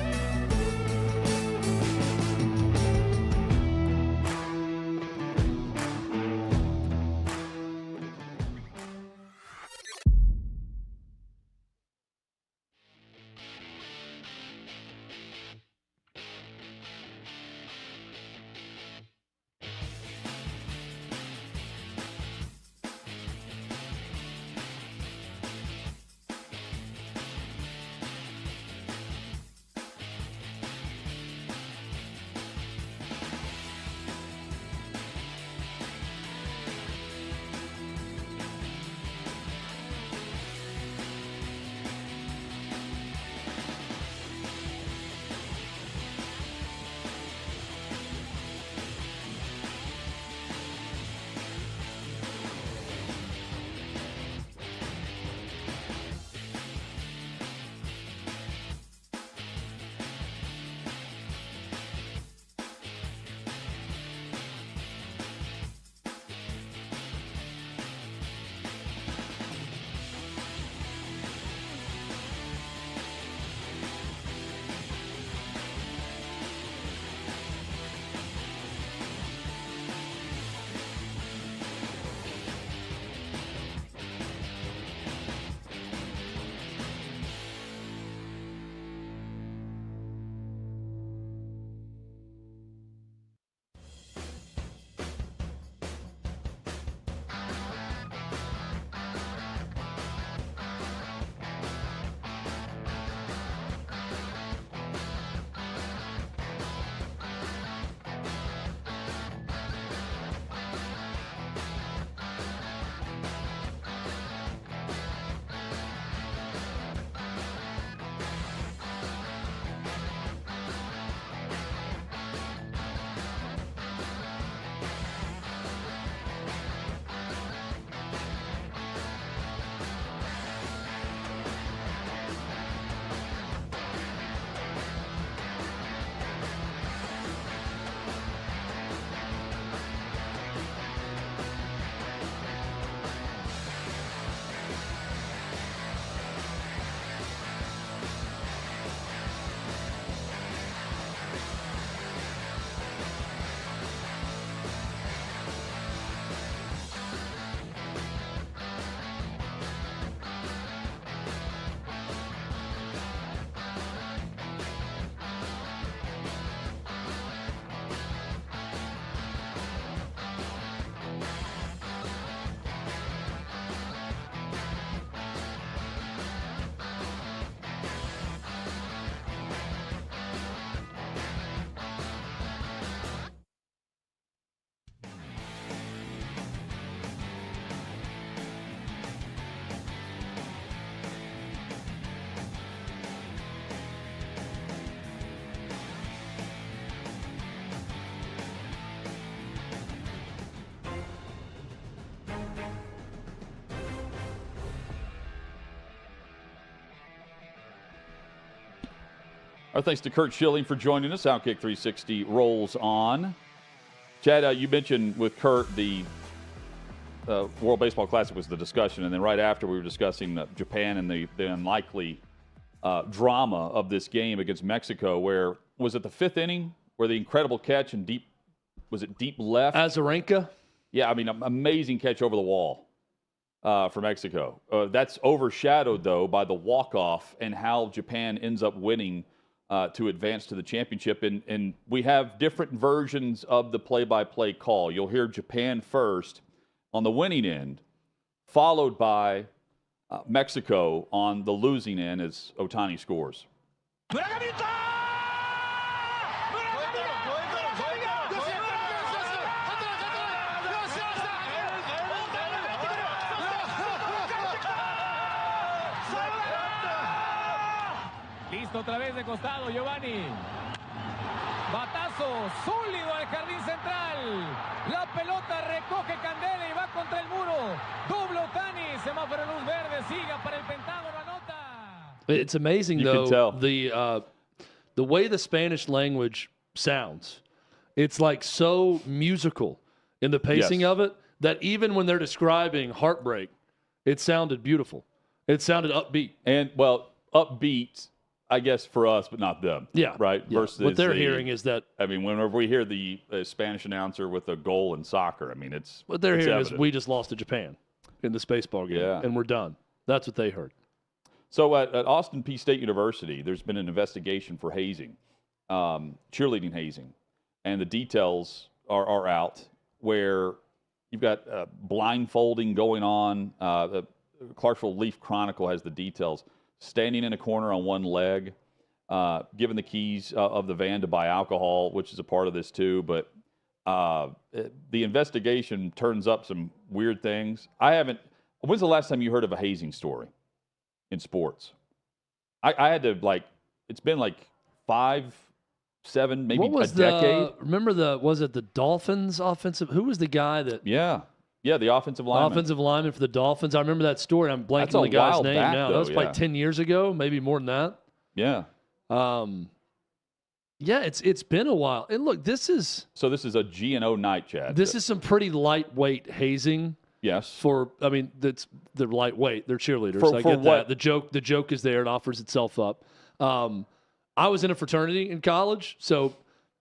Our thanks to Curt Schilling for joining us. OutKick 360 rolls on. Chad, you mentioned with Curt the World Baseball Classic was the discussion, and then right after we were discussing Japan and the unlikely drama of this game against Mexico, where was it the fifth inning where the incredible catch and deep left? Azarenka? Yeah, I mean, amazing catch over the wall for Mexico. That's overshadowed, though, by the walk-off and how Japan ends up winning to advance to the championship. And we have different versions of the play-by-play call. You'll hear Japan first on the winning end, followed by Mexico on the losing end as Ohtani scores. Listo otra vez de costado, Giovanni. Batazo sólido al jardín central. La pelota recoge Candela y va contra el muro. Doble Ohtani, semáforo luz verde, siga para el Pentágono, anota. It's amazing, You can tell. The way the Spanish language sounds. It's like so musical in the pacing Yes. of it that even when they're describing heartbreak, it sounded beautiful. It sounded upbeat. And, well, upbeat, I guess for us, but not them. Yeah. Right? Yeah. Versus what they're hearing is that. I mean, whenever we hear the Spanish announcer with a goal in soccer, I mean, it's. What they're it's hearing evident. is we just lost to Japan in the baseball game, and we're done. That's what they heard. So at Austin Peay State University, there's been an investigation for hazing, cheerleading hazing, and the details are out where you've got blindfolding going on. The Clarksville Leaf Chronicle has the details. Standing in a corner on one leg, given the keys of the van to buy alcohol, which is a part of this too. But the investigation turns up some weird things. When's the last time you heard of a hazing story in sports? I had to it's been 5, 7, maybe what was a decade. Was it the Dolphins offensive? Who was the guy that? Yeah, the offensive lineman. Offensive lineman for the Dolphins. I remember that story. I'm blanking on the guy's name now. That was probably 10 years ago, maybe more than that. Yeah. Yeah, it's been a while. And look, this is a G&O night, Chad. This is some pretty lightweight hazing. Yes. They're lightweight. They're cheerleaders. I for get what? that. The joke is there. It offers itself up. I was in a fraternity in college, so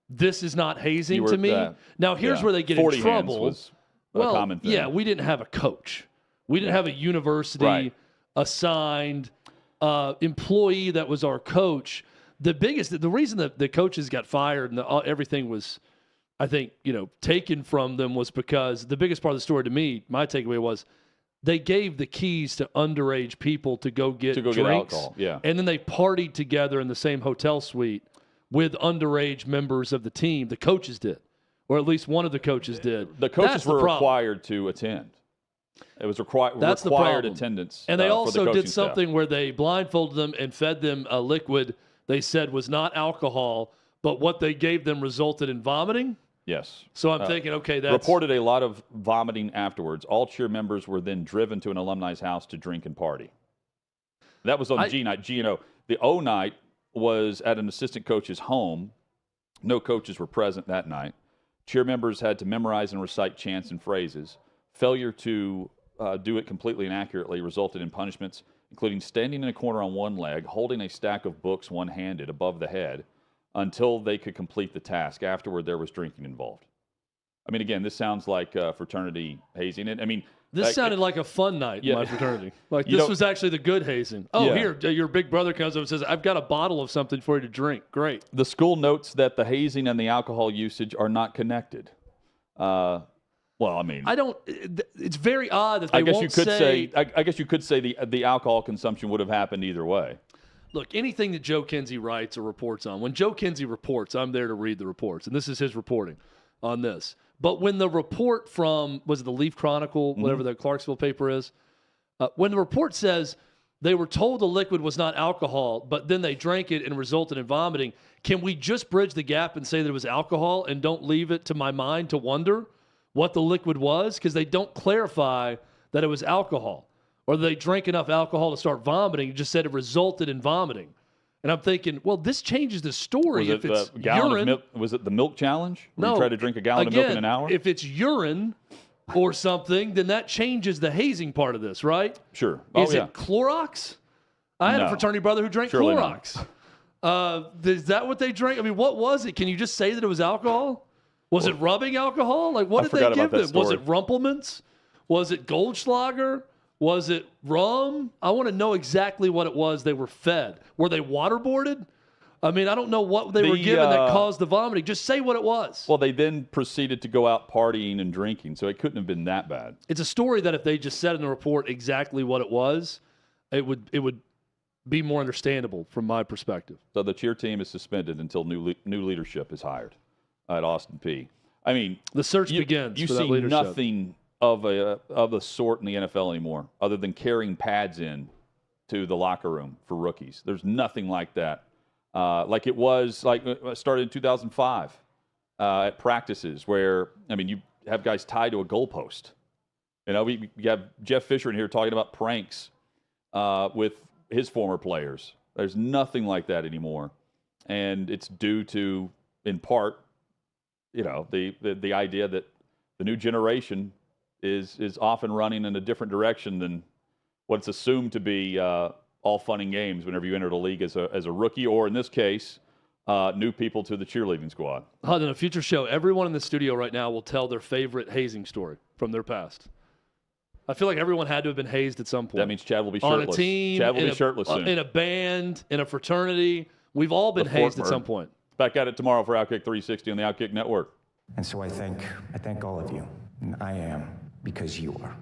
this is not hazing to me. Now, here's where they get in trouble. Was a common thing. Yeah, we didn't have a coach. We didn't have a university assigned employee that was our coach. The reason that the coaches got fired and everything was, I think, taken from them was because the biggest part of the story to me, my takeaway was they gave the keys to underage people to go get drinks. Get alcohol. Yeah. And then they partied together in the same hotel suite with underage members of the team. The coaches did, or at least one of the coaches did. The coaches were required to attend. It was required attendance. And they also for the did something where they blindfolded them and fed them a liquid they said was not alcohol, but what they gave them resulted in vomiting. Yes. So I'm thinking, okay, that's... Reported a lot of vomiting afterwards. All cheer members were then driven to an alumni's house to drink and party. That was on G night, G&O. The O night was at an assistant coach's home. No coaches were present that night. Cheer members had to memorize and recite chants and phrases. Failure to do it completely and accurately resulted in punishments, including standing in a corner on one leg, holding a stack of books one-handed above the head, until they could complete the task. Afterward, there was drinking involved. I mean, again, this sounds like fraternity hazing. And I mean, this sounded like a fun night in my fraternity. This was actually the good hazing. Oh, here, your big brother comes up and says, "I've got a bottle of something for you to drink." Great. The school notes that the hazing and the alcohol usage are not connected. Well, I mean, it's very odd that they won't say. I guess you could say the alcohol consumption would have happened either way. Look, anything that Joe Kinsey writes or reports on, when Joe Kinsey reports, I'm there to read the reports. And this is his reporting on this. But when the report from, was it the Leaf Chronicle, whatever the Clarksville paper is, when the report says they were told the liquid was not alcohol, but then they drank it and resulted in vomiting, can we just bridge the gap and say that it was alcohol and don't leave it to my mind to wonder what the liquid was? Because they don't clarify that it was alcohol. Or they drank enough alcohol to start vomiting, just said it resulted in vomiting. And I'm thinking, well, this changes the story. If it's urine. Was it the milk challenge? No. You try to drink a gallon of milk in an hour? If it's urine or something, then that changes the hazing part of this, right? Sure. Is it Clorox? I had a fraternity brother who drank Clorox. Is that what they drank? I mean, what was it? Can you just say that it was alcohol? Was it rubbing alcohol? What did they give them? Was it Rumpelmans? Was it Goldschlager? Was it rum? I want to know exactly what it was they were fed. Were they waterboarded? I mean, I don't know what they were given that caused the vomiting. Just say what it was. Well, they then proceeded to go out partying and drinking, so it couldn't have been that bad. It's a story that if they just said in the report exactly what it was, it would be more understandable from my perspective. So the cheer team is suspended until new leadership is hired at Austin Peay. I mean, the search begins. You for see that leadership. nothing of a sort in the NFL anymore, other than carrying pads in to the locker room for rookies. There's nothing like that. Like it started in 2005 at practices where, I mean, you have guys tied to a goalpost. You know, we have Jeff Fisher in here talking about pranks with his former players. There's nothing like that anymore. And it's due to, in part, the idea that the new generation is often running in a different direction than what's assumed to be all fun and games whenever you enter the league as a rookie, or in this case, new people to the cheerleading squad. In a future show, everyone in the studio right now will tell their favorite hazing story from their past. I feel like everyone had to have been hazed at some point. That means Chad will be shirtless. On a team, Chad will be shirtless soon. In a band, in a fraternity. We've all been hazed at some point. Back at it tomorrow for OutKick 360 on the OutKick Network. And so I thank all of you. And I am because you are.